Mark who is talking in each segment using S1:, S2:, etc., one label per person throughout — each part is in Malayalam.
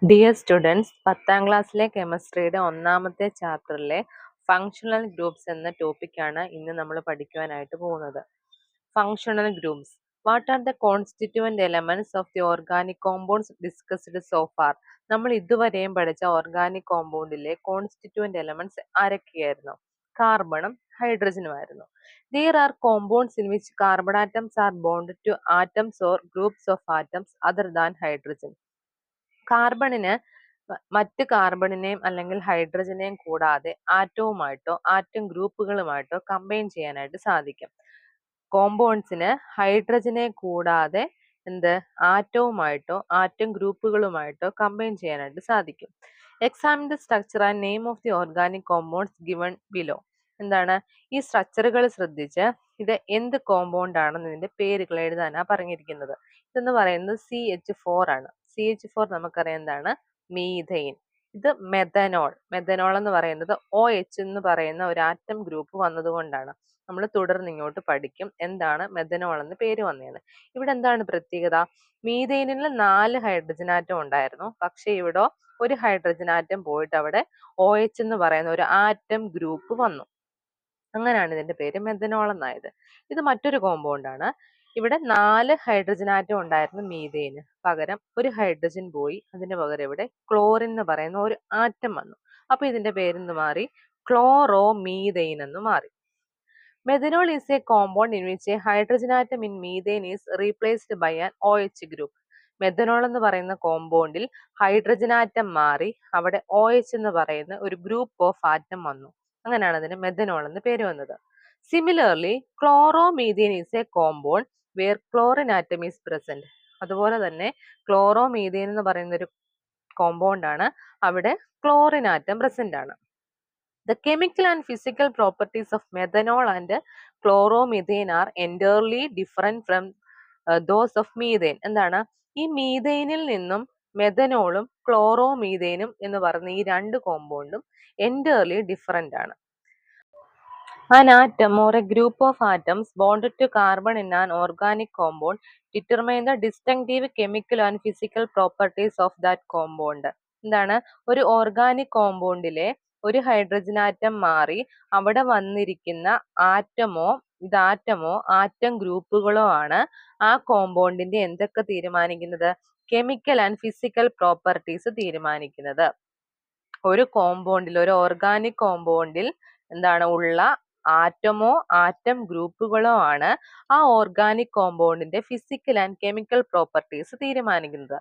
S1: ഡിയർ സ്റ്റുഡൻസ്, 10ാം ക്ലാസ്സിലെ കെമിസ്ട്രിയുടെ ഒന്നാമത്തെ ചാപ്റ്ററിലെ ഫങ്ഷണൽ ഗ്രൂപ്പ്സ് എന്ന ടോപ്പിക്കാണ് ഇന്ന് നമ്മൾ പഠിക്കുവാനായിട്ട് പോകുന്നത്. Functional groups. What are the constituent elements of the organic compounds discussed so far? നമ്മൾ ഇതുവരെയും പഠിച്ച ഓർഗാനിക് കോമ്പൗണ്ടിലെ കോൺസ്റ്റിറ്റ്യൂവന്റ് എലമെന്റ്സ് ആരൊക്കെയായിരുന്നു? കാർബണും ഹൈഡ്രജനുമായിരുന്നു. There are compounds in which carbon atoms are bonded to atoms or groups of atoms other than hydrogen. കാർബണിന് മറ്റ് കാർബണിനെയും അല്ലെങ്കിൽ ഹൈഡ്രജനെയും കൂടാതെ ആറ്റവുമായിട്ടോ ആറ്റം ഗ്രൂപ്പുകളുമായിട്ടോ കമ്പൈൻ ചെയ്യാനായിട്ട് സാധിക്കും. കോമ്പൗണ്ട്സിന് ഹൈഡ്രജനെ കൂടാതെ ആറ്റവുമായിട്ടോ ആറ്റം ഗ്രൂപ്പുകളുമായിട്ടോ കമ്പൈൻ ചെയ്യാനായിട്ട് സാധിക്കും. Examine the structure and name of the organic compounds given below. ഈ സ്ട്രക്ചറുകൾ ശ്രദ്ധിച്ച് ഇത് എന്ത് കോമ്പൗണ്ട് ആണെന്ന് ഇതിന്റെ പേരുകൾ എഴുതാനാണ് പറഞ്ഞിരിക്കുന്നത്. ഇതെന്ന് പറയുന്നത് CH4 ആണ്. CH4 നമുക്കറിയാം എന്താണ്? മീഥെയിൻ. ഇത് മെഥനോൾ. മെഥനോൾ എന്ന് പറയുന്നത് OH എന്ന് പറയുന്ന ഒരു ആറ്റം ഗ്രൂപ്പ് വന്നതുകൊണ്ടാണ്. നമ്മൾ തുടർന്ന് ഇങ്ങോട്ട് പഠിക്കും എന്താണ് മെഥനോൾ എന്ന് പേര് വന്നതെന്ന്. ഇവിടെ എന്താണ് പ്രത്യേകത? മീഥെയിനിൽ 4 ഹൈഡ്രജൻ ആറ്റം ഉണ്ടായിരുന്നു. പക്ഷെ ഇവിടെ ഒരു ഹൈഡ്രജൻ ആറ്റം പോയിട്ട് അവിടെ OH എന്ന് പറയുന്ന ഒരു ആറ്റം ഗ്രൂപ്പ് വന്നു. അങ്ങനെയാണ് ഇതിന്റെ പേര് മെഥനോൾ എന്നായത്. ഇത് മറ്റൊരു കോമ്പൗണ്ട് ആണ്. ഇവിടെ 4 ഹൈഡ്രജൻ ആറ്റം ഉണ്ടായിരുന്നു മീഥെയിന്. പകരം ഒരു ഹൈഡ്രജൻ പോയി അതിന് പകരം ഇവിടെ ക്ലോറിൻ എന്ന് പറയുന്ന ഒരു ആറ്റം വന്നു. അപ്പൊ ഇതിന്റെ പേരെന്ന് മാറി ക്ലോറോമീഥെയിൻ എന്ന് മാറി. Methanol is a compound in which a hydrogen atom in methane is replaced by an OH group. Methanol എന്ന് പറയുന്ന കോമ്പൗണ്ടിൽ ഹൈഡ്രജൻ ആറ്റം മാറി അവിടെ OH എന്ന് പറയുന്ന ഒരു ഗ്രൂപ്പ് ഓഫ് ആറ്റം വന്നു. അങ്ങനെയാണ് അതിന് മെഥനോൾ എന്ന് പേര് വന്നത്. Similarly chloromethane is a compound where chlorine atom is present. അതുപോലെ തന്നെ ക്ലോറോമീഥെയിൻ എന്ന് പറയുന്ന ഒരു കോമ്പൗണ്ട് ആണ്. അവിടെ ക്ലോറിൻ ആറ്റം പ്രസന്റ് ആണ്. The chemical and physical properties of methanol and chloromethane are entirely different from those of methane. ഈ മീഥെയിനിൽ നിന്നും മെഥനോളും ക്ലോറോമീഥെയിനും എന്ന് പറയുന്ന ഈ രണ്ട് കോമ്പൗണ്ടും entirely different ആണ്. An atom or a group of atoms bonded to carbon in an organic compound determine the distinctive chemical and physical properties of that compound. ഒരു ഓർഗാനിക് കോമ്പൗണ്ടിലെ ഒരു ഹൈഡ്രജൻ ആറ്റം മാറി അവിടെ വന്നിരിക്കുന്ന ആറ്റമോ ആറ്റം ഗ്രൂപ്പുകളോ ആണ് ആ കോമ്പൗണ്ടിന്റെ എന്തൊക്കെ തീരുമാനിക്കുന്നത്? കെമിക്കൽ ആൻഡ് ഫിസിക്കൽ പ്രോപ്പർട്ടീസ് തീരുമാനിക്കുന്നത്. ഒരു കോമ്പൗണ്ടിൽ, ഒരു ഓർഗാനിക് കോമ്പൗണ്ടിൽ ഉള്ള ആറ്റമോ ആറ്റം ഗ്രൂപ്പുകളോ ആണ് ആ ഓർഗാനിക് കോമ്പൗണ്ടിന്റെ ഫിസിക്കൽ ആൻഡ് കെമിക്കൽ പ്രോപ്പർട്ടീസ് തീരുമാനിക്കുന്നത്.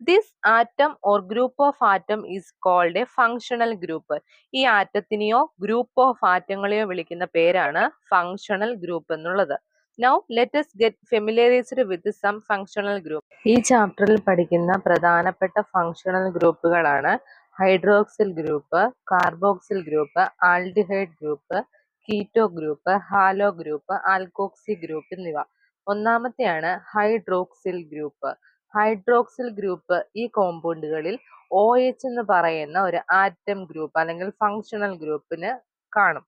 S1: This atom or group of atom is called a functional group. ഈ ആറ്റത്തിനെയോ ഗ്രൂപ്പ് ഓഫ് ആറ്റങ്ങളെയോ വിളിക്കുന്ന പേരാണ് ഫങ്ഷണൽ ഗ്രൂപ്പ് എന്നുള്ളത്. Now let us get familiarized with some functional group. ഈ ചാപ്റ്ററിൽ പഠിക്കുന്ന പ്രധാനപ്പെട്ട ഫങ്ഷണൽ ഗ്രൂപ്പുകളാണ് hydroxyl group, carboxyl group, aldehyde group, keto group, halo group, alkoxy group എന്നിവ. ഒന്നാമത്തെയാണ് ഹൈഡ്രോക്സിൽ ഗ്രൂപ്പ്. ഹൈഡ്രോക്സിൽ ഗ്രൂപ്പ് ഈ കോമ്പൗണ്ടുകളിൽ OH എന്ന് പറയുന്ന ഒരു ആറ്റം ഗ്രൂപ്പ് അല്ലെങ്കിൽ ഫങ്ഷണൽ ഗ്രൂപ്പിന് കാണും.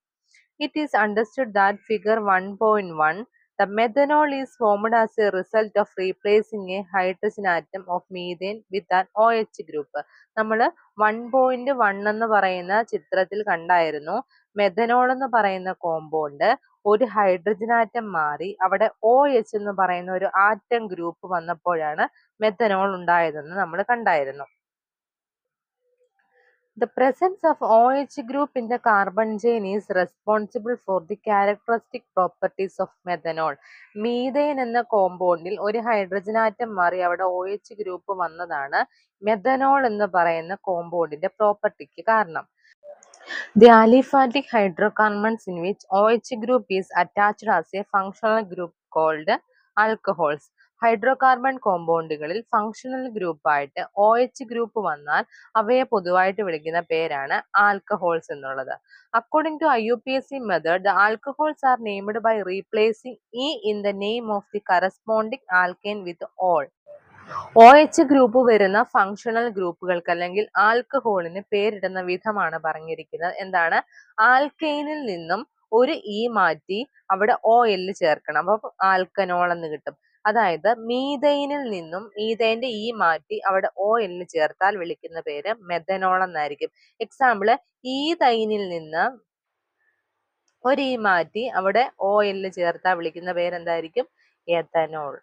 S1: It is understood that figure 1.1 the methanol is formed as a result of replacing a hydrogen atom of methane with an OH group. നമ്മൾ 1.1 എന്ന് പറയുന്ന ചിത്രത്തിൽ കണ്ടായിരുന്നു മെഥനോൾ എന്ന് പറയുന്ന കോമ്പൗണ്ട് ഒരു ഹൈഡ്രജൻ ആറ്റം മാറി അവിടെ OH എന്ന് പറയുന്ന ഒരു ആറ്റം ഗ്രൂപ്പ് വന്നപ്പോഴാണ് മെഥനോൾ ഉണ്ടായതെന്ന് നമ്മൾ കണ്ടായിരുന്നു. The presence of OH group in the carbon chain is responsible for the characteristic properties of methanol. Methane എന്ന കോമ്പൗണ്ടിൽ ഒരു ഹൈഡ്രജൻ ആറ്റം മാറി അവിടെ OH ഗ്രൂപ്പ് വന്നതാണ് മെഥനോൾ എന്ന് പറയുന്ന കോമ്പൗണ്ടിന്റെ പ്രോപ്പർട്ടിക്ക് കാരണം. The aliphatic hydrocarbons in which OH group is attached as a functional group called alcohols. Hydrocarbon കോമ്പൗണ്ടുകളിൽ ഫങ്ഷണൽ ഗ്രൂപ്പായിട്ട് OH ഗ്രൂപ്പ് വന്നാൽ അവയെ പൊതുവായിട്ട് വിളിക്കുന്ന പേരാണ് ആൽക്കഹോൾസ് എന്നുള്ളത്. According to IUPAC method, the alcohols are named by replacing E in the name of the corresponding alkane with ol. OH group വരുന്ന ഫങ്ഷണൽ ഗ്രൂപ്പുകൾക്ക് അല്ലെങ്കിൽ ആൽക്കഹോളിന് പേരിടുന്ന വിധമാണ് പറഞ്ഞിരിക്കുന്നത്. ആൽക്കൈനിൽ നിന്നും ഒരു E മാറ്റി അവിടെ OL ചേർക്കണം. അപ്പൊ ആൽക്കനോൾ എന്ന് കിട്ടും. അതായത് മീഥൈനിൽ നിന്നും മീഥൈന്റെ ഈ മാറ്റി അവിടെ OL ചേർത്താൽ വിളിക്കുന്ന പേര് മെഥനോൾ എന്നായിരിക്കും. എക്സാമ്പിള്, ഈഥൈനിൽ നിന്ന് ഒരു ഈ മാറ്റി അവിടെ OL ചേർത്താൽ വിളിക്കുന്ന പേരെന്തായിരിക്കും? Ethanol.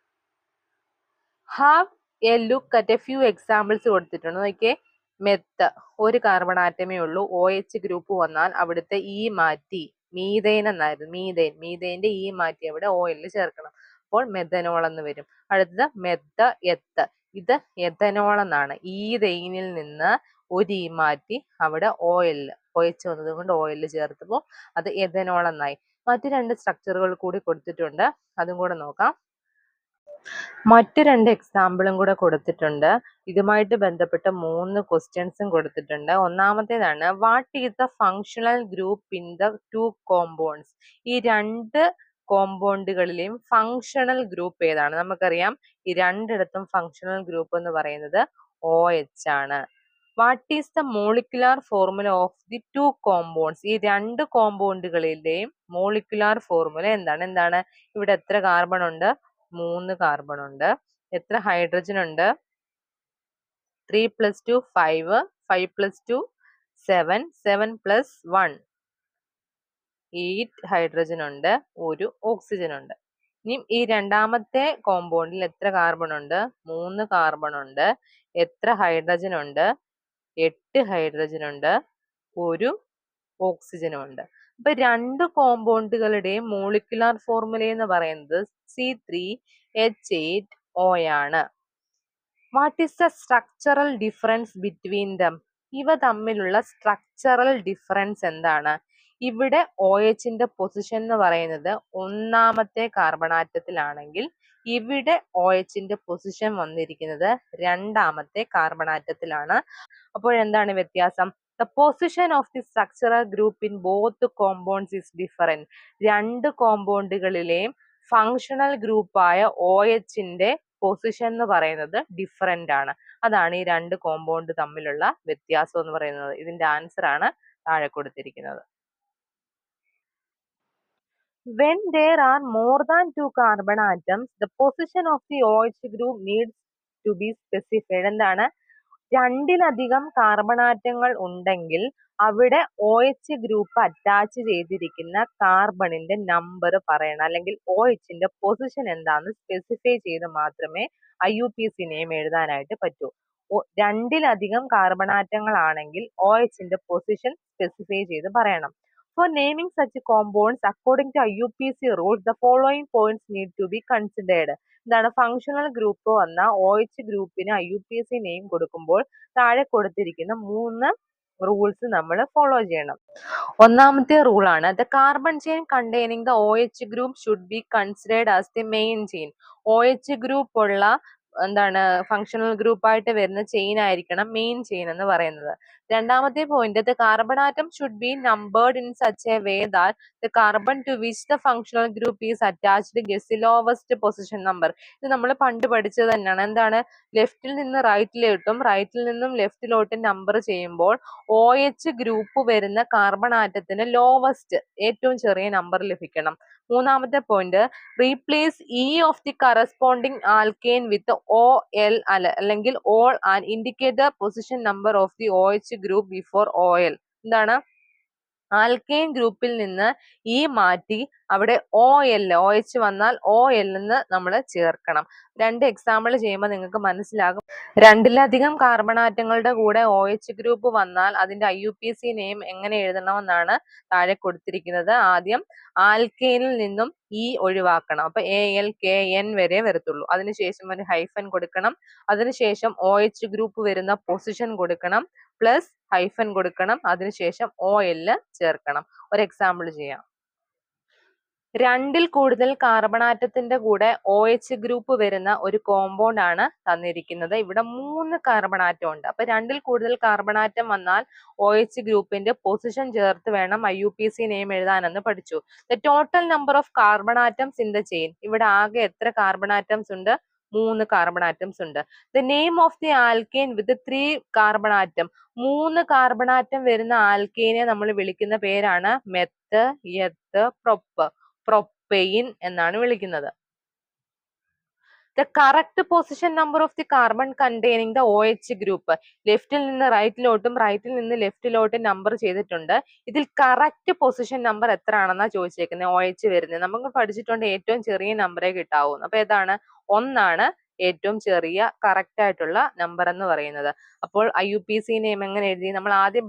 S1: Have a look at a few examples കൊടുത്തിട്ടുണ്ട്. നോക്കിയേ, മെത്ത് ഒരു കാർബൺ ആറ്റമേ ഉള്ളൂ, OH ഗ്രൂപ്പ് വന്നാൽ അവിടുത്തെ ഈ മാറ്റി മീഥൈൻ എന്നായിരുന്നു. മീഥൈന്റെ ഈ മാറ്റി അവിടെ OL ചേർക്കണം, അപ്പോൾ മെഥനോൾ എന്ന് വരും. അടുത്തത് മെത്ത് എത്ത്, ഇത് എഥനോൾ എന്നാണ്. ഈഥൈനിൽ നിന്ന് ഒരു ഈ മാറ്റി അവിടെ OH വന്നത് കൊണ്ട് OL ചേർത്തപ്പോൾ അത് എഥനോൾ എന്നായി. മറ്റു രണ്ട് സ്ട്രക്ചറുകൾ കൂടി കൊടുത്തിട്ടുണ്ട്, അതും കൂടെ നോക്കാം. മറ്റു രണ്ട് എക്സാമ്പിളും കൂടെ കൊടുത്തിട്ടുണ്ട്. ഇതുമായിട്ട് ബന്ധപ്പെട്ട 3 ക്വസ്റ്റ്യൻസും കൊടുത്തിട്ടുണ്ട്. ഒന്നാമത്തേതാണ്, what is the functional group in the 2 compounds? ഈ രണ്ട് കോമ്പൗണ്ടുകളിലെയും ഫങ്ഷണൽ ഗ്രൂപ്പ് ഏതാണ്? നമുക്കറിയാം ഈ രണ്ടിടത്തും ഫങ്ഷണൽ ഗ്രൂപ്പ് എന്ന് പറയുന്നത് OH ആണ്. What is the molecular formula of the 2 compounds? ഈ രണ്ട് കോമ്പൗണ്ടുകളിലെയും മോളിക്കുലാർ ഫോർമുല എന്താണ്? ഇവിടെ എത്ര കാർബൺ ഉണ്ട്? 3 കാർബൺ ഉണ്ട്. എത്ര ഹൈഡ്രജൻ ഉണ്ട്? 3 + 2 5, 5 + 2 7, 7 + 1 8 ഹൈഡ്രജൻ ഉണ്ട്, ഒരു ഓക്സിജൻ ഉണ്ട്. ഇനി ഈ രണ്ടാമത്തെ കോമ്പൗണ്ടിൽ എത്ര കാർബൺ ഉണ്ട്? 3 കാർബൺ ഉണ്ട്. എത്ര ഹൈഡ്രജൻ ഉണ്ട്? 8 ഹൈഡ്രജൻ ഉണ്ട്, ഒരു ഓക്സിജനും ഉണ്ട്. അപ്പൊ രണ്ട് കോമ്പൗണ്ടുകളുടെയും മോളിക്കുലാർ ഫോർമുല എന്ന് പറയുന്നത് C3H8O ആണ്. What is the structural difference between them? ഇവ തമ്മിലുള്ള സ്ട്രക്ചറൽ ഡിഫറൻസ് എന്താണ്? ഇവിടെ OHന്റെ പൊസിഷൻ എന്ന് പറയുന്നത് ഒന്നാമത്തെ കാർബൺ ആറ്റത്തിലാണെങ്കിൽ ഇവിടെ OHന്റെ പൊസിഷൻ വന്നിരിക്കുന്നത് രണ്ടാമത്തെ കാർബൺ ആറ്റത്തിലാണ്. അപ്പോൾ എന്താണ് വ്യത്യാസം? The position of the structural group in both compounds is different. രണ്ട് കോമ്പൗണ്ടുകളിലെയും ഫങ്ഷണൽ ഗ്രൂപ്പായ OHന്റെ പൊസിഷൻ എന്ന് പറയുന്നത് ഡിഫറെന്റ് ആണ്. അതാണ് ഈ രണ്ട് കോമ്പൗണ്ട് തമ്മിലുള്ള വ്യത്യാസം എന്ന് പറയുന്നത്. ഇതിന്റെ ആൻസർ ആണ് താഴെ കൊടുത്തിരിക്കുന്നത്. When there are more than 2 carbon atoms, the position of the OH group needs to be specified. എന്താണ്? രണ്ടിലധികം കാർബൺ ആറ്റങ്ങൾ ഉണ്ടെങ്കിൽ അവിടെ OH ഗ്രൂപ്പ് അറ്റാച്ച് ചെയ്തിരിക്കുന്ന കാർബണിന്റെ നമ്പർ പറയണം, അല്ലെങ്കിൽ OHന്റെ പൊസിഷൻ എന്താന്ന് സ്പെസിഫൈ ചെയ്ത് മാത്രമേ IUPAC നെയിം എഴുതാനായിട്ട് പറ്റൂ. രണ്ടിലധികം കാർബൺ ആറ്റങ്ങൾ ആണെങ്കിൽ OHന്റെ പൊസിഷൻ സ്പെസിഫൈ ചെയ്ത് പറയണം. For naming such compounds according to IUPAC rules, the following points need to be considered. എന്താണ്? ഫങ്ഷണൽ ഗ്രൂപ്പ് വന്ന OH ഗ്രൂപ്പിന് IUPAC നെയിം കൊടുക്കുമ്പോൾ താഴെ കൊടുത്തിരിക്കുന്ന 3 റൂൾസ് നമ്മൾ ഫോളോ ചെയ്യണം. ഒന്നാമത്തെ റൂൾ ആണ്, the carbon chain containing the OH group should be considered as the main chain. OH group ഉള്ള എന്താണ് ഫങ്ഷണൽ ഗ്രൂപ്പായിട്ട് വരുന്ന ചെയിൻ ആയിരിക്കണം മെയിൻ ചെയിൻ എന്ന് പറയുന്നത്. രണ്ടാമത്തെ point, the carbon atom should be numbered in such a way that the carbon to which the functional group is attached gets the lowest position number. ഇത് നമ്മൾ പണ്ട് പഠിച്ചത് തന്നെയാണ്. എന്താണ്? ലെഫ്റ്റിൽ നിന്ന് റൈറ്റിലോട്ടും റൈറ്റിൽ നിന്നും ലെഫ്റ്റിലോട്ടും നമ്പർ ചെയ്യുമ്പോൾ OH ഗ്രൂപ്പ് വരുന്ന കാർബൺ ആറ്റത്തിന് ലോവസ്റ്റ് ഏറ്റവും ചെറിയ നമ്പർ ലഭിക്കണം. മൂന്നാമത്തെ point, replace E of the corresponding alkane with OL അല്ലെങ്കിൽ all and indicate the position number of the OH group before OL. എന്താണ്? ആൽക്കെയിൻ ഗ്രൂപ്പിൽ നിന്ന് E മാറ്റി അവിടെ OH വന്നാൽ OL എന്ന് നമ്മൾ ചേർക്കണം. രണ്ട് എക്സാമ്പിൾ ചെയ്യുമ്പോൾ നിങ്ങൾക്ക് മനസ്സിലാകും. രണ്ടിലധികം കാർബൺ ആറ്റങ്ങളുടെ കൂടെ OH ഗ്രൂപ്പ് വന്നാൽ അതിന്റെ IUPAC നെയിം എങ്ങനെ എഴുതണമെന്നാണ് താഴെ കൊടുത്തിരിക്കുന്നത്. ആദ്യം ആൽക്കെയിനിൽ നിന്നും E ഒഴിവാക്കണം, അപ്പൊ ALKN വരെ വരത്തുള്ളൂ. അതിനുശേഷം ഒരു ഹൈഫൻ കൊടുക്കണം, അതിനുശേഷം OH ഗ്രൂപ്പ് വരുന്ന പൊസിഷൻ കൊടുക്കണം, പ്ലസ് ഹൈഫൻ കൊടുക്കണം, അതിനുശേഷം OL ചേർക്കണം. ഒരു എക്സാമ്പിൾ ചെയ്യാം. രണ്ടിൽ കൂടുതൽ കാർബൺ ആറ്റത്തിന്റെ കൂടെ OH ഗ്രൂപ്പ് വരുന്ന ഒരു കോമ്പൗണ്ട് ആണ് തന്നിരിക്കുന്നത്. ഇവിടെ 3 കാർബൺ ആറ്റം ഉണ്ട്. അപ്പൊ രണ്ടിൽ കൂടുതൽ കാർബൺ ആറ്റം വന്നാൽ OH ഗ്രൂപ്പിന്റെ പൊസിഷൻ ചേർത്ത് വേണം IUPAC നെയിം എഴുതാനെന്ന് പഠിച്ചു. The total number of carbon atoms in the chain. ഇവിടെ ആകെ എത്ര കാർബൺ ആറ്റംസ് ഉണ്ട്? 3 കാർബൺ ആറ്റംസ് ഉണ്ട്. The name of the alkane with 3 carbon atom. 3 carbon atom വരുന്ന ആൽക്കെയിനെ നമ്മൾ വിളിക്കുന്ന പേരാണ് മെത്ത്, എത്ത്, പ്രൊപ്പെയിൻ എന്നാണ് വിളിക്കുന്നത്. The correct position number of the carbon containing the OH group. ലെഫ്റ്റിൽ നിന്ന് റൈറ്റിലോട്ടും റൈറ്റിൽ നിന്ന് ലെഫ്റ്റിലോട്ടും നമ്പർ ചെയ്തിട്ടുണ്ട്. ഇതിൽ കറക്റ്റ് പൊസിഷൻ നമ്പർ എത്ര ആണെന്നാ ചോദിച്ചേക്കുന്നത്. OH വരുന്നത് നമുക്ക് പഠിച്ചിട്ടുണ്ട് ഏറ്റവും ചെറിയ നമ്പറേ കിട്ടാവൂ. അപ്പൊ ഏതാണ്? ഒന്നാണ് ഏറ്റവും ചെറിയ കറക്റ്റ് ആയിട്ടുള്ള നമ്പർ എന്ന് പറയുന്നത്. അപ്പോൾ IUPAC നെയിം എങ്ങനെ എഴുതി? നമ്മൾ ആദ്യം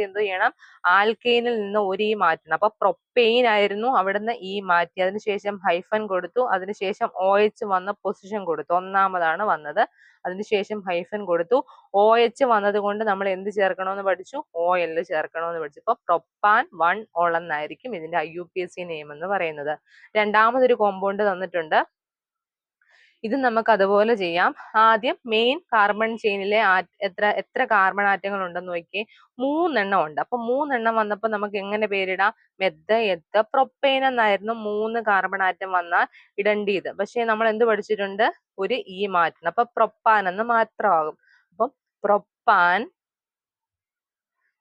S1: എന്ത് ചെയ്യണം? ആൽക്കെയിനിൽ നിന്ന് ഒരു ഇ മാറ്റണം. അപ്പൊ പ്രൊപ്പെയിൻ ആയിരുന്നു, അവിടുന്ന് ഇ മാറ്റി, അതിനുശേഷം ഹൈഫൻ കൊടുത്തു, അതിനുശേഷം OH വന്ന പൊസിഷൻ കൊടുത്തു, ഒന്നാമതാണ് വന്നത്, അതിനുശേഷം ഹൈഫൻ കൊടുത്തു. OH വന്നത് കൊണ്ട് നമ്മൾ എന്ത് ചേർക്കണമെന്ന് പഠിച്ചു? OL ചേർക്കണമെന്ന് പഠിച്ചു. ഇപ്പൊ പ്രൊപ്പാൻ 1 OL എന്നായിരിക്കും ഇതിന്റെ IUPAC നെയിം എന്ന് പറയുന്നത്. രണ്ടാമതൊരു കോമ്പൗണ്ട് തന്നിട്ടുണ്ട്. ഇത് നമുക്ക് അതുപോലെ ചെയ്യാം. ആദ്യം മെയിൻ കാർബൺ ചെയിനിലെ എത്ര കാർബൺ ആറ്റങ്ങൾ ഉണ്ടെന്ന് നോക്കിയേ. 3 എണ്ണം ഉണ്ട്. അപ്പൊ 3 എണ്ണം വന്നപ്പോൾ നമുക്ക് എങ്ങനെ പേരിടാം? മെത്ത് എത്ത് പ്രൊപ്പെയിൻ എന്നായിരുന്നു 3 കാർബൺ ആറ്റം വന്നാൽ ഇടേണ്ടത്. പക്ഷെ നമ്മൾ എന്ത് പഠിച്ചിട്ടുണ്ട്? ഒരു ഇ മാറ്റണം. അപ്പൊ പ്രൊപ്പാൻ എന്ന് മാത്രമാകും. അപ്പൊ പ്രൊപ്പാൻ.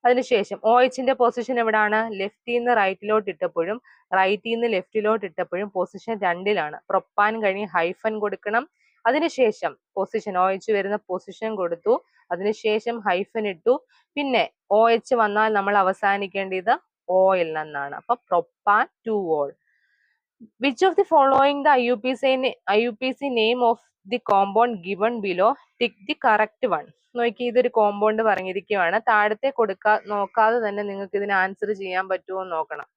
S1: അതിനുശേഷം OHന്റെ പൊസിഷൻ എവിടാണ്? ലെഫ്റ്റിൽ നിന്ന് റൈറ്റിലോട്ട് ഇട്ടപ്പോഴും റൈറ്റിൽ നിന്ന് ലെഫ്റ്റിലോട്ട് ഇട്ടപ്പോഴും പൊസിഷൻ 2ലാണ്. പ്രൊപ്പാൻ കഴിഞ്ഞ് ഹൈഫൻ കൊടുക്കണം. അതിനുശേഷം പൊസിഷൻ OH വരുന്ന പൊസിഷൻ കൊടുത്തു, അതിനുശേഷം ഹൈഫൻ ഇട്ടു. പിന്നെ OH വന്നാൽ നമ്മൾ അവസാനിക്കേണ്ടത് OL എന്നാണ്. അപ്പൊ propane 2OL. Which of the following the IUPAC name of the compound given below? Tick the correct one. നോക്കി, ഇതൊരു കോമ്പൗണ്ട് പറഞ്ഞിരിക്കുകയാണ്. താഴത്തെ നോക്കാതെ തന്നെ നിങ്ങൾക്ക് ഇതിന് ആൻസർ ചെയ്യാൻ പറ്റുമോ എന്ന് നോക്കണം.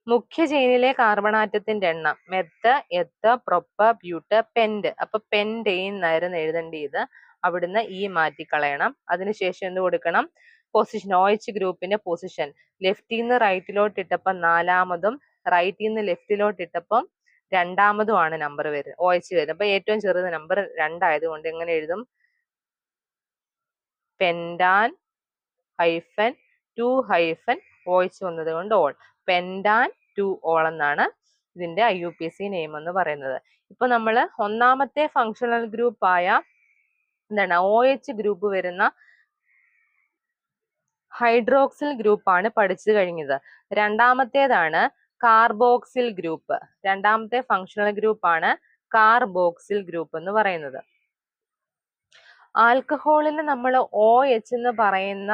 S1: മുഖ്യ ചെയിനിലെ കാർബൺ ആറ്റത്തിന്റെ എണ്ണം meth eth prop but pent. അപ്പൊ പെന്റെയിൻ എന്നായിരുന്നു എഴുതേണ്ടത്. അവിടുന്ന് ഈ മാറ്റിക്കളയണം. അതിനുശേഷം എന്ത് കൊടുക്കണം? പൊസിഷൻ OH ഗ്രൂപ്പിന്റെ പൊസിഷൻ ലെഫ്റ്റിൽ നിന്ന് റൈറ്റിലോട്ട് ഇട്ടപ്പം 4-മതും റൈറ്റിൽ നിന്ന് ലെഫ്റ്റിലോട്ട് ഇട്ടപ്പം 2-മതുമാണ് നമ്പർ വരുന്നത്, OH വരുന്നത്. അപ്പൊ ഏറ്റവും ചെറുത് നമ്പർ 2 ആയതുകൊണ്ട് എങ്ങനെ എഴുതും? പെൻഡാൻ ഹൈഫൻ 2 ഹൈഫൻ OH വന്നത് കൊണ്ട് ഓൾ. പെൻഡാൻ 2 ഓൾ എന്നാണ് ഇതിന്റെ IUPAC നെയിം എന്ന് പറയുന്നത്. ഇപ്പൊ നമ്മൾ ഒന്നാമത്തെ ഫങ്ഷണൽ ഗ്രൂപ്പ് ആയ എന്താണ് OH ഗ്രൂപ്പ് വരുന്ന ഹൈഡ്രോക്സിൽ ഗ്രൂപ്പ് ആണ് പഠിച്ചു കഴിഞ്ഞത്. രണ്ടാമത്തേതാണ് കാർബോക്സിൽ ഗ്രൂപ്പ്. രണ്ടാമത്തെ ഫങ്ഷണൽ ഗ്രൂപ്പ് ആണ് കാർബോക്സിൽ ഗ്രൂപ്പ് എന്ന് പറയുന്നത്. ആൽക്കഹോളിന് നമ്മൾ OH എന്ന് പറയുന്ന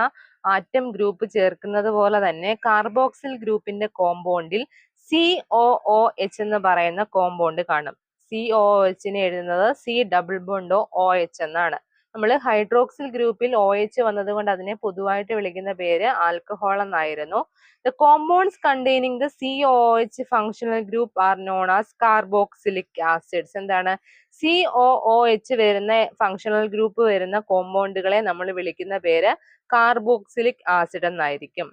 S1: ആറ്റം ഗ്രൂപ്പ് ചേർക്കുന്നത് പോലെ തന്നെ കാർബോക്സിൽ ഗ്രൂപ്പിന്റെ കോമ്പൗണ്ടിൽ COOH എന്ന് പറയുന്ന കോമ്പൗണ്ട് കാണും. COOHനെ എഴുതുന്നത് C=OH എന്നാണ്. നമ്മൾ ഹൈഡ്രോക്സിൽ ഗ്രൂപ്പിൽ OH വന്നത് കൊണ്ട് അതിനെ പൊതുവായിട്ട് വിളിക്കുന്ന പേര് ആൽക്കഹോൾ എന്നായിരുന്നു. The compounds containing the COOH functional group are known as carboxylic acids. എന്താണ്? COOH വരുന്ന ഫങ്ഷണൽ ഗ്രൂപ്പ് വരുന്ന കോമ്പൗണ്ടുകളെ നമ്മൾ വിളിക്കുന്ന പേര് കാർബോക്സിലിക് ആസിഡ് എന്നായിരിക്കും.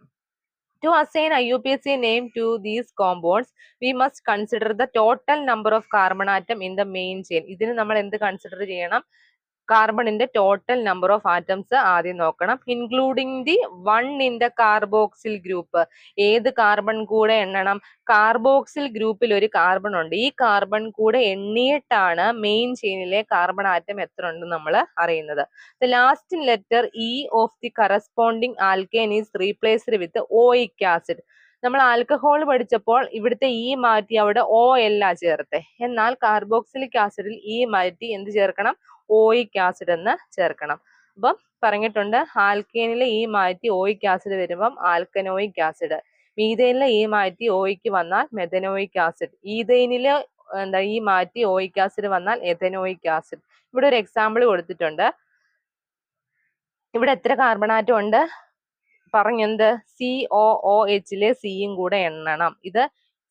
S1: To assign IUPAC name to these compounds, we must consider the total number of carbon atom in the main chain. ഇതിന് നമ്മൾ എന്ത് കൺസിഡർ ചെയ്യണം? കാർബണിന്റെ ടോട്ടൽ നമ്പർ ഓഫ് ആറ്റംസ് ആദ്യം നോക്കണം. Including the 1 in the carboxyl group. ഏത് കാർബൺ കൂടെ എണ്ണണം? കാർബോക്സിൽ ഗ്രൂപ്പിൽ ഒരു കാർബൺ ഉണ്ട്. ഈ കാർബൺ കൂടെ എണ്ണിയിട്ടാണ് മെയിൻ ചെയിനിലെ കാർബൺ ആറ്റം എത്ര ഉണ്ടെന്ന് നമ്മൾ അറിയുന്നത്. The last letter E of the corresponding alkane is replaced with oic acid. നമ്മൾ ആൽക്കഹോൾ പഠിച്ചപ്പോൾ ഇവിടുത്തെ ഇ മാറ്റി അവിടെ OL ചേർത്തെ. എന്നാൽ കാർബോക്സിലിക് ആസിഡിൽ ഇ മാറ്റി എന്ത് ചേർക്കണം? ഓയിക് ആസിഡ് എന്ന് ചേർക്കണം. അപ്പം പറഞ്ഞിട്ടുണ്ട് ആൽക്കെയിനിലെ ഇ മാറ്റി ഓയിക് ആസിഡ് വരുമ്പം ആൽക്കനോയിക് ആസിഡ്, മീഥൈനിലെ ഇ മാറ്റി ഓയിക്ക് വന്നാൽ മെഥനോയിക് ആസിഡ്, ഈഥൈനില് ഇ മാറ്റി ഓയിക് ആസിഡ് വന്നാൽ എഥനോയിക് ആസിഡ്. ഇവിടെ ഒരു എക്സാമ്പിൾ കൊടുത്തിട്ടുണ്ട്. ഇവിടെ എത്ര കാർബൺ ആറ്റം ഉണ്ട്? പറഞ്ഞെന്ത്? COOHലെ സിയും കൂടെ എണ്ണണം. ഇത്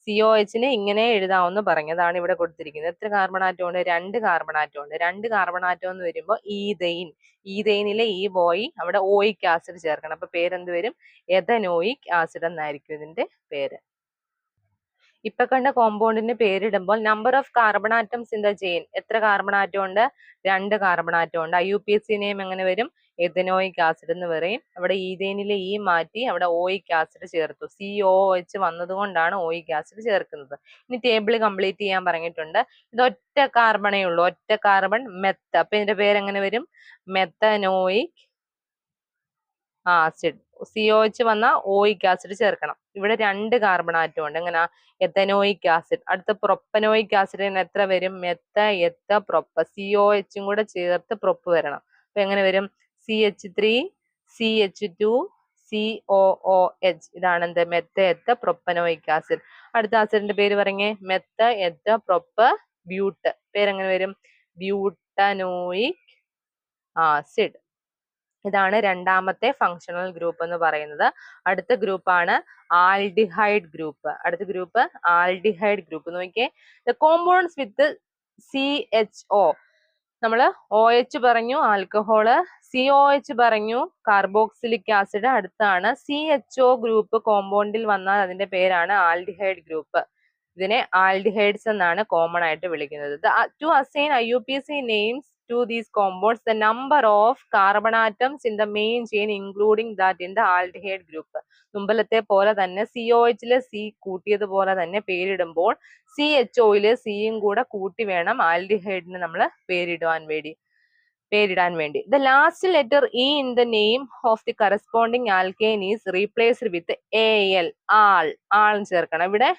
S1: COHനെ ഇങ്ങനെ എഴുതാമെന്ന് പറഞ്ഞതാണ് ഇവിടെ കൊടുത്തിരിക്കുന്നത്. എത്ര കാർബൺ ആറ്റം ഉണ്ട്? 2 കാർബൺ ആറ്റം ഉണ്ട്. 2 കാർബൺ ആറ്റം എന്ന് വരുമ്പോൾ ഈഥൈൻ, ഈഥൈനിലെ ഈ പോയി അവിടെ ഓയിക് ആസിഡ് ചേർക്കണം. അപ്പൊ പേരെന്ത് വരും? എഥനോയിക് ആസിഡ് എന്നായിരിക്കും ഇതിന്റെ പേര്. ഇപ്പൊ കണ്ട കോമ്പൗണ്ടിന് പേരിടുമ്പോൾ number of carbon atoms in the chain, എത്ര കാർബൺ ആറ്റം ഉണ്ട്? 2 കാർബൺ ആറ്റം ഉണ്ട്. IUPAC നെയിം എങ്ങനെ വരും? എഥനോയിക് ആസിഡ് എന്ന് പറയും. അവിടെ ഈഥൈനിലെ ഇ മാറ്റി അവിടെ ഓയിക് ആസിഡ് ചേർത്തു. COOH വന്നതുകൊണ്ടാണ് ഓയിക് ആസിഡ് ചേർക്കുന്നത്. ഇനി ടേബിൾ കംപ്ലീറ്റ് ചെയ്യാൻ പറഞ്ഞിട്ടുണ്ട്. ഇത് ഒറ്റ കാർബണേ ഉള്ളൂ, ഒറ്റ കാർബൺ മെത്ത്. അപ്പൊ ഇതിന്റെ പേര് എങ്ങനെ വരും? Methanoic acid. COH വന്നാൽ ഓയിക് ആസിഡ് ചേർക്കണം. ഇവിടെ 2 കാർബൺ ആറ്റം ഉണ്ട്. എങ്ങനെ? Ethanoic acid. അടുത്ത പ്രൊപ്പനോയിക് ആസിഡിന് എത്ര വരും? മെത്ത എത്ത പ്രൊപ്പ. COH കൂടെ ചേർത്ത് പ്രൊപ്പ് വരണം. അപ്പൊ എങ്ങനെ വരും? CH3 CH2 COOH. ഇതാണ് എന്ത്? മെത്ത എത്ത പ്രൊപ്പനോയിക് ആസിഡ്. അടുത്ത ആസിഡിന്റെ പേര് പറഞ്ഞേ. മെത്ത എത്ത പ്രൊപ്പ ബ്യൂട്ട്. പേരെങ്ങനെ വരും? Butanoic acid. ഇതാണ് രണ്ടാമത്തെ ഫങ്ഷണൽ ഗ്രൂപ്പ് എന്ന് പറയുന്നത്. അടുത്ത ഗ്രൂപ്പാണ് ആൽഡിഹൈഡ് ഗ്രൂപ്പ്. അടുത്ത ഗ്രൂപ്പ് ആൽഡിഹൈഡ് ഗ്രൂപ്പ്. നോക്കിയേ, ദ കോമ്പൗണ്ട്സ് വിത്ത് CHO. നമ്മള് OH പറഞ്ഞു ആൽക്കഹോള്, COH പറഞ്ഞു കാർബോക്സിലിക് ആസിഡ്. അടുത്താണ് CHO ഗ്രൂപ്പ് കോമ്പൗണ്ടിൽ വന്നാൽ അതിന്റെ പേരാണ് ആൽഡിഹൈഡ് ഗ്രൂപ്പ്. ഇതിനെ ആൽഡിഹൈഡ്സ് എന്നാണ് കോമൺ ആയിട്ട് വിളിക്കുന്നത്. To assign IUPAC names to these compounds, the number of carbon atoms in the main chain including that in the aldehyde group. മുമ്പലത്തെ പോലെ തന്നെ COHലെ C കൂട്ടിയത് പോലെ തന്നെ പേരിടുമ്പോൾ CHOയിലെ Cയും കൂടെ കൂട്ടി വേണം ആൽഡിഹൈഡിന് നമ്മൾ പേരിടാൻ വേണ്ടി. The last letter E in the name of the corresponding alkane is replaced with AL. ആൾ ചേർക്കണം. ഇവിടെ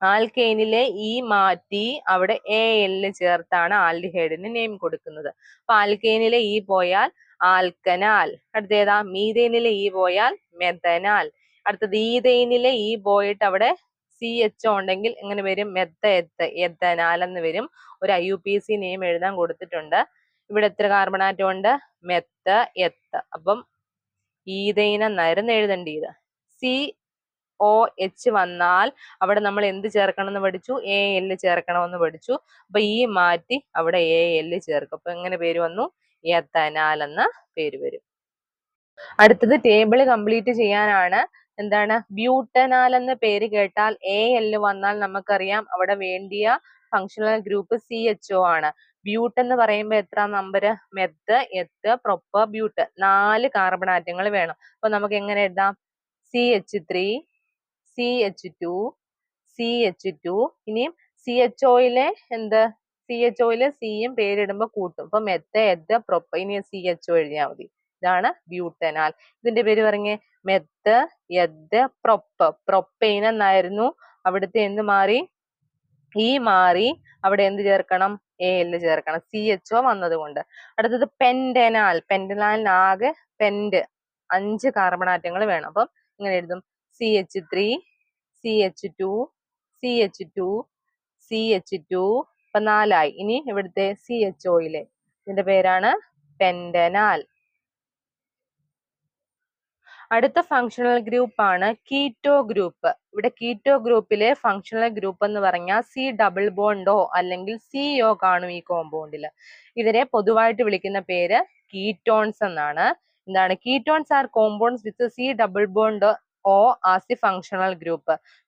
S1: ആൽക്കെയിനിലെ ഇ മാറ്റി അവിടെ AL ചേർത്താണ് ആൽഡിഹൈഡിന് നെയിം കൊടുക്കുന്നത്. അപ്പൊ ആൽക്കെയിനിലെ ഇ പോയാൽ ആൽക്കനാൽ. അടുത്തേതാ? മീഥേനിലെ ഇ പോയാൽ മെഥനാൽ. അടുത്തത് ഈഥെയിനിലെ ഇ പോയിട്ട് അവിടെ CHO ഉണ്ടെങ്കിൽ എങ്ങനെ വരും? എത്തനാൽ എന്ന് വരും. ഒരു IUPAC നെയിം എഴുതാൻ കൊടുത്തിട്ടുണ്ട്. ഇവിടെ എത്ര കാർബൺ ആറ്റം ഉണ്ട്? എത്ത്. അപ്പം ഈഥെയിൻ എന്നായിരുന്നു എഴുതേണ്ടത്. COH വന്നാൽ അവിടെ നമ്മൾ എന്ത് ചേർക്കണം എന്ന് പഠിച്ചു? AL ചേർക്കണമെന്ന് പഠിച്ചു. അപ്പൊ ഈ മാറ്റി അവിടെ AL ചേർക്കും. അപ്പൊ എങ്ങനെ പേര് വന്നു? എത്തനാൽ എന്ന പേര് വരും. അടുത്തത് ടേബിൾ കംപ്ലീറ്റ് ചെയ്യാനാണ്. എന്താണ്? ബ്യൂട്ടനാൽ എന്ന പേര് കേട്ടാൽ AL വന്നാൽ നമുക്കറിയാം അവിടെ വേണ്ടിയ ഫങ്ഷണൽ ഗ്രൂപ്പ് CHO ആണ്. ബ്യൂട്ട് എന്ന് പറയുമ്പോൾ എത്ര number? Meth eth prop ബ്യൂട്ട്. 4 carbon ആറ്റങ്ങൾ വേണം. അപ്പൊ നമുക്ക് എങ്ങനെ എഴുതാം? CH3 CH2 CH2. ഇനിയും CHOയിലെ എന്ത്? CHOയിലെ Cയും പേരിടുമ്പോ കൂട്ടും. അപ്പൊ മെത്ത എത്ത് പ്രൊപ്പ. ഇനി CHO എഴുതിയാൽ മതി. ഇതാണ് ബ്യൂട്ടനാൽ. ഇതിന്റെ പേര് പറഞ്ഞേ. Meth eth പ്രൊപ്പ. പ്രൊപ്പൈൻ എന്നായിരുന്നു. അവിടുത്തെ എന്ത് മാറി? ഈ മാറി അവിടെ എന്ത് ചേർക്കണം? AL ചേർക്കണം. CHO വന്നത് കൊണ്ട്. അടുത്തത് പെന്റനാൽ. പെന്റനാലിനാകെ 5 കാർബൺ ആറ്റങ്ങൾ വേണം. അപ്പം ഇങ്ങനെ എഴുതും. CH3 CH2 CH2 CH2. അപ്പൊ 4 ആയി. ഇനി ഇവിടുത്തെ CHOയിലെ ഇതിന്റെ പേരാണ് പെന്റനാൽ. അടുത്ത ഫങ്ഷണൽ ഗ്രൂപ്പ് ആണ് കീറ്റോ ഗ്രൂപ്പ്. ഇവിടെ കീറ്റോ ഗ്രൂപ്പിലെ ഫങ്ഷണൽ ഗ്രൂപ്പ് എന്ന് പറഞ്ഞാൽ C ഡബിൾ ബോണ്ടോ അല്ലെങ്കിൽ CO കാണും ഈ കോമ്പൗണ്ടിൽ. ഇതിനെ പൊതുവായിട്ട് വിളിക്കുന്ന പേര് കീറ്റോൺസ് എന്നാണ്. എന്താണ്? Ketones are compounds with C double bond O as the functional group.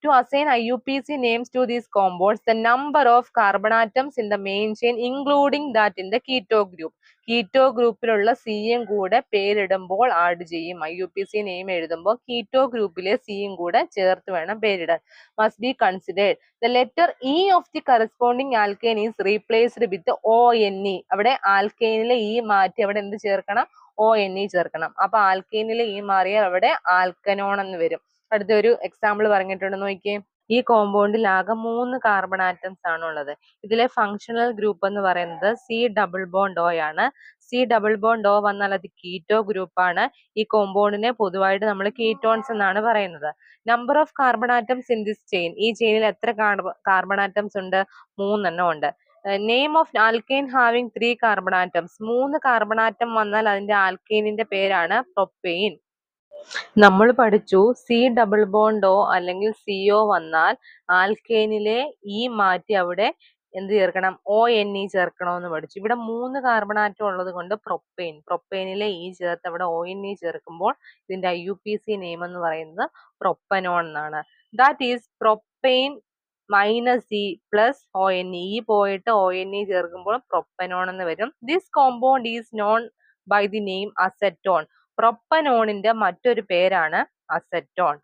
S1: To assign IUPAC names to these compounds, the number of carbon atoms in the main chain including that in the keto group. കീറ്റോ ഗ്രൂപ്പിലുള്ള സിയും കൂടെ പേരിടുമ്പോൾ ആഡ് ചെയ്യും. IUPAC നെയിം എഴുതുമ്പോൾ കീറ്റോ ഗ്രൂപ്പിലെ സിയും കൂടെ ചേർത്ത് വേണം പേരിടാൻ. Must be considered. The letter E of the corresponding alkane is replaced with ONE. അവിടെ ആൽക്കെയിനിലെ E മാറ്റി അവിടെ എന്ത് ചേർക്കണം? ONE ചേർക്കണം. അപ്പൊ ആൽക്കെയിനിലെ E മാറിയാൽ അവിടെ ആൽക്കനോൺ എന്ന് വരും. അടുത്തൊരു എക്സാമ്പിൾ പറഞ്ഞിട്ടുണ്ട് നോക്കിയേ. ഈ കോമ്പൗണ്ടിൽ ആകെ 3 കാർബൺ ആറ്റംസ് ആണ് ഉള്ളത്. ഇതിലെ ഫങ്ഷണൽ ഗ്രൂപ്പ് എന്ന് പറയുന്നത് C ഡബിൾ ബോണ്ട് O ആണ്. C ഡബിൾ ബോണ്ട് O വന്നാൽ അത് കീറ്റോ ഗ്രൂപ്പ് ആണ്. ഈ കോമ്പൗണ്ടിനെ പൊതുവായിട്ട് നമ്മൾ കീറ്റോൺസ് എന്നാണ് പറയുന്നത്. Number of carbon atoms in this chain. ഈ ചെയിനിൽ എത്ര കാർബൺ ആറ്റംസ് ഉണ്ട്? 3 എണ്ണം ഉണ്ട്. Name of alkane having 3 carbon atoms. 3 carbon atom വന്നാൽ അതിന്റെ ആൽക്കെയിനിന്റെ പേരാണ് പ്രൊപ്പെയിൻ. നമ്മൾ പഠിച്ചു C ഡബിൾ ബോണ്ട് O അല്ലെങ്കിൽ CO വന്നാൽ ആൽക്കെയിനിലെ E മാറ്റി അവിടെ എന്ത് ചേർക്കണം? ONE ചേർക്കണമെന്ന് പഠിച്ചു. ഇവിടെ 3 കാർബൺ ആറ്റം ഉള്ളത് കൊണ്ട് പ്രൊപ്പെയിനിലെ E ചേർത്ത് അവിടെ ONE ചേർക്കുമ്പോൾ ഇതിന്റെ IUPAC നെയിം എന്ന് പറയുന്നത് പ്രൊപ്പനോൺ എന്നാണ്. That is propane minus E plus ONE. E പോയിട്ട് ONE ചേർക്കുമ്പോൾ പ്രൊപ്പനോൺ എന്ന് വരും. This compound is known by the name acetone. പ്രൊപ്പനോണിന്റെ മറ്റൊരു പേരാണ് acetone.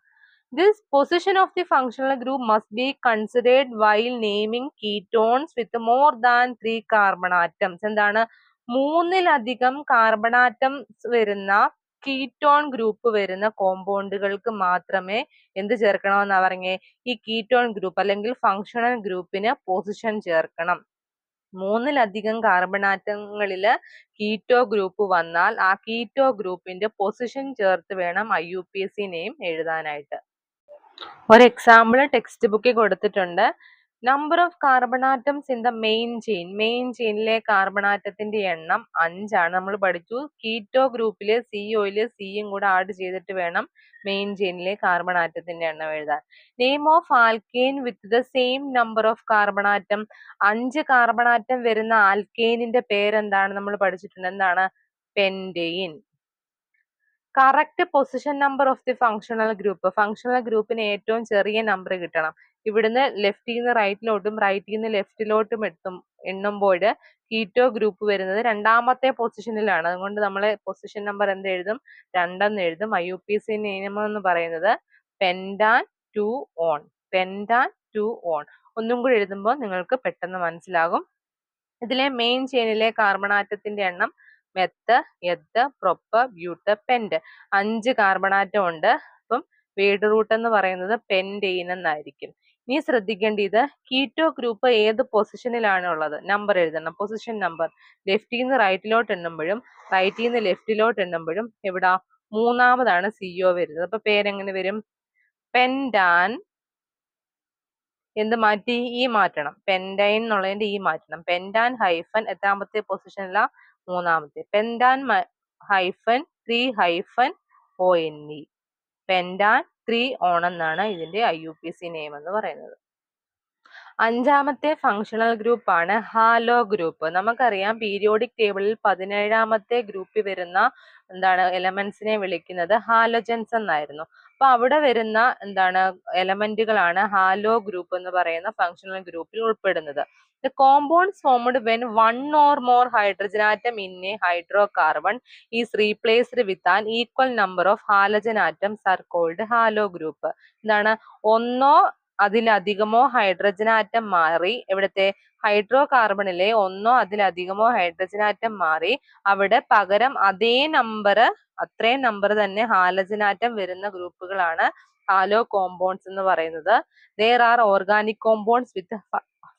S1: This position of the functional group must be considered while naming ketones with more than 3 carbon atoms. എന്താണ്? 3-ലധികം കാർബൺ ആറ്റംസ് വരുന്ന കീറ്റോൺ ഗ്രൂപ്പ് വരുന്ന കോമ്പൗണ്ടുകൾക്ക് മാത്രമേ എന്ത് ചേർക്കണമെന്നാ പറഞ്ഞേ? ഈ കീറ്റോൺ ഗ്രൂപ്പ് അല്ലെങ്കിൽ ഫങ്ഷണൽ ഗ്രൂപ്പിന് പൊസിഷൻ ചേർക്കണം. മൂന്നിലധികം കാർബൺ ആറ്റങ്ങളില് കീറ്റോ ഗ്രൂപ്പ് വന്നാൽ ആ കീറ്റോ ഗ്രൂപ്പിന്റെ പൊസിഷൻ ചേർത്ത് വേണം IUPAC നെയിം എഴുതാനായിട്ട്. ഒരു എക്സാമ്പിൾ ടെക്സ്റ്റ് ബുക്കിൽ കൊടുത്തിട്ടുണ്ട്. Number of carbon atoms in the main ചെയിനിലെ കാർബൺ ആറ്റത്തിന്റെ എണ്ണം 5 ആണ്. നമ്മൾ പഠിച്ചു കീറ്റോ ഗ്രൂപ്പിലെ COയില് സിയും കൂടെ ആഡ് ചെയ്തിട്ട് വേണം മെയിൻ ചെയിനിലെ കാർബൺ ആറ്റത്തിന്റെ എണ്ണം എഴുതാൻ. Name of alkane with the same number of carbon atom. 5 carbon atom വരുന്ന ആൽക്കെയിനിന്റെ പേരെന്താണ്? നമ്മൾ പഠിച്ചിട്ടുണ്ട്. എന്താണ്? Pentane. Correct position number of the functional group. Functional ഗ്രൂപ്പിന് ഏറ്റവും ചെറിയ നമ്പർ കിട്ടണം. ഇവിടുന്ന് ലെഫ്റ്റിൽ നിന്ന് റൈറ്റിലോട്ടും റൈറ്റിൽ നിന്ന് ലെഫ്റ്റിലോട്ടും എണ്ണുമ്പോൾ കീറ്റോ ഗ്രൂപ്പ് വരുന്നത് രണ്ടാമത്തെ പൊസിഷനിലാണ്. അതുകൊണ്ട് നമ്മൾ പൊസിഷൻ നമ്പർ എന്ത് എഴുതും? 2 എന്ന് എഴുതും. IUPAC നിയമം എന്ന് പറയുന്നത് പെന്റാൻ 2 ഓൺ. പെന്റാൻ 2 ഓൺ. ഒന്നും കൂടി എഴുതുമ്പോൾ നിങ്ങൾക്ക് പെട്ടെന്ന് മനസ്സിലാകും. ഇതിലെ മെയിൻ ചെയിനിലെ കാർബൺ ആറ്റത്തിന്റെ എണ്ണം meth, eth, prop, but, pent. 5 carbon atom ഉണ്ട്. അപ്പം വേഡ് റൂട്ട് എന്ന് പറയുന്നത് പെന്റെയിൻ എന്നായിരിക്കും. ഇനി ശ്രദ്ധിക്കേണ്ടത് കീറ്റോ ഗ്രൂപ്പ് ഏത് പൊസിഷനിലാണ് ഉള്ളത്? നമ്പർ എഴുതണം. പൊസിഷൻ നമ്പർ ലെഫ്റ്റിൽ നിന്ന് റൈറ്റിലോട്ട് എണ്ണുമ്പോഴും റൈറ്റിൽ നിന്ന് ലെഫ്റ്റിലോട്ട് എണ്ണുമ്പോഴും എവിടാ? മൂന്നാമതാണ് CO വരുന്നത്. അപ്പൊ പേരെങ്ങനെ വരും? പെന്റാൻ. എന്ത് മാറ്റി? ഈ മാറ്റണം. പെന്റൈൻ എന്നുള്ളതിന്റെ ഈ മാറ്റണം. പെന്റാൻ ഹൈഫൻ എത്രാമത്തെ പൊസിഷനിലാ? മൂന്നാമത്തെ. പെന്റാൻ ഹൈഫൻ 3 ഹൈഫൻ ONE. പെന്റാൻ 3 ഓൺ എന്നാണ് ഇതിന്റെ IUPAC നെയിം എന്ന് പറയുന്നത്. അഞ്ചാമത്തെ ഫങ്ഷണൽ ഗ്രൂപ്പ് ആണ് ഹാലോ ഗ്രൂപ്പ്. നമുക്കറിയാം പീരിയോഡിക് ടേബിളിൽ 17ാമത്തെ ഗ്രൂപ്പിൽ വരുന്ന എലമെന്റ്സിനെ വിളിക്കുന്നത് ഹാലോജൻസ് എന്നായിരുന്നു. അപ്പൊ അവിടെ വരുന്ന എലമെന്റുകളാണ് ഹാലോ ഗ്രൂപ്പ് എന്ന് പറയുന്ന ഫങ്ഷണൽ ഗ്രൂപ്പിൽ ഉൾപ്പെടുന്നത്. The compounds formed when one or more hydrogen atom in a hydrocarbon is replaced with an equal number of halogen atoms are called halo group. ഒന്നോ അതിലധികമോ ഹൈഡ്രജൻ ആറ്റം മാറി ഇവിടുത്തെ ഹൈഡ്രോകാർബണിലെ ഒന്നോ അതിലധികമോ ഹൈഡ്രജൻ ആറ്റം മാറി അവിടെ പകരം അത്രയും നമ്പർ തന്നെ ഹാലജൻ ആറ്റം വരുന്ന ഗ്രൂപ്പുകളാണ് ഹാലോ കോമ്പൗണ്ട്സ് എന്ന് പറയുന്നത്. There are organic compounds with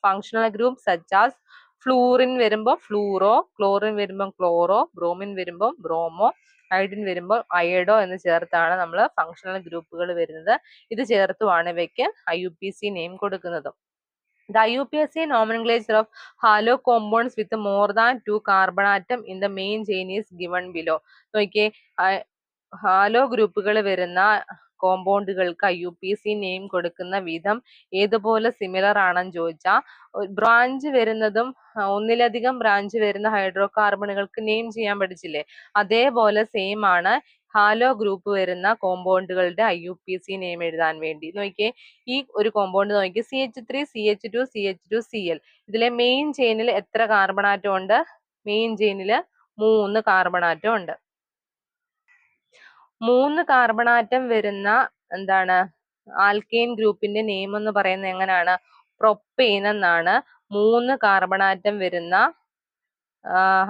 S1: functional groups such as fluorine വരുമ്പോൾ ഫ്ലൂറോ, ക്ലോറിൻ വരുമ്പോൾ ക്ലോറോ, ബ്രോമിൻ വരുമ്പോൾ ബ്രോമോ, അയഡിൻ വരുമ്പോൾ അയഡോ എന്ന് ചേർത്താണ് നമ്മൾ ഫങ്ഷണൽ ഗ്രൂപ്പുകൾ വരുന്നത്. ഇത് ചേർത്തുമാണ് ഇവയ്ക്ക് IUPAC നെയിം കൊടുക്കുന്നത്. The IUPAC nomenclature of halo compounds with more than 2 carbon atom in the main chain is given below. നോക്കിയേ, ഹാലോ ഗ്രൂപ്പുകൾ വരുന്ന കോമ്പൗണ്ടുകൾക്ക് IUPAC നെയിം കൊടുക്കുന്ന വിധം ഏതുപോലെ സിമിലർ ആണെന്ന് ചോദിച്ചാൽ ബ്രാഞ്ച് വരുന്നതും ഒന്നിലധികം ബ്രാഞ്ച് വരുന്ന ഹൈഡ്രോകാർബണുകൾക്ക് നെയിം ചെയ്യാൻ പഠിച്ചില്ലേ? അതേപോലെ സെയിം ആണ് ഹാലോ ഗ്രൂപ്പ് വരുന്ന കോമ്പൗണ്ടുകളുടെ IUPAC നെയിം എഴുതാൻ വേണ്ടി. നോക്കിയേ, ഈ ഒരു കോമ്പൗണ്ട് നോക്കി CH3 CH2 CH2 Cl. ഇതിലെ മെയിൻ ചെയിനിൽ എത്ര കാർബൺ ആറ്റം ഉണ്ട്? മെയിൻ ചെയിനിൽ 3 കാർബൺ ആറ്റം ഉണ്ട്. 3 കാർബൺ ആറ്റം വരുന്ന ആൽക്കെയിൻ ഗ്രൂപ്പിന്റെ നെയിം എന്ന് പറയുന്നത് എങ്ങനെയാണ്? പ്രൊപ്പെയിൻ എന്നാണ് 3 കാർബൺ ആറ്റം വരുന്ന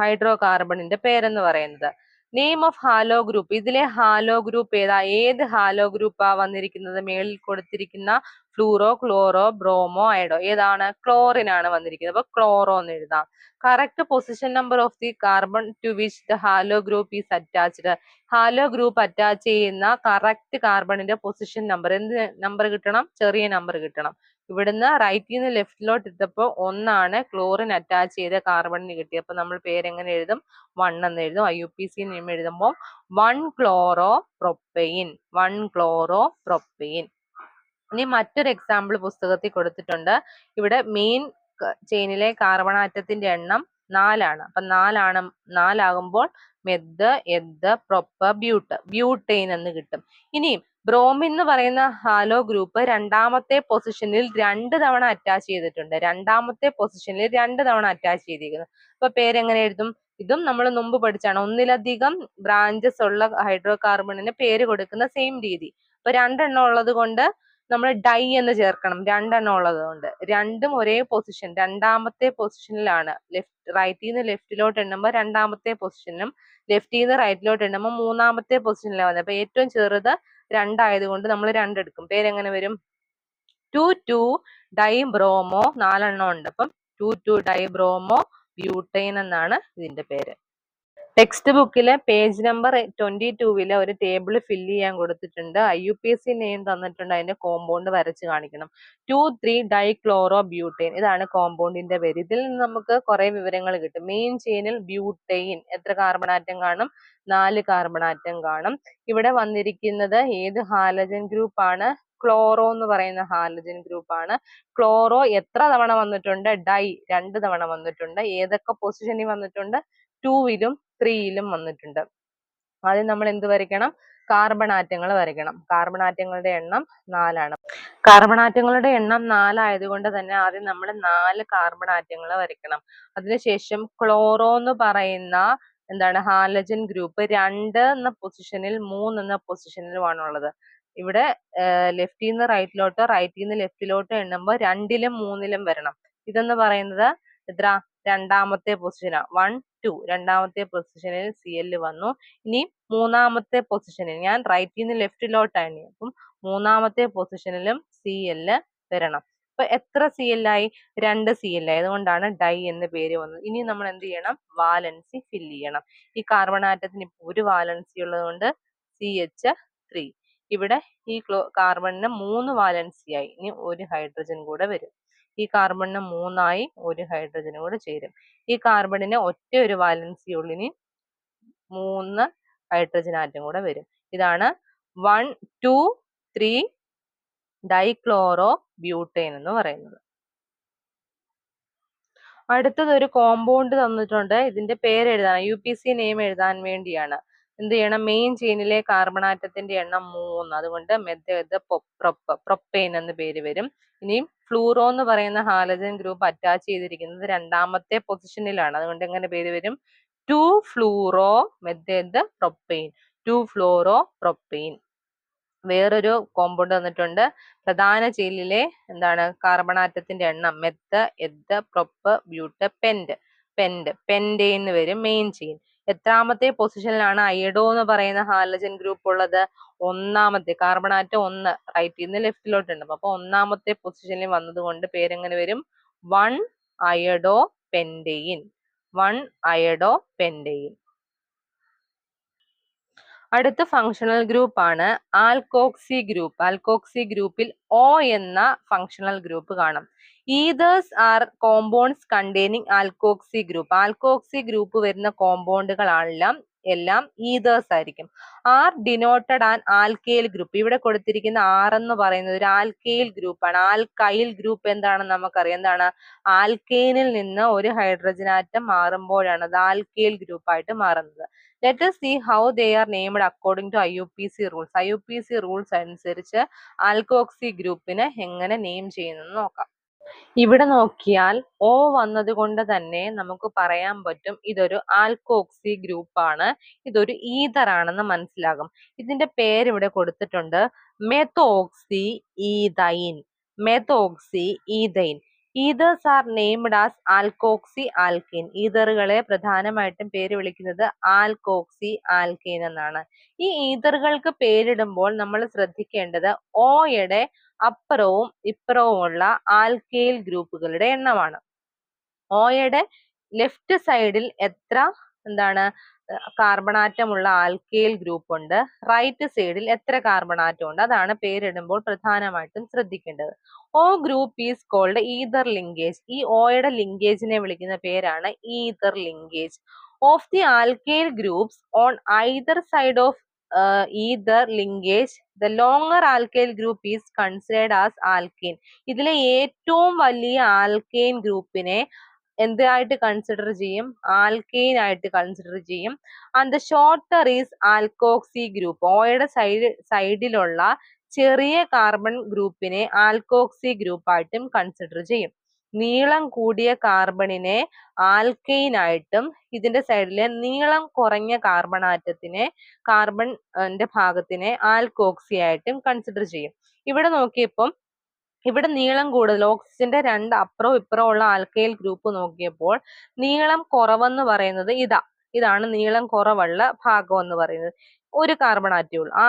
S1: ഹൈഡ്രോകാർബണിന്റെ പേരെന്ന് പറയുന്നത്. Name of halo group. ഇതിലെ ഹാലോ ഗ്രൂപ്പ് ഏതാ? ഏത് ഹാലോ ഗ്രൂപ്പാ വന്നിരിക്കുന്നത്? മേളിൽ കൊടുത്തിരിക്കുന്ന ഫ്ലൂറോ, ക്ലോറോ, ബ്രോമോ, അയഡോ ഏതാണ്? ക്ലോറിൻ ആണ് വന്നിരിക്കുന്നത്. അപ്പൊ ക്ലോറോ എന്ന് എഴുതാം. Correct position number of the carbon to which the halo group is attached. Halo group attach ചെയ്യുന്ന കറക്റ്റ് കാർബണിന്റെ പൊസിഷൻ നമ്പർ എന്ത് നമ്പർ കിട്ടണം? ചെറിയ നമ്പർ കിട്ടണം. ഇവിടുന്ന് റൈറ്റിൽ നിന്ന് ലെഫ്റ്റിലോട്ട് എടുത്തപ്പോൾ 1 ക്ലോറിൻ അറ്റാച്ച് ചെയ്ത കാർബണിന് കിട്ടി. അപ്പൊ നമ്മൾ പേരെങ്ങനെ എഴുതും? 1 എന്ന് എഴുതും. IUPAC നെയിം എഴുതുമ്പോൾ 1 ക്ലോറോ പ്രൊപ്പെയിൻ. 1 chloro propane. ഇനി മറ്റൊരു എക്സാമ്പിൾ പുസ്തകത്തിൽ കൊടുത്തിട്ടുണ്ട്. ഇവിടെ മെയിൻ ചെയിനിലെ കാർബൺ ആറ്റത്തിന്റെ എണ്ണം 4 അപ്പൊ 4 മെത്ത്, എത്ത്, പ്രൊപ്പ്, ബ്യൂട്ടെയിൻ എന്ന് കിട്ടും. ഇനി ബ്രോമിൻ എന്ന് പറയുന്ന ഹാലോ ഗ്രൂപ്പ് രണ്ടാമത്തെ പൊസിഷനിൽ 2 തവണ അറ്റാച്ച് ചെയ്തിട്ടുണ്ട്. രണ്ടാമത്തെ പൊസിഷനിൽ 2 തവണ അറ്റാച്ച് ചെയ്തിരിക്കുന്നു. അപ്പൊ പേരെങ്ങനെ എഴുതും? ഇതും നമ്മൾ മുമ്പ് പഠിച്ചാണ്. ഒന്നിലധികം ബ്രാഞ്ചസ് ഉള്ള ഹൈഡ്രോകാർബണിന് പേര് കൊടുക്കുന്ന സെയിം രീതി. അപ്പൊ 2 എണ്ണം ഉള്ളത് കൊണ്ട് നമ്മൾ ഡൈ എന്ന് ചേർക്കണം, രണ്ടെണ്ണം ഉള്ളത് കൊണ്ട്. രണ്ടും ഒരേ പൊസിഷൻ, രണ്ടാമത്തെ പൊസിഷനിലാണ്. റൈറ്റിൽ നിന്ന് ലെഫ്റ്റിലോട്ട് എണ്ണുമ്പോൾ രണ്ടാമത്തെ പൊസിഷനിലും, ലെഫ്റ്റിൽ നിന്ന് റൈറ്റിലോട്ട് എണ്ണുമ്പോൾ മൂന്നാമത്തെ പൊസിഷനിലാണ് വന്നത്. അപ്പൊ ഏറ്റവും ചെറുത് രണ്ടായതുകൊണ്ട് നമ്മൾ രണ്ടെടുക്കും. പേരെങ്ങനെ വരും? 2,2 ഡൈബ്രോമോ, 4 ഉണ്ട്. അപ്പം 2,2 ഡൈബ്രോമോ ബ്യൂട്ടൈൻ എന്നാണ് ഇതിന്റെ പേര്. ടെക്സ്റ്റ് ബുക്കിലെ പേജ് നമ്പർ 22 ഒരു ടേബിൾ ഫില്ല് ചെയ്യാൻ കൊടുത്തിട്ടുണ്ട്. IUPAC നെയിം തന്നിട്ടുണ്ട്, അതിന്റെ കോമ്പൗണ്ട് വരച്ച് കാണിക്കണം. 2,3 ഡൈക്ലോറോ ബ്യൂട്ടൈൻ, ഇതാണ് കോമ്പൗണ്ടിന്റെ പേര്. ഇതിൽ നിന്ന് നമുക്ക് കുറെ വിവരങ്ങൾ കിട്ടും. മെയിൻ ചെയിനിൽ ബ്യൂട്ടൈൻ എത്ര കാർബൺ ആറ്റം കാണും? 4 കാർബൺ ആറ്റം കാണും. ഇവിടെ വന്നിരിക്കുന്നത് ഏത് ഹാലജൻ ഗ്രൂപ്പ് ആണ്? ക്ലോറോ എന്ന് പറയുന്ന ഹാലജൻ ഗ്രൂപ്പ് ആണ്. ക്ലോറോ എത്ര തവണ വന്നിട്ടുണ്ട്? ഡൈ 2 തവണ വന്നിട്ടുണ്ട്. ഏതൊക്കെ പൊസിഷനിൽ വന്നിട്ടുണ്ട്? 2ലും 3ലും വന്നിട്ടുണ്ട്. ആദ്യം നമ്മൾ എന്ത് വരയ്ക്കണം? കാർബൺ ആറ്റങ്ങൾ വരയ്ക്കണം. കാർബൺ ആറ്റങ്ങളുടെ എണ്ണം 4 ആണ്. കാർബൺ ആറ്റങ്ങളുടെ എണ്ണം 4 ആയതുകൊണ്ട് തന്നെ ആദ്യം നമ്മൾ 4 കാർബൺ ആറ്റങ്ങൾ വരയ്ക്കണം. അതിനുശേഷം ക്ലോറോ എന്ന് പറയുന്ന ഹാലജൻ ഗ്രൂപ്പ് 2 എന്ന പൊസിഷനിൽ 3 എന്ന പൊസിഷനിലുമാണുള്ളത്. ഇവിടെ ലെഫ്റ്റിൽ നിന്ന് റൈറ്റിലോട്ട്, റൈറ്റിൽ നിന്ന് ലെഫ്റ്റിലോട്ട് എണ്ണുമ്പോൾ 2ലും 3ലും വരണം. ഇതെന്ന് പറയുന്നത് എത്ര? രണ്ടാമത്തെ പൊസിഷനാണ്. 1, 2 രണ്ടാമത്തെ പൊസിഷനിൽ Cl വന്നു. ഇനി മൂന്നാമത്തെ പൊസിഷനിൽ, ഞാൻ റൈറ്റിൽ നിന്ന് ലെഫ്റ്റിലോട്ടാണ്, അപ്പം മൂന്നാമത്തെ പൊസിഷനിലും Cl വരണം. അപ്പൊ എത്ര Cl ആയി? 2 Cl ആയി. അതുകൊണ്ടാണ് ഡൈ എന്ന് പേര് വന്നത്. ഇനി നമ്മൾ എന്ത് ചെയ്യണം? വാലൻസി ഫില്ല് ചെയ്യണം. ഈ കാർബൺ ആറ്റത്തിന് ഇപ്പോൾ ഒരു വാലൻസി ഉള്ളത് കൊണ്ട് CH3. ഇവിടെ ഈ കാർബണിന് 3 വാലൻസി ആയി. ഇനി ഒരു ഹൈഡ്രജൻ കൂടെ വരും. ഈ കാർബണിന് 3 ആയി, ഒരു ഹൈഡ്രജനും കൂടെ ചേരും. ഈ കാർബണിന് ഒറ്റ ഒരു വാലൻസി ഉള്ളു, ഇനി 3 ഹൈഡ്രജൻ ആറ്റം കൂടെ വരും. ഇതാണ് 1, 2, 3 ഡൈക്ലോറോ ബ്യൂട്ടൈൻ എന്ന് പറയുന്നത്. അടുത്തത് ഒരു കോമ്പൗണ്ട് തന്നിട്ടുണ്ട്. ഇതിന്റെ പേര് എഴുതാൻ, UPC നെയിം എഴുതാൻ വേണ്ടിയാണ്. എന്ത് ചെയ്യണം? മെയിൻ ചെയിനിലെ കാർബൺ ആറ്റത്തിന്റെ എണ്ണം 3, അതുകൊണ്ട് മെത്തേഡ് പ്രൊപ്പൈൻ എന്ന് പേര് വരും. ഇനിയും ഫ്ലൂറോ എന്ന് പറയുന്ന ഹാലജൻ ഗ്രൂപ്പ് അറ്റാച്ച് ചെയ്തിരിക്കുന്നത് രണ്ടാമത്തെ പൊസിഷനിലാണ്, അതുകൊണ്ട് എങ്ങനെ പേര് വരും? 2 fluoro method propyne, 2 fluoro propyne. വേറൊരു കോമ്പൗണ്ട് തന്നിട്ടുണ്ട്. പ്രധാന ചെയിനിലെ കാർബൺ ആറ്റത്തിന്റെ എണ്ണം മെത്ത്, എത്ത്, പ്രൊപ്പ്, ബ്യൂട്ട്, പെന്റെയിൻ എന്ന് വരും മെയിൻ ചെയിൻ. എത്രാമത്തെ പൊസിഷനിലാണ് അയഡോ എന്ന് പറയുന്ന ഹാലജൻ ഗ്രൂപ്പ് ഉള്ളത്? ഒന്നാമത്തെ. കാർബൺ ആറ്റം 1 റൈറ്റിൽ നിന്ന് ലെഫ്റ്റിലോട്ടുണ്ട്. അപ്പൊ ഒന്നാമത്തെ പൊസിഷനിൽ വന്നത് കൊണ്ട് പേരെങ്ങനെ വരും? 1 അയഡോ പെന്റെയിൻ, 1 അയഡോ പെന്റെയിൻ. അടുത്ത ഫങ്ഷണൽ ഗ്രൂപ്പ് ആണ് ആൽക്കോക്സി ഗ്രൂപ്പ്. ആൽക്കോക്സി ഗ്രൂപ്പിൽ O എന്ന ഫങ്ഷണൽ ഗ്രൂപ്പ് കാണാം. Ethers are compounds containing alkoxy group. Alkoxy group വരുന്ന കോമ്പൗണ്ടുകളെല്ലാം ഈതേഴ്സ് ആയിരിക്കും. R denoted an alkyl group. ഇവിടെ കൊടുത്തിരിക്കുന്ന R എന്ന് പറയുന്നത് ഒരു ആൽക്കൈൽ ഗ്രൂപ്പാണ്. ആൽക്കൈൽ ഗ്രൂപ്പ് എന്താണെന്ന് നമുക്കറിയാം. എന്താണ്? ആൽക്കൈനിൽ നിന്ന് ഒരു ഹൈഡ്രജൻ ആറ്റം മാറുമ്പോഴാണ് അത് ആൽക്കൈൽ ഗ്രൂപ്പായിട്ട് മാറുന്നത്. Let us see how they are named according to IUPAC rules. IUPAC rules അനുസരിച്ച് ആൽക്കോക്സി ഗ്രൂപ്പിനെ എങ്ങനെ നെയിം ചെയ്യുന്നെന്ന് നോക്കാം. ഇവിടെ നോക്കിയാൽ O വന്നത് കൊണ്ട് തന്നെ നമുക്ക് പറയാൻ പറ്റും ഇതൊരു ആൽക്കോക്സി ഗ്രൂപ്പ് ആണ്, ഇതൊരു ഈതർ ആണെന്ന് മനസ്സിലാകും. ഇതിന്റെ പേര് ഇവിടെ കൊടുത്തിട്ടുണ്ട്, methoxy ethane. Methoxy ethane. Ethers are named as alkoxy alkane. ഈതറുകളെ പ്രധാനമായിട്ടും പേര് വിളിക്കുന്നത് ആൽക്കോക്സി ആൽക്കൈൻ എന്നാണ്. ഈ ഈതറുകൾക്ക് പേരിടുമ്പോൾ നമ്മൾ ശ്രദ്ധിക്കേണ്ടത് ഓയുടെ അപ്പുറവും ഇപ്പുറവുമുള്ള ആൽക്കൈൽ ഗ്രൂപ്പുകളുടെ എണ്ണമാണ്. ഓയുടെ ലെഫ്റ്റ് സൈഡിൽ എത്ര കാർബൺ ആറ്റം ഉള്ള ആൽക്കൈൽ ഗ്രൂപ്പ് ഉണ്ട്, റൈറ്റ് സൈഡിൽ എത്ര കാർബൺ ആറ്റം ഉണ്ട്, അതാണ് പേരിടുമ്പോൾ പ്രധാനമായിട്ടും ശ്രദ്ധിക്കേണ്ടത്. O group is called ether linkage. ഈ ഓയുടെ ലിങ്കേജിനെ വിളിക്കുന്ന പേരാണ് ether linkage. Of the alkyl groups on either side of either linkage, the longer alkyl group is considered as alkene. ഇതിലെ ഏറ്റവും വലിയ ആൽക്കെയിൻ ഗ്രൂപ്പിനെ എന്തായിട്ട് കൺസിഡർ ചെയ്യും? ആൽക്കെയിൻ ആയിട്ട് കൺസിഡർ ചെയ്യും. And the shorter is alkoxy group. ഓയുടെ സൈഡിലുള്ള ചെറിയ കാർബൺ ഗ്രൂപ്പിനെ ആൽക്കോക്സി ഗ്രൂപ്പ് ആയിട്ടും കൺസിഡർ ചെയ്യും. നീളം കൂടിയ കാർബണിനെ ആൽക്കെയിൻ ആയിട്ടും ഇതിന്റെ സൈഡിലെ നീളം കുറഞ്ഞ കാർബൺ ആറ്റത്തിനെ കാർബണിന്റെ ഭാഗത്തിനെ ആൽക്കോക്സി ആയിട്ടും കൺസിഡർ ചെയ്യും. ഇവിടെ നോക്കിയപ്പം ഇവിടെ നീളം കൂടുതൽ ഓക്സിജന്റെ രണ്ട് അപ്പുറവും ഇപ്പുറവും ഉള്ള ആൽക്കൈൽ ഗ്രൂപ്പ് നോക്കിയപ്പോൾ നീളം കുറവെന്ന് പറയുന്നത് ഇതാണ് നീളം കുറവുള്ള ഭാഗം എന്ന് പറയുന്നത്. ഒരു കാർബൺ ആറ്റമേ ഉള്ളൂ. ആ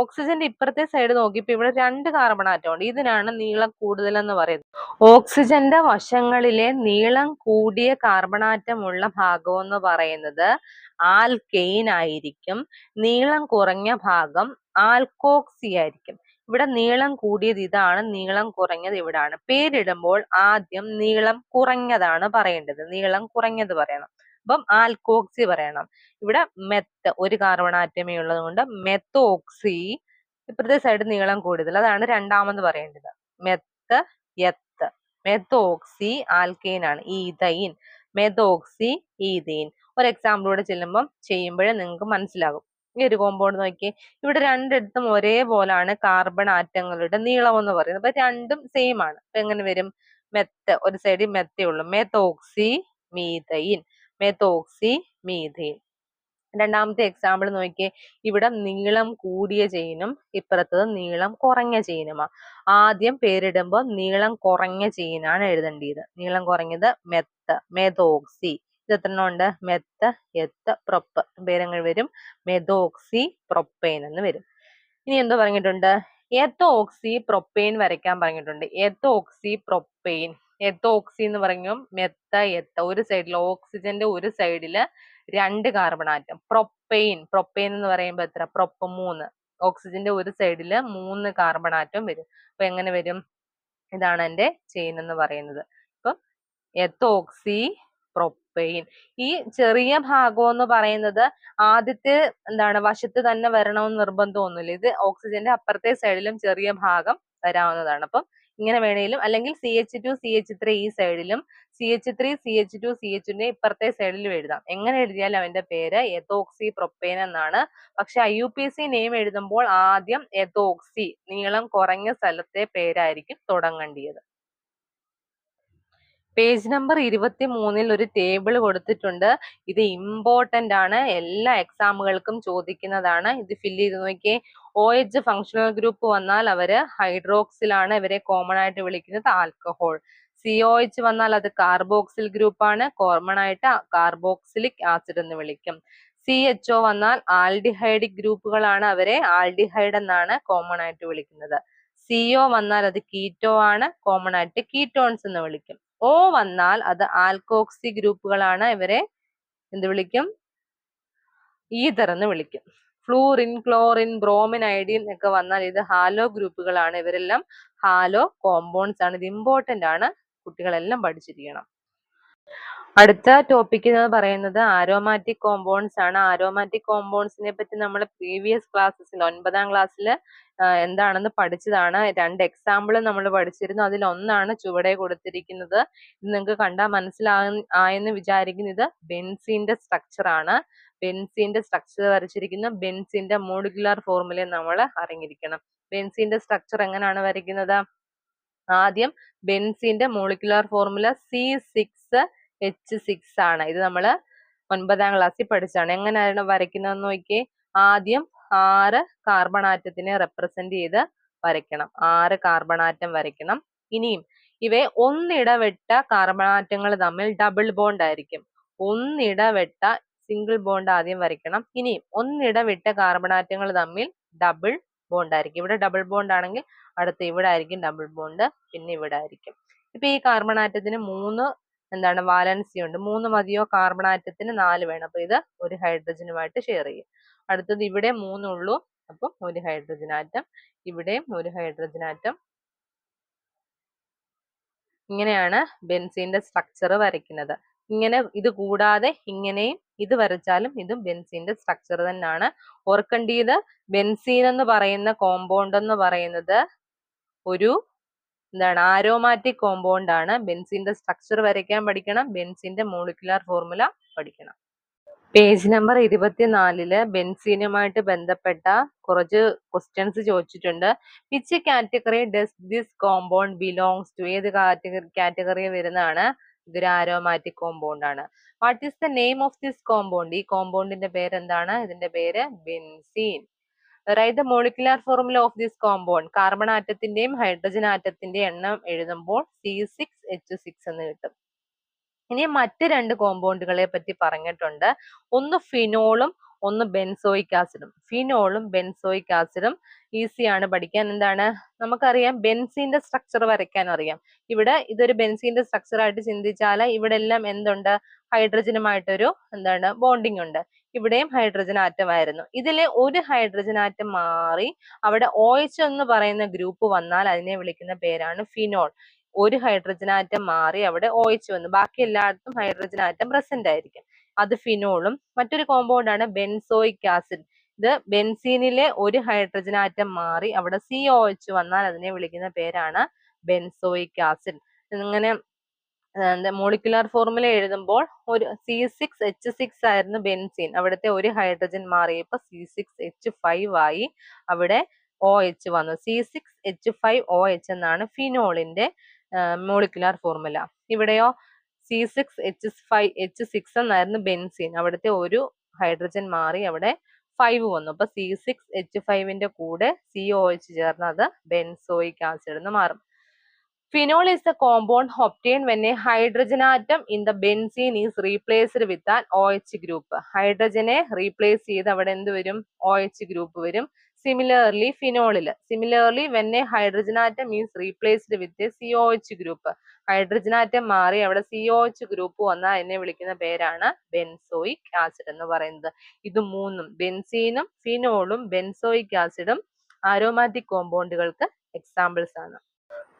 S1: ഓക്സിജന്റെ ഇപ്പുറത്തെ സൈഡ് നോക്കിയപ്പോൾ ഇവിടെ രണ്ട് കാർബൺ ആറ്റം ഉണ്ട്. ഇതിനാണ് നീളം കൂടുതൽ എന്ന് പറയുന്നത്. ഓക്സിജന്റെ വശങ്ങളിലെ നീളം കൂടിയ കാർബൺ ആറ്റം ഉള്ള ഭാഗം എന്ന് പറയുന്നത് ആൽക്കെയിൻ ആയിരിക്കും. നീളം കുറഞ്ഞ ഭാഗം ആൽക്കോക്സി ആയിരിക്കും. ഇവിടെ നീളം കൂടിയത് ഇതാണ്, നീളം കുറഞ്ഞത് ഇവിടാണ്. പേരിടുമ്പോൾ ആദ്യം നീളം കുറഞ്ഞതാണ് പറയേണ്ടത്. നീളം കുറഞ്ഞത് പറയണം. അപ്പം ആൽക്കോക്സി പറയണം. ഇവിടെ മെത്ത് ഒരു കാർബൺ ആറ്റമേ ഉള്ളത് കൊണ്ട് മെത്തോക്സി. ഇപ്പുറത്തെ സൈഡ് നീളം കൂടുതൽ, അതാണ് രണ്ടാമത് പറയേണ്ടത്. മെത്ത് എത്ത്. മെത്തോക്സി ആൽക്കെയിൻ ആണ്. ഈഥൈൻ. Methoxy ethyne. ഒരു എക്സാമ്പിളൂടെ ചെയ്യുമ്പോഴേ നിങ്ങൾക്ക് മനസ്സിലാകും. ഈ ഒരു കോമ്പൗണ്ട് നോക്കി, ഇവിടെ രണ്ടിടത്തും ഒരേപോലാണ് കാർബൺ ആറ്റങ്ങളുടെ നീളം എന്ന് പറയുന്നത്. അപ്പൊ രണ്ടും സെയിം ആണ്. അപ്പൊ എങ്ങനെ വരും? മെത്ത് ഒരു സൈഡിൽ മെത്തേ ഉള്ളൂ. Methoxy methane. Methoxy methane. രണ്ടാമത്തെ എക്സാമ്പിൾ നോക്കിയേ, ഇവിടെ നീളം കൂടിയ ചെയിനും ഇപ്പുറത്തത് നീളം കുറഞ്ഞ ചെയിനുമാ. ആദ്യം പേരിടുമ്പോൾ നീളം കുറഞ്ഞ ചെയിനാണ് എഴുതേണ്ടത്. നീളം കുറഞ്ഞത് മെത്ത്, മെതോക്സി. ഇത് എത്രണ്ണം ഉണ്ട്? Meth, eth, prop. പേരങ്ങൾ വരും. മെതോക്സി പ്രൊപ്പൈൻ എന്ന് വരും. ഇനി എന്തോ പറഞ്ഞിട്ടുണ്ട്? എത്തോക്സി പ്രൊപ്പൈൻ വരയ്ക്കാൻ പറഞ്ഞിട്ടുണ്ട്. എത്തോക്സി പ്രൊപ്പൈൻ. എത്തോക്സി എന്ന് പറഞ്ഞു മെത്ത എത്ത. ഒരു സൈഡിൽ ഓക്സിജന്റെ ഒരു സൈഡില് രണ്ട് കാർബൺ ആറ്റം. പ്രൊപ്പൈൻ. പ്രൊപ്പൈൻ എന്ന് പറയുമ്പോൾ എത്ര? പ്രൊപ്പ് 3. ഓക്സിജന്റെ ഒരു സൈഡില് 3 കാർബൺ ആറ്റം വരും. അപ്പൊ എങ്ങനെ വരും? ഇതാണ് എന്റെ ചെയിൻ എന്ന് പറയുന്നത്. ഇപ്പൊ എത്തോക്സി പ്രൊപ്പൈൻ. ഈ ചെറിയ ഭാഗം എന്ന് പറയുന്നത് ആദ്യത്തെ വശത്ത് തന്നെ വരണമെന്ന് നിർബന്ധമൊന്നുമില്ല. ഇത് ഓക്സിജന്റെ അപ്പുറത്തെ സൈഡിലും ചെറിയ ഭാഗം വരാവുന്നതാണ്. അപ്പം ഇങ്ങനെ വേണേലും, അല്ലെങ്കിൽ CH2 CH3 ഈ സൈഡിലും CH3 CH2 CH2 ഇപ്പുറത്തെ സൈഡിലും എഴുതാം. എങ്ങനെ എഴുതിയാലും അവന്റെ പേര് എത്തോക്സി പ്രൊപ്പൈൻ എന്നാണ്. പക്ഷെ IUPAC നെയിം എഴുതുമ്പോൾ ആദ്യം എത്തോക്സി നീളം കുറഞ്ഞ സ്ഥലത്തെ പേരായിരിക്കും തുടങ്ങേണ്ടത്. പേജ് നമ്പർ 23 ഒരു ടേബിൾ കൊടുത്തിട്ടുണ്ട്. ഇത് ഇമ്പോർട്ടന്റ് ആണ്, എല്ലാ എക്സാമുകൾക്കും ചോദിക്കുന്നതാണ്. ഇത് ഫില്ല് ചെയ്ത് നോക്കിയേ. OH ഫങ്ഷണൽ ഗ്രൂപ്പ് വന്നാൽ അവര് ഹൈഡ്രോക്സിലാണ്, ഇവരെ കോമൺ ആയിട്ട് വിളിക്കുന്നത് ആൽക്കഹോൾ. COH വന്നാൽ അത് കാർബോക്സിൽ ഗ്രൂപ്പ് ആണ്, കോമൺ ആയിട്ട് കാർബോക്സിലിക് ആസിഡ് എന്ന് വിളിക്കും. CHO വന്നാൽ ആൽഡിഹൈഡിക് ഗ്രൂപ്പുകളാണ്, അവരെ ആൽഡിഹൈഡ് എന്നാണ് കോമൺ ആയിട്ട് വിളിക്കുന്നത്. CO വന്നാൽ അത് കീറ്റോ ആണ്, കോമൺ ആയിട്ട് കീറ്റോൺസ് എന്ന് വിളിക്കും. O വന്നാൽ അത് ആൽക്കോക്സി ഗ്രൂപ്പുകളാണ്, ഇവരെ എന്ത് വിളിക്കും? ഈഥർ എന്ന് വിളിക്കും. ഫ്ലൂറിൻ, ക്ലോറിൻ, ബ്രോമിൻ, അയഡിൻ ഒക്കെ വന്നാൽ ഇത് ഹാലോ ഗ്രൂപ്പുകളാണ്, ഇവരെല്ലാം ഹാലോ കോമ്പൗണ്ട്സ് ആണ്. ഇത് ഇമ്പോർട്ടന്റ് ആണ്, കുട്ടികളെല്ലാം പഠിച്ചിരിക്കണം. അടുത്ത ടോപ്പിക് എന്ന് പറയുന്നത് ആരോമാറ്റിക് കോമ്പൗണ്ട്സ് ആണ്. ആരോമാറ്റിക് കോമ്പൗണ്ട്സിനെ പറ്റി നമ്മൾ പ്രീവിയസ് ക്ലാസ്സിൽ 9ാം ക്ലാസ്സിൽ എന്താണെന്ന് പഠിച്ചതാണ്. 2 എക്സാമ്പിൾ നമ്മൾ പഠിച്ചിരുന്നു. അതിൽ ഒന്നാണ് ചുവടെ കൊടുത്തിരിക്കുന്നത്. ഇത് നിങ്ങൾക്ക് കണ്ടാൽ മനസ്സിലായെന്ന് വിചാരിക്കുന്നു. ഇത് ബെൻസീന്റെ സ്ട്രക്ചർ ആണ്. ബെൻസീന്റെ സ്ട്രക്ചർ വരച്ചിരിക്കുന്ന ബെൻസീന്റെ മോളിക്കുലർ ഫോർമുല നമ്മൾ അറിഞ്ഞിരിക്കണം. ബെൻസീന്റെ സ്ട്രക്ചർ എങ്ങനെയാണ് വരയ്ക്കുന്നത്? ആദ്യം ബെൻസീന്റെ മോളിക്കുലർ ഫോർമുല C6H6 ആണ്. ഇത് നമ്മൾ 9ാം ക്ലാസ്സിൽ പഠിച്ചാണ്. എങ്ങനെയാണ് വരയ്ക്കുന്നതെന്ന് നോക്കിയേ. ആദ്യം 6 കാർബൺ ആറ്റത്തിനെ റെപ്രസെന്റ് ചെയ്ത് വരയ്ക്കണം. 6 കാർബൺ ആറ്റം വരയ്ക്കണം. ഇനിയും ഇവയെ ഒന്നിടവിട്ട കാർബൺ ആറ്റങ്ങൾ തമ്മിൽ ഡബിൾ ബോണ്ട് ആയിരിക്കും. ഒന്നിടവിട്ട സിംഗിൾ ബോണ്ട് ആദ്യം വരയ്ക്കണം. ഇനിയും ഒന്നിടവിട്ട കാർബൺ ആറ്റങ്ങൾ തമ്മിൽ ഡബിൾ ബോണ്ട് ആയിരിക്കും. ഇവിടെ ഡബിൾ ബോണ്ട് ആണെങ്കിൽ അടുത്ത് ഇവിടെ ആയിരിക്കും ഡബിൾ ബോണ്ട്, പിന്നെ ഇവിടെ ആയിരിക്കും. ഇപ്പൊ ഈ കാർബൺ ആറ്റത്തിന് 3 വാലൻസി ഉണ്ട്. 3 മതിയോ? കാർബൺ ആറ്റത്തിന് 4 വേണം. അപ്പൊ ഇത് ഒരു ഹൈഡ്രജനുമായിട്ട് ഷെയർ ചെയ്യും. അടുത്തത് ഇവിടെ 3 ഉള്ളൂ, അപ്പൊ ഒരു ഹൈഡ്രജൻ ആറ്റം, ഇവിടെയും ഒരു ഹൈഡ്രജൻ ആറ്റം. ഇങ്ങനെയാണ് ബെൻസീന്റെ സ്ട്രക്ചർ വരയ്ക്കുന്നത്. ഇങ്ങനെ ഇത് കൂടാതെ ഇങ്ങനെയും ഇത് വരച്ചാലും ഇതും ബെൻസീന്റെ സ്ട്രക്ചർ തന്നെയാണ്. ഓർക്കേണ്ടത് ബെൻസീൻ എന്ന് പറയുന്ന കോമ്പൗണ്ട് എന്ന് പറയുന്നത് ഒരു ആരോമാറ്റിക് കോമ്പൗണ്ട് ആണ്. ബെൻസീന്റെ സ്ട്രക്ചർ വരയ്ക്കാൻ പഠിക്കണം, ബെൻസീന്റെ മോളിക്കുലർ ഫോർമുല പഠിക്കണം. പേജ് നമ്പർ 24 ബെൻസീനുമായിട്ട് ബന്ധപ്പെട്ട കുറച്ച് ക്വസ്റ്റ്യൻസ് ചോദിച്ചിട്ടുണ്ട്. Which category does this compound belongs to? ഏത് കാറ്റഗറി വരുന്നതാണ്? ഇതൊരു ആരോമാറ്റിക് കോമ്പൗണ്ട് ആണ്. What is the name of this compound? ഈ കോമ്പൗണ്ടിന്റെ പേര് എന്താണ്? ഇതിന്റെ പേര് benzene. Right the molecular formula of this compound. Carbon ആറ്റത്തിന്റെയും ഹൈഡ്രജൻ ആറ്റത്തിന്റെയും എണ്ണം എഴുതുമ്പോൾ C6H6 എന്ന് കിട്ടും. ഇനി മറ്റ് രണ്ട് കോമ്പൗണ്ടുകളെ പറ്റി പറഞ്ഞിട്ടുണ്ട്. ഒന്ന് ഫിനോളും ഒന്ന് ബെൻസോയിക് ആസിഡും. ഫിനോളും ബെൻസോയിക് ആസിഡും ഈസിയാണ് പഠിക്കാൻ. എന്താണ്? നമുക്കറിയാം ബെൻസീന്റെ സ്ട്രക്ചർ വരയ്ക്കാൻ അറിയാം. ഇവിടെ ഇതൊരു ബെൻസീന്റെ സ്ട്രക്ചർ ആയിട്ട് ചിന്തിച്ചാൽ ഇവിടെ എല്ലാം എന്തുണ്ട്? ഹൈഡ്രജനുമായിട്ടൊരു എന്താണ് ബോണ്ടിങ് ഉണ്ട്. ഇവിടെയും ഹൈഡ്രജൻ ആറ്റം ആയിരുന്നു. ഇതിലെ ഒരു ഹൈഡ്രജൻ ആറ്റം മാറി അവിടെ OH എന്ന് പറയുന്ന ഗ്രൂപ്പ് വന്നാൽ അതിനെ വിളിക്കുന്ന പേരാണ് ഫിനോൾ. ഒരു ഹൈഡ്രജൻ ആറ്റം മാറി അവിടെ OH വന്നു. ബാക്കി എല്ലായിടത്തും ഹൈഡ്രജൻ ആറ്റം പ്രസന്റ് ആയിരിക്കും. അത് ഫിനോളും. മറ്റൊരു കോമ്പൗണ്ട് ആണ് ബെൻസോയിക് ആസിഡ്. ഇത് ബെൻസീനിലെ ഒരു ഹൈഡ്രജൻ ആറ്റം മാറി അവിടെ COH വന്നാൽ അതിനെ വിളിക്കുന്ന പേരാണ് ബെൻസോയിക് ആസിഡ്. ഇങ്ങനെ മോളിക്കുലാർ ഫോർമുല എഴുതുമ്പോൾ ഒരു C6H6 ആയിരുന്നു ബെൻസീൻ. അവിടുത്തെ ഒരു ഹൈഡ്രജൻ മാറിയപ്പോൾ C6H5 ആയി. അവിടെ OH വന്നു. C6H5OH എന്നാണ് ഫിനോളിന്റെ മോളിക്കുലാർ ഫോർമുല. ഇവിടെയോ C6H6 എന്നായിരുന്നു ബെൻസീൻ. അവിടുത്തെ ഒരു ഹൈഡ്രജൻ മാറി അവിടെ 5 വന്നു. അപ്പൊ C6H5ന്റെ കൂടെ COH ചേർന്ന് അത് ബെൻസോയിക് ആസിഡ് എന്ന് മാറും. Phenol is the compound obtained when a hydrogen atom in the benzene is replaced with an OH group. ഹൈഡ്രജനെ റീപ്ലേസ് ചെയ്ത് അവിടെ എന്ത് വരും? OH ഗ്രൂപ്പ് വരും. Similarly, when a hydrogen atom is replaced with a COH group. Hydrogen atom മാറി അവിടെ COH ഗ്രൂപ്പ് വന്നാൽ അതിനെ വിളിക്കുന്ന പേരാണ് ബെൻസോയിക് ആസിഡ് എന്ന് പറയുന്നത്. ഇത് മൂന്നും ബെൻസീനും ഫിനോളും ബെൻസോയിക് ആസിഡും ആരോമാറ്റിക് കോമ്പൗണ്ടുകൾക്ക് എക്സാമ്പിൾസ് ആണ്.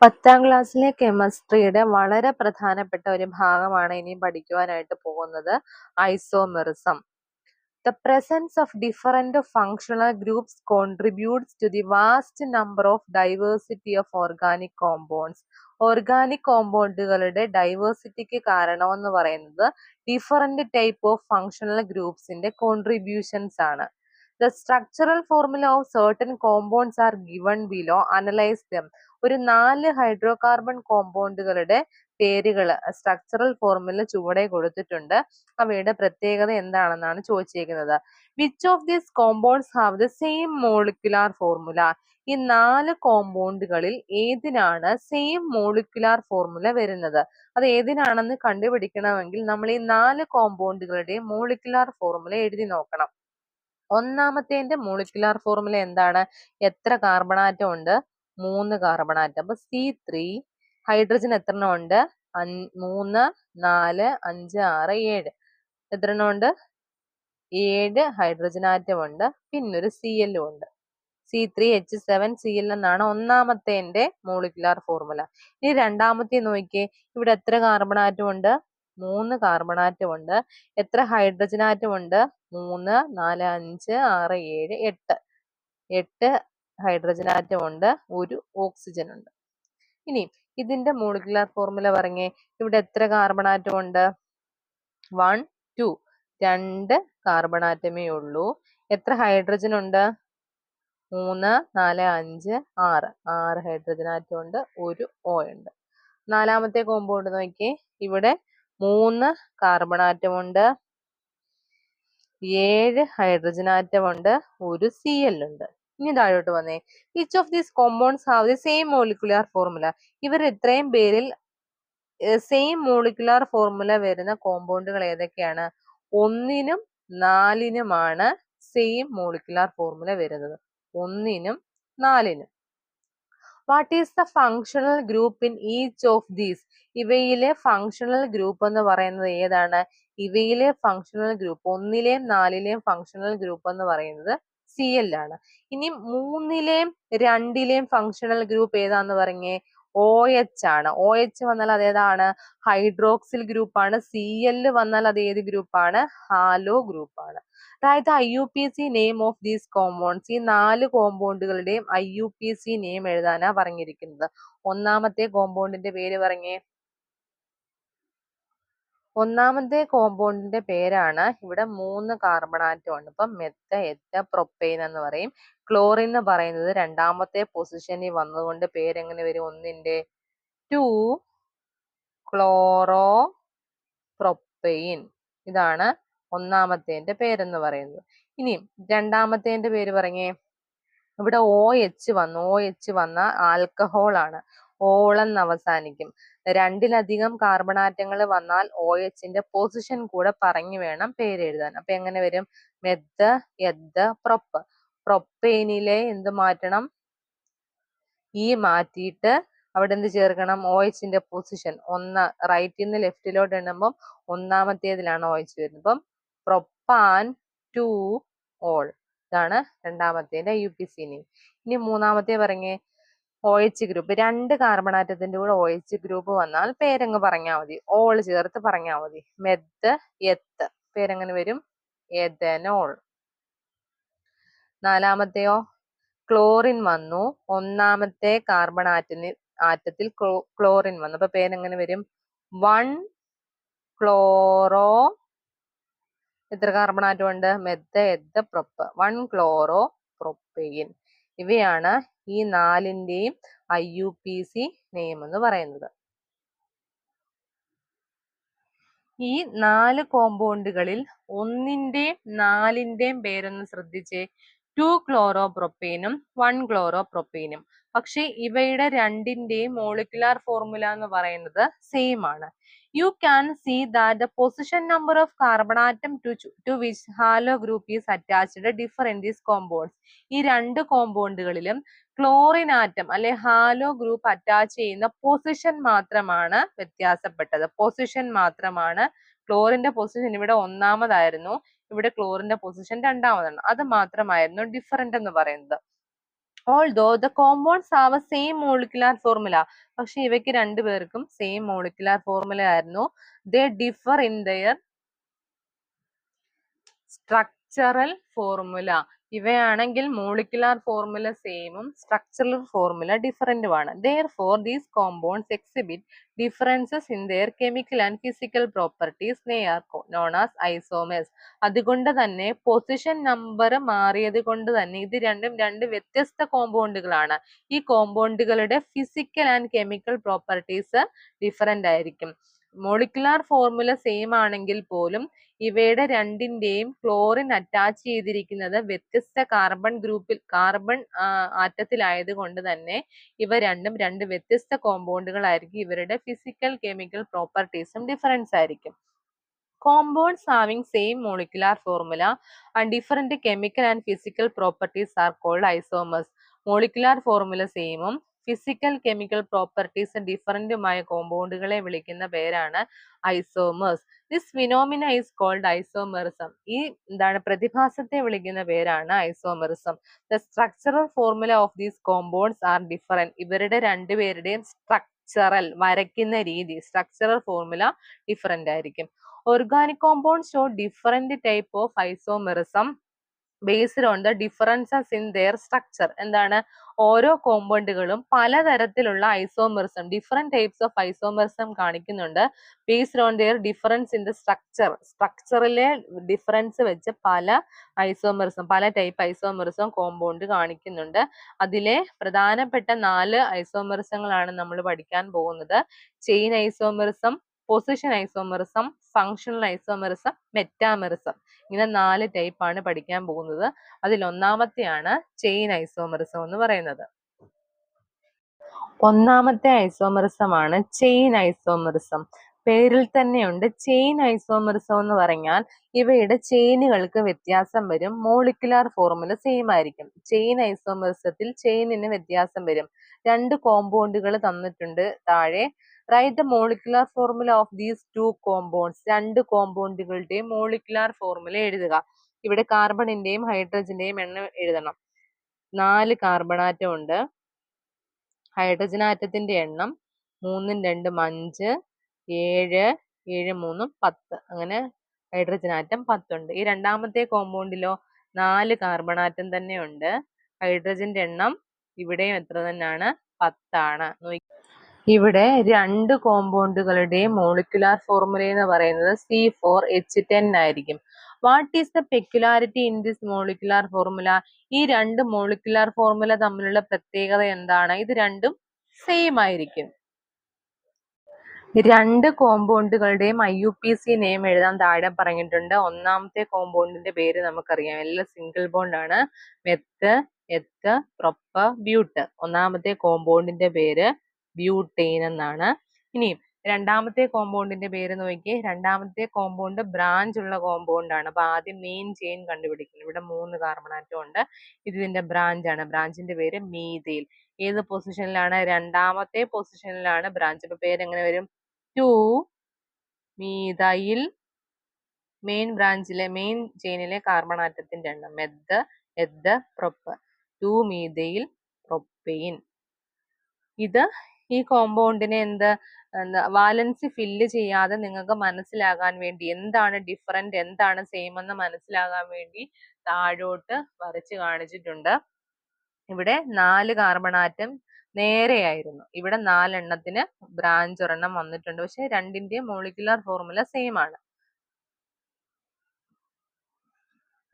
S1: 10ാം ക്ലാസ്സിലെ കെമിസ്ട്രിയുടെ വളരെ പ്രധാനപ്പെട്ട ഒരു ഭാഗമാണ് ഇനി പഠിക്കുവാനായിട്ട് പോകുന്നത്, isomerism. The presence of different functional groups contributes to the vast number of diversity of organic compounds. Organic കോമ്പൗണ്ടുകളുടെ ഡൈവേഴ്സിറ്റിക്ക് കാരണമെന്ന് പറയുന്നത് ഡിഫറെന്റ് ടൈപ്പ് ഓഫ് ഫങ്ഷണൽ ഗ്രൂപ്പ്സിന്റെ കോൺട്രിബ്യൂഷൻസ് ആണ്. The structural formula of certain compounds are given below. Analyze them. ഒരു 4 ഹൈഡ്രോ കാർബൺ കോമ്പൗണ്ടുകളുടെ പേരുകൾ സ്ട്രക്ചറൽ ഫോർമുല ചുവടെ കൊടുത്തിട്ടുണ്ട്. അവയുടെ പ്രത്യേകത എന്താണെന്നാണ് ചോദിച്ചിരിക്കുന്നത്. Which of these compounds have the same molecular formula? ഈ 4 കോമ്പൗണ്ടുകളിൽ ഏതിനാണ് സെയിം മോളിക്കുലാർ ഫോർമുല വരുന്നത്? അത് ഏതിനാണെന്ന് കണ്ടുപിടിക്കണമെങ്കിൽ നമ്മൾ ഈ 4 കോമ്പൗണ്ടുകളുടെയും മോളിക്കുലാർ ഫോർമുല എഴുതി നോക്കണം. ഒന്നാമത്തേന്റെ മോളിക്കുലാർ ഫോർമുല എന്താണ്? എത്ര കാർബൺ ആറ്റം ഉണ്ട്? 3 കാർബൺ ആറ്റം. അപ്പൊ C3. ഹൈഡ്രജൻ എത്ര എണ്ണം ഉണ്ട്? 3, 4, 5, 6, 7. എത്ര എണ്ണം ഉണ്ട്? 7 ഹൈഡ്രജൻ ആറ്റം ഉണ്ട്. പിന്നൊരു Cl ഉണ്ട്. C3H7Cl എന്നാണ് ഒന്നാമത്തേന്റെ മോളിക്കുലാർ ഫോർമുല. ഇനി രണ്ടാമത്തെ നോക്കിയേ, ഇവിടെ എത്ര കാർബൺ ആറ്റം ഉണ്ട്? 3 കാർബൺ ആറ്റം ഉണ്ട്. എത്ര ഹൈഡ്രജൻ ആറ്റം ഉണ്ട്? 3, 4, 5, 6, 7, 8. 8 ഹൈഡ്രജൻ ആറ്റം ഉണ്ട്. ഒരു ഓക്സിജൻ ഉണ്ട്. ഇനി ഇതിന്റെ മോളിക്കുലാർ ഫോർമുല പറഞ്ഞേ. ഇവിടെ എത്ര കാർബൺ ആറ്റം ഉണ്ട്? 1, 2. 2 കാർബൺ ആറ്റമേ ഉള്ളൂ. എത്ര ഹൈഡ്രജൻ ഉണ്ട്? 3, 4, 5, 6. 6 ഹൈഡ്രജൻ ആറ്റം ഉണ്ട്. ഒരു O ഉണ്ട്. നാലാമത്തെ കോമ്പൗണ്ട് നോക്കിയേ. ഇവിടെ 3 കാർബൺ ആറ്റം ഉണ്ട്. 7 ഹൈഡ്രജൻ ആറ്റം ഉണ്ട്. ഒരു Cl ഉണ്ട്. ഇനി താഴോട്ട് വന്നേ. Each of these compounds have the same molecular formula. ഇവർ ഇത്രയും പേരിൽ സെയിം മോളിക്കുലാർ ഫോർമുല വരുന്ന കോമ്പൗണ്ടുകൾ ഏതൊക്കെയാണ്? 1നും 4നുമാണ് സെയിം മോളിക്കുലാർ ഫോർമുല വരുന്നത്. 1നും 4നും. What is the functional group in each of these? ഇവയിലെ ഫങ്ഷണൽ ഗ്രൂപ്പ് എന്ന് പറയുന്നത് ഏതാണ്? ഇവയിലെ ഫങ്ഷണൽ ഗ്രൂപ്പ് 1ലെയും 4ലെയും ഫങ്ഷണൽ ഗ്രൂപ്പ് എന്ന് പറയുന്നത് Cl ആണ്. ഇനി 3ലെയും 2ലെയും ഫങ്ഷണൽ ഗ്രൂപ്പ് ഏതാന്ന് പറഞ്ഞേ? OH ആണ്. OH വന്നാൽ അതേതാണ്? ഹൈഡ്രോക്സിൽ ഗ്രൂപ്പ് ആണ്. Cl വന്നാൽ അത് ഏത് ഗ്രൂപ്പാണ്? ഹാലോ ഗ്രൂപ്പ് ആണ്. അതായത് IUPAC name of these compounds. ഈ 4 കോമ്പൗണ്ടുകളുടെയും IUPAC നെയിം എഴുതാനാ പറഞ്ഞിരിക്കുന്നത്. ഒന്നാമത്തെ കോമ്പൗണ്ടിന്റെ പേര് പറഞ്ഞേ. ഒന്നാമത്തെ കോമ്പൗണ്ടിന്റെ പേരാണ്, ഇവിടെ 3 കാർബൺ ആറ്റം ഉണ്ട്. ഇപ്പം മെത്ത, എത്ത, പ്രൊപ്പെയ്ൻ എന്ന് പറയും. ക്ലോറിൻ എന്ന് പറയുന്നത് രണ്ടാമത്തെ പൊസിഷനിൽ വന്നതുകൊണ്ട് പേരെങ്ങനെ വരും? ഒന്നിന്റെ 2 ക്ലോറോ പ്രൊപ്പെയിൻ. ഇതാണ് ഒന്നാമത്തേന്റെ പേരെന്ന് പറയുന്നത്. ഇനി രണ്ടാമത്തേന്റെ പേര് പറഞ്ഞേ. ഇവിടെ OH വന്നു. OH വന്ന ആൽക്കഹോൾ ആണ്. ഓൾ എന്ന് അവസാനിക്കും. രണ്ടിലധികം കാർബൺ ആറ്റങ്ങൾ വന്നാൽ OHന്റെ പൊസിഷൻ കൂടെ പറഞ്ഞു വേണം പേര് എഴുതാൻ. അപ്പൊ എങ്ങനെ വരും? Meth, eth, prop. പ്രൊപ്പെയിനിലെ എന്ത് മാറ്റണം? മാറ്റിയിട്ട് അവിടെ എന്ത് ചേർക്കണം? OHന്റെ പൊസിഷൻ റൈറ്റിൽ നിന്ന് ലെഫ്റ്റിലോട്ട് എണ്ണുമ്പം ഒന്നാമത്തേതിലാണ് OH വരുന്നത്. അപ്പം പ്രൊപ്പാൻ 2 ഓൾ. ഇതാണ് രണ്ടാമത്തേന്റെ UPC നെയിം. ഇനി മൂന്നാമത്തെ പറഞ്ഞേ. OH group. 2 കാർബൺ ആറ്റത്തിന്റെ കൂടെ OH ഗ്രൂപ്പ് വന്നാൽ പേരങ്ങ് പറഞ്ഞാൽ മതി. ഓൾ ചേർത്ത് പറഞ്ഞാൽ മതി. മെത്ത്, എത്ത്. പേരെങ്ങനെ വരും? എഥനോൾ. നാലാമത്തെയോ? ക്ലോറിൻ വന്നു. ഒന്നാമത്തെ കാർബൺ ആറ്റത്തിൽ ക്ലോറിൻ വന്നു. അപ്പൊ പേരെങ്ങനെ വരും? 1 ക്ലോറോ. എത്ര കാർബൺ ആറ്റം ഉണ്ട്? Meth, eth, prop. 1 chloro propane. ഇവയാണ് ഈ 4ന്റെയും IUPAC നെയിം എന്ന് പറയുന്നത്. ഈ 4 കോമ്പൗണ്ടുകളിൽ ഒന്നിന്റെയും 4ന്റെയും പേരൊന്ന് ശ്രദ്ധിച്ചേ. 2 ക്ലോറോ പ്രൊപ്പെയിനും 1 ക്ലോറോ പ്രൊപ്പെയിനും. പക്ഷെ ഇവയുടെ രണ്ടിന്റെയും മോളിക്കുലാർ ഫോർമുല എന്ന് പറയുന്നത് സെയിം ആണ്. You can see that the position number of carbon atom to which halo group is attached differ in these compounds. ഈ 2 കോമ്പൗണ്ടുകളിലും ക്ലോറിൻ ആറ്റം അല്ലെ ഹാലോ ഗ്രൂപ്പ് അറ്റാച്ച് ചെയ്യുന്ന പൊസിഷൻ മാത്രമാണ് വ്യത്യാസപ്പെട്ടത്. പൊസിഷൻ മാത്രമാണ്. ക്ലോറിന്റെ പൊസിഷൻ ഇവിടെ ഒന്നാമതായിരുന്നു, ഇവിടെ ക്ലോറിന്റെ പൊസിഷൻ രണ്ടാമതാണ്. അത് മാത്രമായിരുന്നു ഡിഫറന്റ് എന്ന് പറയുന്നത്. Although the compounds have a same molecular formula, പക്ഷെ ഇവയ്ക്ക് രണ്ടുപേർക്കും സെയിം മോളിക്കുലാർ ഫോർമുല ആയിരുന്നു. They differ in their structural formula. ഇവയാണെങ്കിൽ മോളിക്കുലാർ ഫോർമുല സെയിമും സ്ട്രക്ചറൽ ഫോർമുല ഡിഫറന്റുമാണ്. Therefore, these compounds exhibit differences in their chemical and physical properties. They are known as isomers. അതുകൊണ്ട് തന്നെ പൊസിഷൻ നമ്പർ മാറിയത് കൊണ്ട് തന്നെ ഇത് രണ്ടും രണ്ട് വ്യത്യസ്ത കോമ്പൗണ്ടുകളാണ്. ഈ കോമ്പൗണ്ടുകളുടെ physical and chemical properties different ആയിരിക്കും. മോളിക്കുലാർ ഫോർമുല സെയിം ആണെങ്കിൽ പോലും ഇവയുടെ രണ്ടിന്റെയും ക്ലോറിൻ അറ്റാച്ച് ചെയ്തിരിക്കുന്നത് വ്യത്യസ്ത കാർബൺ ആറ്റത്തിലായത് കൊണ്ട് തന്നെ ഇവ രണ്ടും രണ്ട് വ്യത്യസ്ത കോമ്പൗണ്ടുകളായിരിക്കും. ഇവരുടെ ഫിസിക്കൽ കെമിക്കൽ പ്രോപ്പർട്ടീസും ഡിഫറൻസ് ആയിരിക്കും. Compounds having same molecular formula and different chemical and physical properties are called isomers. Molecular formula സെയിമും ഫിസിക്കൽ കെമിക്കൽ പ്രോപ്പർട്ടീസ് ഡിഫറന്റുമായ കോമ്പൗണ്ടുകളെ വിളിക്കുന്ന പേരാണ് isomers. This phenomena is called isomerism. ഈ പ്രതിഭാസത്തെ വിളിക്കുന്ന പേരാണ് isomerism. The structural formula of these compounds are different. ഇവരുടെ രണ്ടുപേരുടെയും വരയ്ക്കുന്ന രീതി, സ്ട്രക്ചറൽ ഫോർമുല ഡിഫറെന്റ് ആയിരിക്കും. Organic compounds show different type of isomerism based on the differences in their structure. എന്താണ്? ഓരോ കോമ്പൗണ്ടുകളും പലതരത്തിലുള്ള isomerism, different types of isomerism കാണിക്കുന്നുണ്ട്. Based on their difference in the സ്ട്രക്ചറിലെ ഡിഫറൻസ് വെച്ച് പല ടൈപ്പ് ഐസോമെറിസം കോമ്പൗണ്ട് കാണിക്കുന്നുണ്ട്. അതിലെ പ്രധാനപ്പെട്ട 4 ഐസോമെറിസങ്ങളാണ് നമ്മൾ പഠിക്കാൻ പോകുന്നത്. Chain isomerism, position isomerism, functional isomerism, metamerism. ഇങ്ങനെ 4 ടൈപ്പാണ് പഠിക്കാൻ പോകുന്നത്. അതിൽ ഒന്നാമത്തെയാണ് ചെയിൻ ഐസോമെറിസം എന്ന് പറയുന്നത്. ഒന്നാമത്തെ ഐസോമെറിസം ആണ് ചെയിൻ ഐസോമെറിസം. പേരിൽ തന്നെയുണ്ട്. ചെയിൻ ഐസോമെറിസം എന്ന് പറഞ്ഞാൽ ഇവയുടെ ചെയിനുകൾക്ക് വ്യത്യാസം വരും. മോളിക്കുലാർ ഫോർമുല സെയിം ആയിരിക്കും. ചെയിൻ ഐസോമെറിസത്തിൽ ചെയിനിന് വ്യത്യാസം വരും. 2 കോമ്പൗണ്ടുകൾ തന്നിട്ടുണ്ട് താഴെ. Write the molecular formula of these 2 compounds. 2 കോമ്പൗണ്ടുകളുടെയും molecular formula എഴുതുക. ഇവിടെ കാർബണിന്റെയും ഹൈഡ്രജന്റെയും എണ്ണം എഴുതണം. 4 കാർബൺ ആറ്റം ഉണ്ട്. ഹൈഡ്രജൻ ആറ്റത്തിന്റെ എണ്ണം 3 2 5, 7 7 3 10. അങ്ങനെ ഹൈഡ്രജൻ ആറ്റം 10 ഉണ്ട്. ഈ രണ്ടാമത്തെ കോമ്പൗണ്ടിലോ 4 കാർബൺ ആറ്റം തന്നെ ഉണ്ട്. ഹൈഡ്രജന്റെ എണ്ണം ഇവിടെയും എത്ര തന്നെയാണ്? 10 ആണ്. ഇവിടെ രണ്ട് കോമ്പൗണ്ടുകളുടെയും മോളിക്കുലാർ ഫോർമുല എന്ന് പറയുന്നത് C4H10 ആയിരിക്കും. What is the peculiarity in this molecular formula? ഈ രണ്ട് മോളിക്കുലാർ ഫോർമുല തമ്മിലുള്ള പ്രത്യേകത എന്താണ്? ഇത് രണ്ടും സെയിം ആയിരിക്കും. രണ്ട് കോമ്പൗണ്ടുകളുടെയും IUPAC നെയിം എഴുതാൻ താഴെ പറഞ്ഞിട്ടുണ്ട്. ഒന്നാമത്തെ കോമ്പൗണ്ടിന്റെ പേര് നമുക്കറിയാം, എല്ലാം സിംഗിൾ ബോണ്ട് ആണ്. Meth, eth, prop, ബ്യൂട്ട്. ഒന്നാമത്തെ കോമ്പൗണ്ടിന്റെ പേര് ബ്യൂട്ടെയിൻ എന്നാണ്. ഇനി രണ്ടാമത്തെ കോമ്പൗണ്ടിന്റെ പേര് നോക്കിയേ. രണ്ടാമത്തെ കോമ്പൗണ്ട് ബ്രാഞ്ച് ഉള്ള കോമ്പൗണ്ട് ആണ്. അപ്പൊ ആദ്യം മെയിൻ ചെയിൻ കണ്ടുപിടിക്കണം. ഇവിടെ 3 കാർബൺ ആറ്റം ഉണ്ട്. ഇതിന്റെ ബ്രാഞ്ച് ആണ്. ബ്രാഞ്ചിന്റെ പേര് മീഥൈൽ. ഏത് പൊസിഷനിലാണ്? രണ്ടാമത്തെ പൊസിഷനിലാണ് ബ്രാഞ്ച്. അപ്പൊ പേര് എങ്ങനെ വരും? 2 മീഥൈൽ. മെയിൻ ബ്രാഞ്ചിലെ മെയിൻ ചെയിനിലെ കാർബൺ ആറ്റത്തിന്റെ എണ്ണം meth, eth, prop. 2 methyl propane. ഇത് ഈ കോമ്പൗണ്ടിനെ വാലൻസി ഫില്ല് ചെയ്യാതെ നിങ്ങൾക്ക് മനസ്സിലാകാൻ വേണ്ടി എന്താണ് ഡിഫറൻറ്റ്, എന്താണ് സെയിം എന്ന് മനസ്സിലാകാൻ വേണ്ടി താഴോട്ട് വരച്ച് കാണിച്ചിട്ടുണ്ട്. ഇവിടെ 4 കാർബൺ ആറ്റം നേരെയായിരുന്നു. ഇവിടെ 4 എണ്ണത്തിന് ബ്രാഞ്ച് ഒരെണ്ണം വന്നിട്ടുണ്ട്. പക്ഷെ രണ്ടിന്റെയും മോളിക്കുലാർ ഫോർമുല സെയിം ആണ്.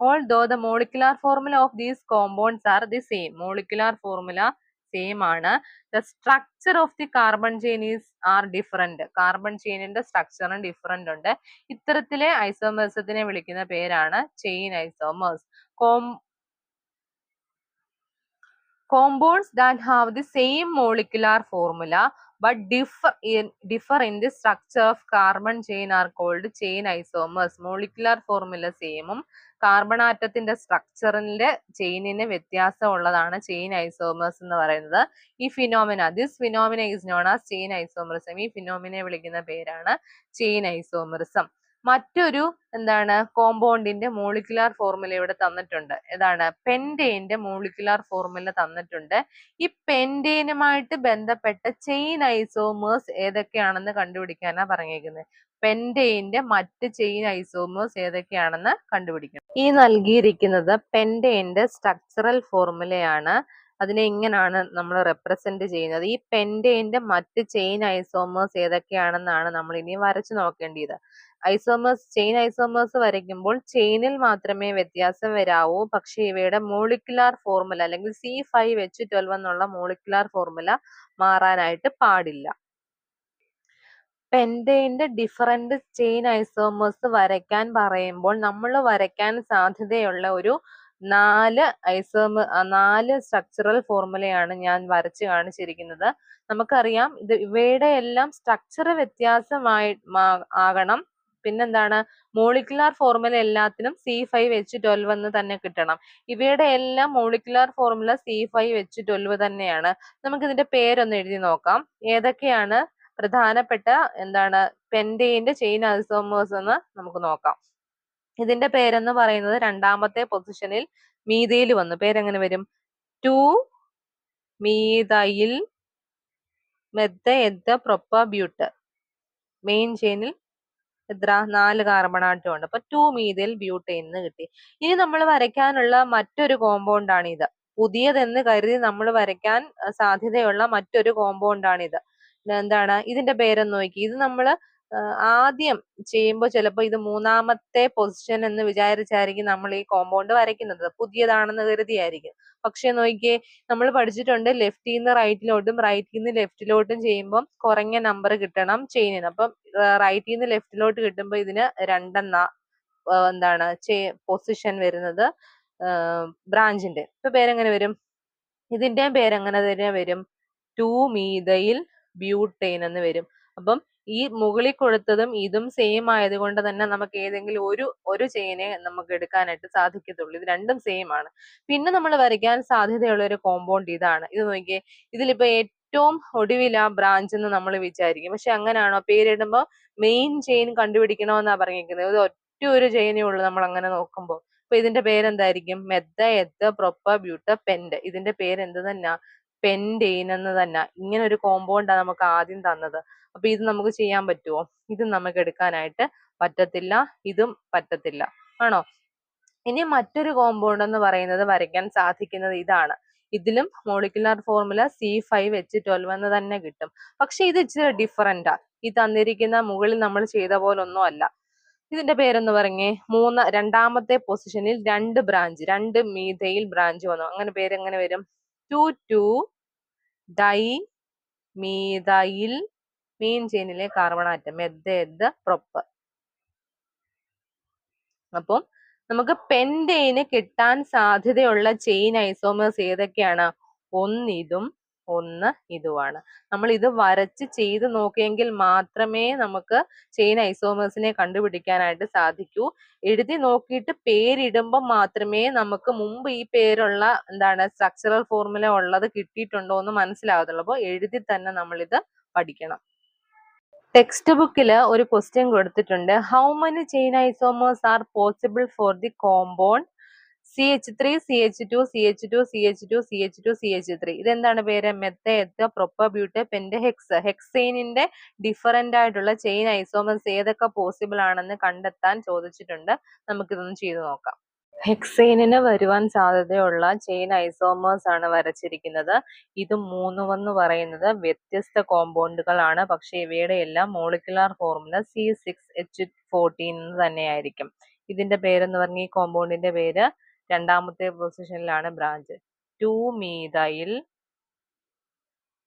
S1: Although the molecular formula of these compounds are the same, molecular formula same ആണ്, the structure of the carbon chain are different. Carbon ചെയിനിന്റെ സ്ട്രക്ചറും ഡിഫറെന്റ് ഉണ്ട്. ഇത്തരത്തിലെ ഐസോമേഴ്സത്തിനെ വിളിക്കുന്ന പേരാണ് chain isomers. Compounds that have the same molecular formula but differ in the structure of carbon chain are called chain isomers. Molecular formula same ഉം കാർബൺ ആറ്റത്തിന്റെ സ്ട്രക്ചറിന്റെ ചെയിനിന് വ്യത്യാസം ഉള്ളതാണ് ചെയിൻ ഐസോമേഴ്സ് എന്ന് പറയുന്നത്. ഈ this phenomena is known as chain isomerism. ഈ ഫിനോമിനെ വിളിക്കുന്ന പേരാണ് ചെയിൻ ഐസോമറിസം. മറ്റൊരു കോമ്പൗണ്ടിന്റെ മോളിക്കുലാർ ഫോർമുല ഇവിടെ തന്നിട്ടുണ്ട്. ഏതാണ്? പെന്റെയിന്റെ മോളിക്കുലാർ ഫോർമുല തന്നിട്ടുണ്ട്. ഈ പെന്റെയിനുമായിട്ട് ബന്ധപ്പെട്ട ചെയിൻ ഐസോമേഴ്സ് ഏതൊക്കെയാണെന്ന് കണ്ടുപിടിക്കാനാണ് പറഞ്ഞേക്കുന്നത്. പെന്റെയിന്റെ മറ്റ് ചെയിൻ ഐസോമേഴ്സ് ഏതൊക്കെയാണെന്ന് കണ്ടുപിടിക്കണം. ഈ നൽകിയിരിക്കുന്നത് പെന്റെയിന്റെ സ്ട്രക്ചറൽ ഫോർമുലയാണ്. അതിനെ ഇങ്ങനെയാണ് നമ്മൾ റെപ്രസെന്റ് ചെയ്യുന്നത്. ഈ പെന്റെയിന്റെ മറ്റ് ചെയിൻ ഐസോമേഴ്സ് ഏതൊക്കെയാണെന്നാണ് നമ്മൾ ഇനി വരച്ചു നോക്കേണ്ടത്. ചെയിൻ ഐസോമേഴ്സ് വരയ്ക്കുമ്പോൾ ചെയിനിൽ മാത്രമേ വ്യത്യാസം വരാവൂ. പക്ഷെ ഇവയുടെ മോളിക്കുലാർ ഫോർമുല അല്ലെങ്കിൽ C5H12 എന്നുള്ള മോളിക്കുലാർ ഫോർമുല മാറാനായിട്ട് പാടില്ല. പെന്റെയിന്റെ ഡിഫറെന്റ് ചെയിൻ ഐസോമേഴ്സ് വരയ്ക്കാൻ പറയുമ്പോൾ നമ്മൾ വരയ്ക്കാൻ സാധ്യതയുള്ള ഒരു 4 സ്ട്രക്ചറൽ ഫോർമുലയാണ് ഞാൻ വരച്ച് കാണിച്ചിരിക്കുന്നത്. നമുക്കറിയാം ഇവയുടെ എല്ലാം സ്ട്രക്ചർ വ്യത്യാസമായി ആകണം. പിന്നെന്താണ്? മോളിക്കുലാർ ഫോർമുല എല്ലാത്തിനും C5H12 എന്ന് തന്നെ കിട്ടണം. ഇവയുടെ എല്ലാം മോളിക്കുലാർ ഫോർമുല C5H12 തന്നെയാണ്. നമുക്ക് ഇതിന്റെ പേരൊന്ന് എഴുതി നോക്കാം. ഏതൊക്കെയാണ് പ്രധാനപ്പെട്ട പെന്റെയിന്റെ ചെയിൻ ഐസോമേഴ്സ് എന്ന് നമുക്ക് നോക്കാം. ഇതിന്റെ പേരെന്ന് പറയുന്നത് രണ്ടാമത്തെ പൊസിഷനിൽ മീഥൈൽ വന്നു. പേരെങ്ങനെ വരും? 2 methyl meth, eth, prop, but. Main ചെയിനിൽ 4 കാർബൺ ആറ്റം ഉണ്ട്. അപ്പൊ 2 മീഥൈൽ ബ്യൂട്ടെയിൻ എന്ന് കിട്ടി. ഇനി നമ്മൾ വരയ്ക്കാനുള്ള മറ്റൊരു കോമ്പൗണ്ട് ആണ് ഇത്. പുതിയതെന്ന് കരുതി നമ്മൾ വരയ്ക്കാൻ സാധ്യതയുള്ള മറ്റൊരു കോമ്പൗണ്ട് ആണ് ഇത്. ഇതിന്റെ പേരെന്ന് നോക്കി. ഇത് നമ്മൾ ആദ്യം ചെയ്യുമ്പോൾ ചിലപ്പോൾ ഇത് 3ാമത്തെ പൊസിഷൻ എന്ന് വിചാരിച്ചായിരിക്കും നമ്മൾ ഈ കോമ്പൗണ്ട് വരയ്ക്കുന്നത്. പുതിയതാണെന്ന് കരുതിയായിരിക്കും. പക്ഷെ നോക്കിയേ, നമ്മൾ പഠിച്ചിട്ടുണ്ട് ലെഫ്റ്റിൽ നിന്ന് റൈറ്റിലോട്ടും റൈറ്റിൽ നിന്ന് ലെഫ്റ്റിലോട്ടും ചെയ്യുമ്പോൾ കുറഞ്ഞ നമ്പർ കിട്ടണം ചെയിനിന്. അപ്പം റൈറ്റിൽ നിന്ന് ലെഫ്റ്റിലോട്ട് കിട്ടുമ്പോൾ ഇതിന് 2 പൊസിഷൻ വരുന്നത് ബ്രാഞ്ചിന്റെ. ഇപ്പൊ പേരെങ്ങനെ വരും? ഇതിന്റെ പേരെങ്ങനെ തന്നെ വരും? 2 മീഥൈൽ ബ്യൂട്ടെയിൻ എന്ന് വരും. അപ്പം ഈ മുകളിൽ കൊടുത്തതും ഇതും സെയിം ആയതുകൊണ്ട് തന്നെ നമുക്ക് ഏതെങ്കിലും ഒരു ചെയിനെ നമുക്ക് എടുക്കാനായിട്ട് സാധിക്കത്തുള്ളൂ. ഇത് രണ്ടും സെയിം ആണ്. പിന്നെ നമ്മൾ വരയ്ക്കാൻ സാധ്യതയുള്ള ഒരു കോമ്പൗണ്ട് ഇതാണ്. ഇത് നോക്കിയേ, ഇതിലിപ്പോ ഏറ്റവും ഒടുവിൽ ആ ബ്രാഞ്ച് എന്ന് നമ്മൾ വിചാരിക്കും. പക്ഷെ അങ്ങനെയാണോ? പേരിടുമ്പോൾ മെയിൻ ചെയിൻ കണ്ടുപിടിക്കണമെന്നാ പറഞ്ഞിരിക്കുന്നത്. ഇത് ഒറ്റ ഒരു ചെയിനേ ഉള്ളൂ നമ്മൾ അങ്ങനെ നോക്കുമ്പോൾ. അപ്പൊ ഇതിന്റെ പേരെന്തായിരിക്കും? Meth, eth, prop, ബ്യൂട്ട്, pent. ഇതിന്റെ പേര് എന്ത് തന്നെ? പെന്റെയിൻ എന്ന് തന്നെ. ഇങ്ങനെ ഒരു കോമ്പൗണ്ടാണ് നമുക്ക് ആദ്യം തന്നത്. അപ്പൊ ഇത് നമുക്ക് ചെയ്യാൻ പറ്റുമോ? ഇത് നമുക്ക് എടുക്കാനായിട്ട് പറ്റത്തില്ല, ഇതും പറ്റത്തില്ല. ആണോ? ഇനി മറ്റൊരു കോമ്പൗണ്ട് എന്ന് പറയുന്നത് വരയ്ക്കാൻ സാധിക്കുന്നത് ഇതാണ്. ഇതിലും മോളിക്കുലാർ ഫോർമുല C5H12 എന്ന് തന്നെ കിട്ടും. പക്ഷെ ഇത് ഇച്ചിരി ഡിഫറൻറ്റാ. ഈ തന്നിരിക്കുന്ന മുകളിൽ നമ്മൾ ചെയ്ത പോലൊന്നും അല്ല. ഇതിന്റെ പേരെന്ന് പറഞ്ഞേ, രണ്ടാമത്തെ പൊസിഷനിൽ രണ്ട് മീഥൈൽ ബ്രാഞ്ച് വന്നു. അങ്ങനെ പേരെങ്ങനെ വരും? 2,2 ഡൈ മീഥൈൽ മീൻ ചെയിനിലെ കാർബൺ ആറ്റം പ്രൊപ്പ്. അപ്പം നമുക്ക് പെന്റെയിന് കിട്ടാൻ സാധ്യതയുള്ള ചെയിൻ ഐസോമേഴ്സ് ഏതൊക്കെയാണ്? ഒന്ന് ഇതും ഒന്ന് ഇതുമാണ്. നമ്മൾ ഇത് വരച്ച് ചെയ്ത് നോക്കിയെങ്കിൽ മാത്രമേ നമുക്ക് ചെയിൻ ഐസോമേഴ്സിനെ കണ്ടുപിടിക്കാനായിട്ട് സാധിക്കൂ. എഴുതി നോക്കിയിട്ട് പേരിടുമ്പോൾ മാത്രമേ നമുക്ക് മുമ്പ് ഈ പേരുള്ള സ്ട്രക്ചറൽ ഫോർമുല ഉള്ളത് കിട്ടിയിട്ടുണ്ടോ എന്ന് മനസ്സിലാകത്തുള്ളൂ. അപ്പോൾ എഴുതി തന്നെ നമ്മൾ ഇത് പഠിക്കണം. ടെക്സ്റ്റ് ബുക്കിൽ ഒരു ക്വസ്റ്റ്യൻ കൊടുത്തിട്ടുണ്ട്. How many chain isomers R possible for the compound CH3 CH2 CH2 CH2 CH2 CH3? ഇതെന്താണ് പേര്? മെത്ത പ്രൊപ്പ ബ്യൂട്ട് പെന്റ് ഹെക്സ്. ഹെക്സെയിനിന്റെ ഡിഫറന്റ് ആയിട്ടുള്ള ചെയിൻ ഐസോമേഴ്സ് ഏതൊക്കെ പോസിബിൾ ആണെന്ന് കണ്ടെത്താൻ ചോദിച്ചിട്ടുണ്ട്. നമുക്കിതൊന്ന് ചെയ്തു നോക്കാം. ഹെക്സെയിനിന് വരുവാൻ സാധ്യതയുള്ള ചെയിൻ ഐസോമേഴ്സ് ആണ് വരച്ചിരിക്കുന്നത്. ഇത് മൂന്നുമെന്ന് പറയുന്നത് വ്യത്യസ്ത കോമ്പൗണ്ടുകളാണ്. പക്ഷെ ഇവയുടെ എല്ലാം മോളിക്കുലാർ ഫോർമുല C6H14 തന്നെയായിരിക്കും. ഇതിന്റെ പേരെന്ന് പറഞ്ഞ ഈ കോമ്പൗണ്ടിന്റെ പേര് രണ്ടാമത്തെ പൊസിഷനിലാണ് ബ്രാഞ്ച്. 2-methyl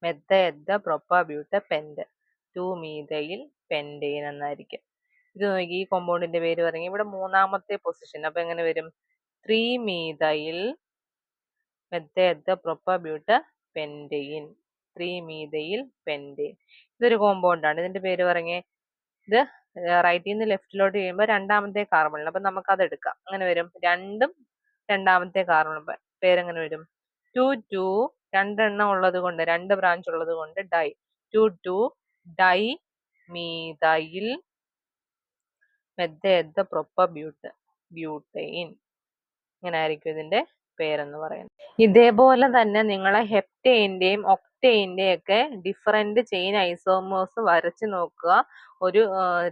S1: മെത്ത പെന്റ് 2-methyl പെന്റെയിൻ എന്നായിരിക്കും. ഇത് നോക്കി, ഈ കോമ്പൗണ്ടിന്റെ പേര് പറഞ്ഞ ഇവിടെ മൂന്നാമത്തെ പൊസിഷൻ. അപ്പൊ എങ്ങനെ വരും? 3-methyl മെത്ത പെന്റെയിൻ 3-methyl പെന്റെയിൻ. ഇതൊരു കോമ്പൗണ്ടാണ്. ഇതിന്റെ പേര് പറഞ്ഞേ. ഇത് റൈറ്റിൽ നിന്ന് ലെഫ്റ്റിലോട്ട് ചെയ്യുമ്പോൾ രണ്ടാമത്തെ കാർബണിൽ. അപ്പൊ നമുക്ക് അത് എടുക്കാം. അങ്ങനെ വരും. രണ്ടാമത്തെ കാർബൺ പേരെങ്ങനെ വരും? 2,2 രണ്ടെണ്ണം ഉള്ളത് കൊണ്ട്, രണ്ട് ബ്രാഞ്ച് ഉള്ളത് കൊണ്ട് ഡൈ 2,2 ഡൈ മീഥൈൽ മെത്ത ബ്യൂട്ടെയിൻ. ഇങ്ങനെ ആയിരിക്കും ഇതിന്റെ പേരെന്ന് പറയുന്നത്. ഇതേപോലെ തന്നെ നിങ്ങളെ ഹെപ്റ്റെയിന്റെയും ഒക്ടെയിന്റെയും ഒക്കെ ഡിഫറെന്റ് ചെയിൻ ഐസോമേഴ്സ് വരച്ച് നോക്കുക. ഒരു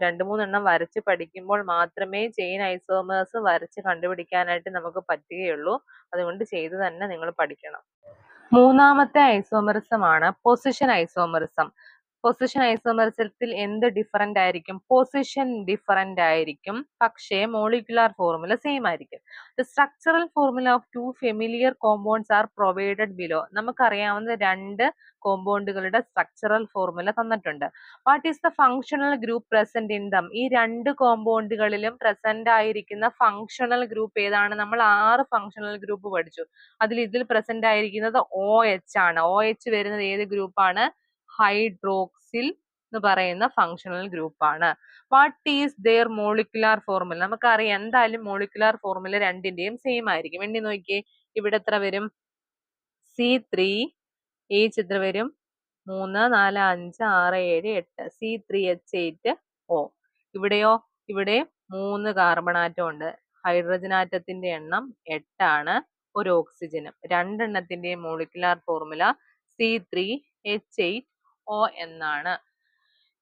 S1: 2-3 വരച്ച് പഠിക്കുമ്പോൾ മാത്രമേ ചെയിൻ ഐസോമേഴ്സ് വരച്ച് കണ്ടുപിടിക്കാനായിട്ട് നമുക്ക് പറ്റുകയുള്ളൂ. അതുകൊണ്ട് ചെയ്ത് തന്നെ നിങ്ങൾ പഠിക്കണം. മൂന്നാമത്തെ ഐസോമറിസം ആണ് പൊസിഷൻ ഐസോമറിസം. പൊസിഷൻ ഐസോമറിസത്തിൽ എന്ത് ഡിഫറന്റ് ആയിരിക്കും? പൊസിഷൻ ഡിഫറന്റ് ആയിരിക്കും, പക്ഷേ മോളിക്കുലാർ ഫോർമുല സെയിം ആയിരിക്കും. The structural formula of 2 familiar compounds are provided below. നമുക്കറിയാവുന്ന രണ്ട് കോമ്പൗണ്ടുകളുടെ സ്ട്രക്ചറൽ ഫോർമുല തന്നിട്ടുണ്ട്. What is the functional group present in them? ഈ രണ്ട് കോമ്പൗണ്ടുകളിലും പ്രസന്റ് ആയിരിക്കുന്ന ഫങ്ഷണൽ ഗ്രൂപ്പ് ഏതാണ്? നമ്മൾ 6 ഫങ്ഷണൽ ഗ്രൂപ്പ് പഠിച്ചു. ഇതിൽ പ്രസന്റ് ആയിരിക്കുന്നത് OH ആണ്. OH വരുന്നത് ഏത് ഗ്രൂപ്പാണ്? ഹൈഡ്രോക്സിൽ എന്ന് പറയുന്ന ഫങ്ഷണൽ ഗ്രൂപ്പാണ്. What is their molecular formula? നമുക്കറിയാം എന്തായാലും മോളിക്കുലാർ ഫോർമുല രണ്ടിന്റെയും സെയിം ആയിരിക്കും. എണ്ണി നോക്കിയേ, ഇവിടെ എത്ര വരും? C3H എത്ര വരും? 3, 4, 5, 6, 7, 8 C3H8O. ഇവിടെയോ? ഇവിടെ 3 കാർബൺ ആറ്റം ഉണ്ട്. ഹൈഡ്രജൻ ആറ്റത്തിന്റെ എണ്ണം 8 ആണ്. ഒരു ഓക്സിജനും. രണ്ടെണ്ണത്തിന്റെയും മോളിക്കുലാർ ഫോർമുല C3H8O എന്നാണ്.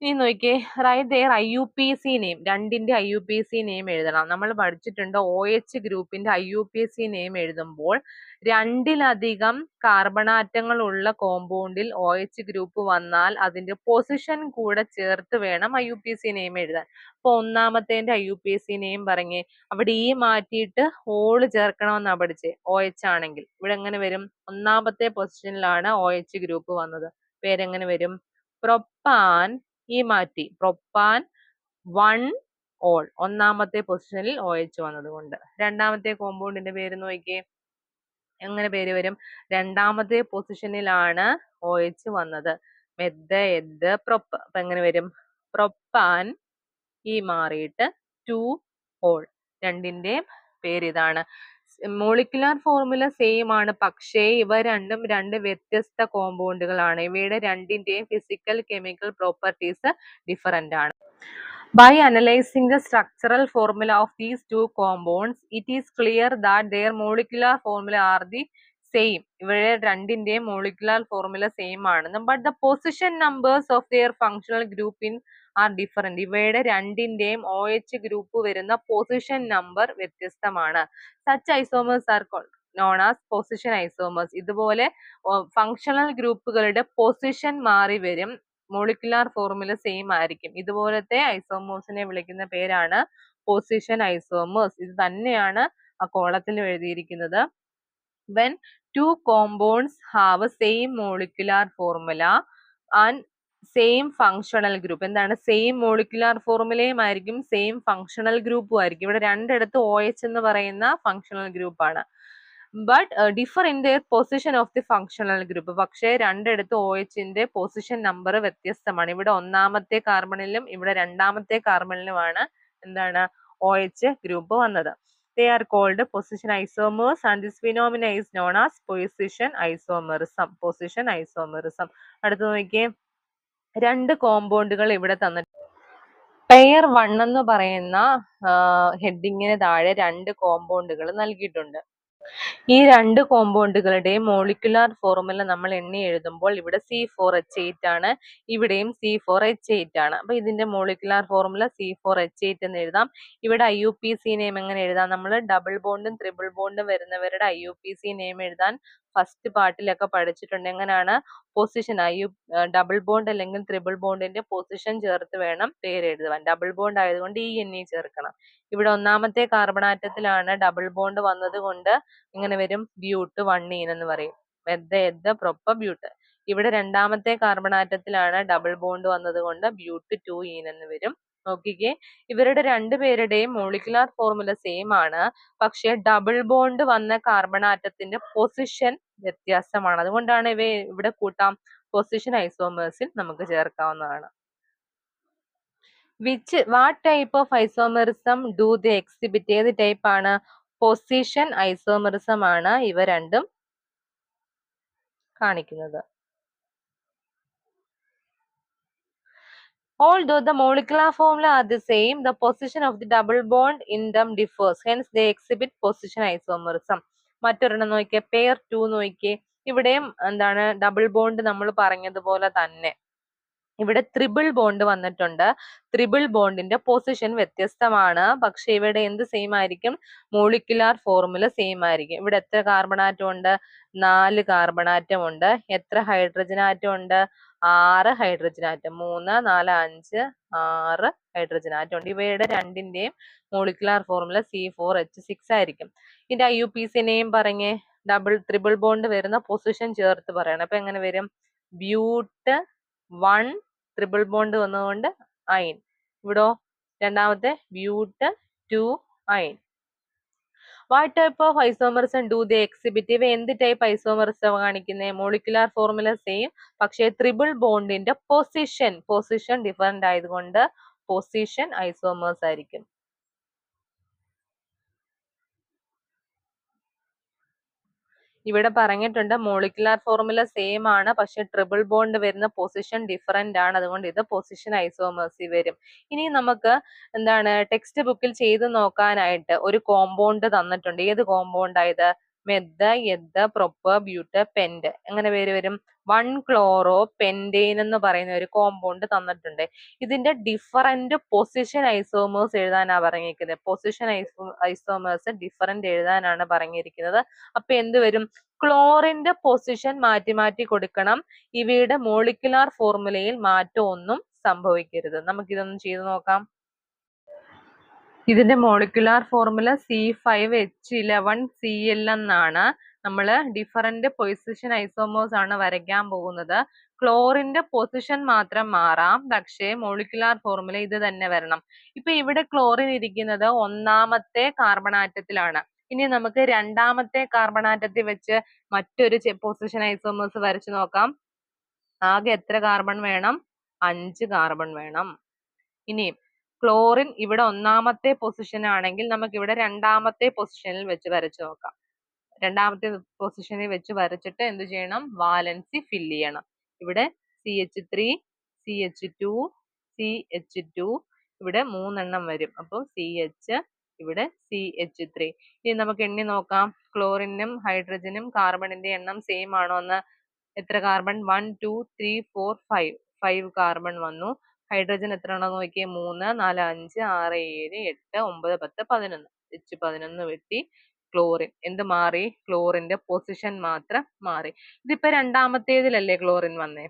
S1: ഇനി നോക്കിയേ, റൈറ്റ് ദെയർ IUPAC നെയിം. രണ്ടിന്റെ IUPAC നെയിം എഴുതണം. നമ്മൾ പഠിച്ചിട്ടുണ്ട് OH ഗ്രൂപ്പിന്റെ IUPAC നെയിം എഴുതുമ്പോൾ രണ്ടിലധികം കാർബൺ ആറ്റങ്ങൾ ഉള്ള കോമ്പൗണ്ടിൽ OH ഗ്രൂപ്പ് വന്നാൽ അതിന്റെ പൊസിഷൻ കൂടെ ചേർത്ത് വേണം IUPAC നെയിം എഴുതാൻ. അപ്പൊ ഒന്നാമത്തേന്റെ IUPAC നെയിം പറഞ്ഞേ. അവിടെ ഈ മാറ്റിയിട്ട് ഓള് ചേർക്കണമെന്നാ പഠിച്ചേ. OH ആണെങ്കിൽ ഇവിടെ എങ്ങനെ വരും? ഒന്നാമത്തെ പൊസിഷനിലാണ് OH ഗ്രൂപ്പ് വന്നത്. പേരെങ്ങനെ വരും? പ്രൊപ്പാൻ. ഈ മാറ്റി പ്രൊപ്പാൻ 1 ഓൾ. ഒന്നാമത്തെ പൊസിഷനിൽ OH വന്നത് കൊണ്ട്. രണ്ടാമത്തെ കോമ്പൗണ്ടിന്റെ പേര് നോക്കിയേ, എങ്ങനെ പേര് വരും? രണ്ടാമത്തെ പൊസിഷനിലാണ് OH വന്നത്. പ്രൊപ്പ്. അപ്പൊ എങ്ങനെ വരും? പ്രൊപ്പാൻ ഈ മാറിയിട്ട് 2 ഓൾ. രണ്ടിന്റെയും പേര് ഇതാണ്. മോളിക്കുലാർ ഫോർമുല സെയിം ആണ്, പക്ഷേ ഇവ രണ്ടും രണ്ട് വ്യത്യസ്ത കോമ്പൗണ്ടുകളാണ്. ഇവയുടെ രണ്ടിന്റെയും ഫിസിക്കൽ കെമിക്കൽ പ്രോപ്പർട്ടീസ് ഡിഫറന്റ് ആണ്. By analyzing the structural formula of these two compounds, it is clear that their molecular formula are the same. ഇവയുടെ രണ്ടിന്റെയും മോളിക്കുലാർ ഫോർമുല സെയിം ആണ്. But the position numbers of their functional group are different. ഇവയുടെ രണ്ടിന്റെയും OH ഗ്രൂപ്പ് വരുന്ന പൊസിഷൻ നമ്പർ വ്യത്യസ്തമാണ്. Such isomers are called. Known as position isomers. ഇതുപോലെ ഫങ്ഷണൽ ഗ്രൂപ്പുകളുടെ പൊസിഷൻ മാറി വരും, മോളിക്കുലാർ ഫോർമുല സെയിം ആയിരിക്കും. ഇതുപോലത്തെ ഐസോമേഴ്സിനെ വിളിക്കുന്ന പേരാണ് പൊസിഷൻ ഐസോമേഴ്സ്. ഇത് തന്നെയാണ് ആ കോളത്തിൽ എഴുതിയിരിക്കുന്നത്. When two compounds have same molecular formula and same functional group, എന്താണ് സെയിം മോളിക്കുലാർ ഫോർമുലയും ആയിരിക്കും സെയിം ഫങ്ഷണൽ ഗ്രൂപ്പും ആയിരിക്കും. ഇവിടെ രണ്ടിടത്ത് OH എന്ന് പറയുന്ന ഫങ്ഷണൽ ഗ്രൂപ്പ് ആണ്. But differ in there position of the functional group. പക്ഷേ രണ്ടിടത്ത് OHന്റെ പൊസിഷൻ നമ്പർ വ്യത്യസ്തമാണ്. ഇവിടെ ഒന്നാമത്തെ കാർബണിലും ഇവിടെ രണ്ടാമത്തെ കാർബണിലുമാണ് എന്താണ് OH ഗ്രൂപ്പ് വന്നത്. They are called position isomers and this phenomena is known as position isomerism. Position isomerism. അടുത്ത നോക്കിയേ, രണ്ട് കോമ്പൗണ്ടുകൾ ഇവിടെ തന്നിട്ടുണ്ട്. പെയർ 1 എന്ന് പറയുന്ന ഹെഡിങ്ങിന് താഴെ രണ്ട് കോമ്പൗണ്ടുകൾ നൽകിയിട്ടുണ്ട്. ഈ രണ്ട് കോമ്പൗണ്ടുകളുടെയും മോളിക്കുലാർ ഫോർമുല നമ്മൾ എണ്ണി എഴുതുമ്പോൾ ഇവിടെ C4H8 ആണ്, ഇവിടെയും C4H8 ആണ്. അപ്പൊ ഇതിന്റെ മോളിക്കുലാർ ഫോർമുല C4H8 എന്ന് എഴുതാം. ഇവിടെ IUPAC നെയിം എങ്ങനെ എഴുതാം? നമ്മൾ ഡബിൾ ബോണ്ടും ട്രിപ്പിൾ ബോണ്ടും വരുന്നവരുടെ IUPAC നെയിം എഴുതാൻ ഫസ്റ്റ് പാർട്ടിലൊക്കെ പഠിച്ചിട്ടുണ്ട്. എങ്ങനെയാണ്? പൊസിഷൻ ഡബിൾ ബോണ്ട് അല്ലെങ്കിൽ ട്രിപ്പിൾ ബോണ്ടിന്റെ പൊസിഷൻ ചേർത്ത് വേണം പേര് എഴുതുവാൻ. ഡബിൾ ബോണ്ട് ആയതുകൊണ്ട് ENE ചേർക്കണം. ഇവിടെ ഒന്നാമത്തെ കാർബൺ ആറ്റത്തിലാണ് ഡബിൾ ബോണ്ട് വന്നത് കൊണ്ട് ഇങ്ങനെ വരും, ബ്യൂട്ട് 1 എന്ന് പറയും, പ്രൊപ്പ ബ്യൂട്ട്. ഇവിടെ രണ്ടാമത്തെ കാർബൺ ആറ്റത്തിലാണ് ഡബിൾ ബോണ്ട് വന്നത് കൊണ്ട് ബ്യൂട്ട് 2 എന്ന് വരും. നോക്കിക്കേ, ഇവരുടെ രണ്ടുപേരുടെയും മോളിക്കുലാർ ഫോർമുല സെയിം ആണ്, പക്ഷെ ഡബിൾ ബോണ്ട് വന്ന കാർബൺ ആറ്റത്തിന്റെ പൊസിഷൻ വ്യത്യാസമാണ്. അതുകൊണ്ടാണ് ഇവയെ ഇവിടെ കൂട്ടാം, പൊസിഷൻ ഐസോമേഴ്സിൽ നമുക്ക് ചേർക്കാവുന്നതാണ്. What type of isomerism do they exhibit? ഏത് ടൈപ്പ് ആണ്? പൊസിഷൻ ഐസോമെറിസം ആണ് ഇവ രണ്ടും കാണിക്കുന്നത്. Although the molecular formula are the same, the position of the double bond in them differs. Hence, they exhibit position isomerism. മറ്റൊരെണ്ണം നോക്കിയേ, പെയർ 2 നോക്കിയേ. ഇവിടെയും എന്താണ് ഡബിൾ ബോണ്ട് നമ്മൾ പറഞ്ഞതുപോലെ തന്നെ ഇവിടെ ത്രിബിൾ ബോണ്ട് വന്നിട്ടുണ്ട്. ത്രിബിൾ ബോണ്ടിന്റെ പൊസിഷൻ വ്യത്യസ്തമാണ്, പക്ഷെ ഇവിടെ എന്ത് സെയിം ആയിരിക്കും? മോളിക്കുലാർ ഫോർമുല സെയിം ആയിരിക്കും. ഇവിടെ എത്ര കാർബൺ ആറ്റം ഉണ്ട്? 4 കാർബൺ ആറ്റം ഉണ്ട്. എത്ര ഹൈഡ്രജൻ ആറ്റം ഉണ്ട്? 6 ഹൈഡ്രജൻ ആറ്റം. 3, 4, 5, 6 ഹൈഡ്രജൻ ആറ്റം ഉണ്ട്. ഇവയുടെ രണ്ടിന്റെയും മോളിക്കുലാർ ഫോർമുല C4H6 ആയിരിക്കും. ഇതിന്റെ IUPAC നെയിം പറഞ്ഞേ, ത്രിബിൾ ബോണ്ട് വരുന്ന പൊസിഷൻ ചേർത്ത് പറയണം. അപ്പൊ എങ്ങനെ വരും? ബ്യൂട്ട് 1 ട്രിപ്പിൾ ബോണ്ട് വന്നതുകൊണ്ട് അയൺ. ഇവിടോ രണ്ടാമത്തെ ബ്യൂട്ട് 2 iron. What type of isomerism do they exhibit? ഇവ എന്ത് ടൈപ്പ് ഐസോമറിസം കാണിക്കുന്നത്? മോളിക്കുലാർ ഫോർമുല സെയിം, പക്ഷേ ത്രിബിൾ ബോണ്ടിന്റെ പൊസിഷൻ ഡിഫറെന്റ് ആയതുകൊണ്ട് പൊസിഷൻ ഐസോമേഴ്സ് ആയിരിക്കും. ഇവിടെ പറഞ്ഞിട്ടുണ്ട് മോളിക്കുലാർ ഫോർമുല സെയിം ആണ്, പക്ഷെ ട്രിപ്പിൾ ബോണ്ട് വരുന്ന പൊസിഷൻ ഡിഫറെന്റ് ആണ്, അതുകൊണ്ട് ഇത് പൊസിഷൻ ഐസോമേഴ്സി വരും. ഇനി നമുക്ക് എന്താണ് ടെക്സ്റ്റ് ബുക്കിൽ ചെയ്ത് നോക്കാനായിട്ട് ഒരു കോമ്പൗണ്ട് തന്നിട്ടുണ്ട്. ഏത് കോമ്പൗണ്ട് ആയത്? പ്രൊപ്പ ബ്യൂട്ട് പെന്റ്. എങ്ങനെ പേര് വരും? 1 ക്ലോറോ പെന്റെയിൻ എന്ന് പറയുന്ന ഒരു കോമ്പൗണ്ട് തന്നിട്ടുണ്ട്. ഇതിന്റെ ഡിഫറന്റ് പൊസിഷൻ ഐസോമേഴ്സ് എഴുതാനാ പറഞ്ഞിരിക്കുന്നത്. പൊസിഷൻ ഐസോമേഴ്സ് ഡിഫറന്റ് എഴുതാനാണ് പറഞ്ഞിരിക്കുന്നത്. അപ്പൊ എന്ത് വരും? ക്ലോറിന്റെ പൊസിഷൻ മാറ്റി മാറ്റി കൊടുക്കണം. ഇവയുടെ മോളിക്കുലാർ ഫോർമുലയിൽ മാറ്റമൊന്നും സംഭവിക്കരുത്. നമുക്കിതൊന്ന് ചെയ്തു നോക്കാം. ഇതിന്റെ മോളിക്കുലാർ ഫോർമുല C5H11Cl എന്നാണ്. നമ്മൾ ഡിഫറന്റ് പൊസിഷൻ ഐസോമേഴ്സ് ആണ് വരയ്ക്കാൻ പോകുന്നത്. ക്ലോറിന്റെ പൊസിഷൻ മാത്രം മാറാം, പക്ഷേ മോളിക്കുലാർ ഫോർമുല ഇത് തന്നെ വരണം. ഇപ്പൊ ഇവിടെ ക്ലോറിൻ ഇരിക്കുന്നത് ഒന്നാമത്തെ കാർബൺ ആറ്റത്തിലാണ്. ഇനി നമുക്ക് രണ്ടാമത്തെ കാർബൺ ആറ്റത്തിൽ വെച്ച് മറ്റൊരു പൊസിഷൻ ഐസോമേഴ്സ് വരച്ചു നോക്കാം. ആകെ എത്ര കാർബൺ വേണം? 5 കാർബൺ വേണം. ഇനി ക്ലോറിൻ ഇവിടെ ഒന്നാമത്തെ പൊസിഷൻ ആണെങ്കിൽ നമുക്ക് ഇവിടെ രണ്ടാമത്തെ പൊസിഷനിൽ വെച്ച് വരച്ചു നോക്കാം. രണ്ടാമത്തെ പൊസിഷനിൽ വെച്ച് വരച്ചിട്ട് എന്ത് ചെയ്യണം? വാലൻസി ഫില്ല് ചെയ്യണം. ഇവിടെ CH3, CH2, CH2, ഇവിടെ 3 എണ്ണം വരും. അപ്പോൾ CH, ഇവിടെ CH3. ഇനി നമുക്ക് എണ്ണി നോക്കാം. ക്ലോറിനും ഹൈഡ്രജനും കാർബണിന്റെ എണ്ണം സെയിം ആണോ എന്ന്. എത്ര കാർബൺ? 1, 2, 3, 4, 5 കാർബൺ വന്നു. ഹൈഡ്രജൻ എത്ര എണ്ണം നോക്കിയേ? 3, 4, 5, 6, 7, 8, 9, 10, 11. H11 വെട്ടി. ക്ലോറിൻ. എന്ത് മാറി? ക്ലോറിന്റെ പൊസിഷൻ മാത്രം മാറി. ഇതിപ്പോ രണ്ടാമത്തേതിലല്ലേ ക്ലോറിൻ വന്നേ?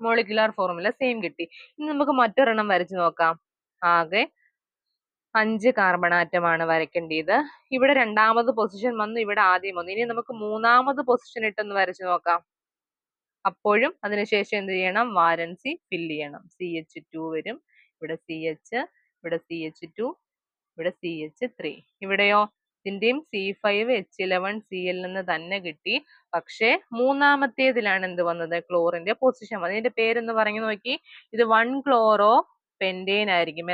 S1: മോളിക്കുലാർ ഫോർമുല സെയിം കിട്ടി. ഇനി നമുക്ക് മറ്റൊരെണ്ണം വരച്ചു നോക്കാം. ആകെ 5 കാർബൺ ആറ്റമാണ് വരയ്ക്കേണ്ടത്. ഇവിടെ രണ്ടാമത് പൊസിഷൻ വന്നു, ഇവിടെ ആദ്യം വന്നു. ഇനി നമുക്ക് മൂന്നാമത് പൊസിഷൻ ഇട്ടൊന്ന് വരച്ചു നോക്കാം. അപ്പോഴും അതിനുശേഷം എന്ത് ചെയ്യണം? വാലൻസി ഫില്ല് ചെയ്യണം. CH2 വരും, ഇവിടെ CH, ഇവിടെ CH2, ഇവിടെ CH3. ഇവിടെയോ ഇതിന്റെയും C5H11Cl എന്ന് തന്നെ കിട്ടി. പക്ഷേ മൂന്നാമത്തേതിലാണ് എന്ത് വന്നത്? ക്ലോറിന്റെ പൊസിഷൻ വന്നത്. ഇതിന്റെ പേരൊന്ന് പറഞ്ഞു നോക്കി. ഇത് 1 ക്ലോറോ പെന്റേൻ ആയിരിക്കും.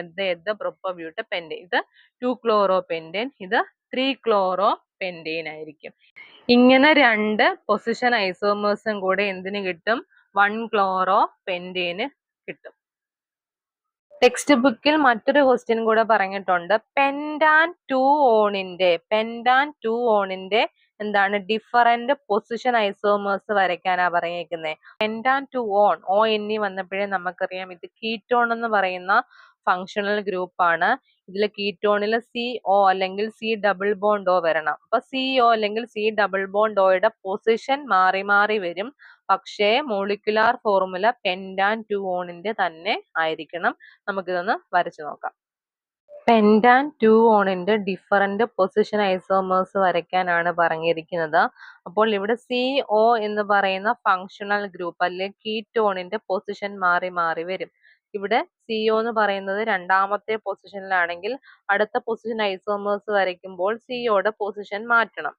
S1: പ്രൊപ്പബ്യൂട്ട പെന്റേൻ. ഇത് 2 ക്ലോറോ പെന്റേൻ, ഇത് 3 ക്ലോറോ പെന്റേൻ ആയിരിക്കും. ഇങ്ങനെ രണ്ട് പൊസിഷൻ ഐസോമേഴ്സും കൂടെ എന്തിന് കിട്ടും? 1 ക്ലോറോ പെന്റേന് കിട്ടും. ടെക്സ്റ്റ് ബുക്കിൽ മറ്റൊരു ക്വസ്റ്റ്യൻ കൂടെ പറഞ്ഞിട്ടുണ്ട്. പെന്റാൻ ടു ഓണിന്റെ എന്താണ് ഡിഫറന്റ് പൊസിഷൻ ഐസോമേഴ്സ് വരയ്ക്കാനാ പറഞ്ഞേക്കുന്നത്. പെന്റാൻ ടു ഓൺ ONE വന്നപ്പോഴേ നമുക്കറിയാം ഇത് കീറ്റോൺ എന്ന് പറയുന്ന ഫങ്ഷണൽ ഗ്രൂപ്പ് ആണ്. ഇതിൽ കീറ്റോണിൽ CO അല്ലെങ്കിൽ C ഡബിൾ ബോണ്ട് O വരണം. അപ്പൊ CO അല്ലെങ്കിൽ C ഡബിൾ ബോണ്ട് Oയുടെ പൊസിഷൻ മാറി മാറി വരും. പക്ഷേ മോളിക്കുലാർ ഫോർമുല പെന്റാൻ ടു ഓണിന്റെ തന്നെ ആയിരിക്കണം. നമുക്കിതൊന്ന് വരച്ചു നോക്കാം. പെന്റാൻ ടു ഓണിന്റെ ഡിഫറന്റ് പൊസിഷൻ ഐസോമേഴ്സ് വരയ്ക്കാനാണ് പറഞ്ഞിരിക്കുന്നത്. അപ്പോൾ ഇവിടെ CO എന്ന് പറയുന്ന ഫങ്ഷണൽ ഗ്രൂപ്പ് അല്ലെങ്കിൽ കീറ്റോണിന്റെ പൊസിഷൻ മാറി മാറി വരും. ഇവിടെ CO എന്ന് പറയുന്നത് രണ്ടാമത്തെ പൊസിഷനിലാണെങ്കിൽ അടുത്ത പൊസിഷൻ ഐസോമേഴ്സ് വരയ്ക്കുമ്പോൾ COയുടെ പൊസിഷൻ മാറ്റണം.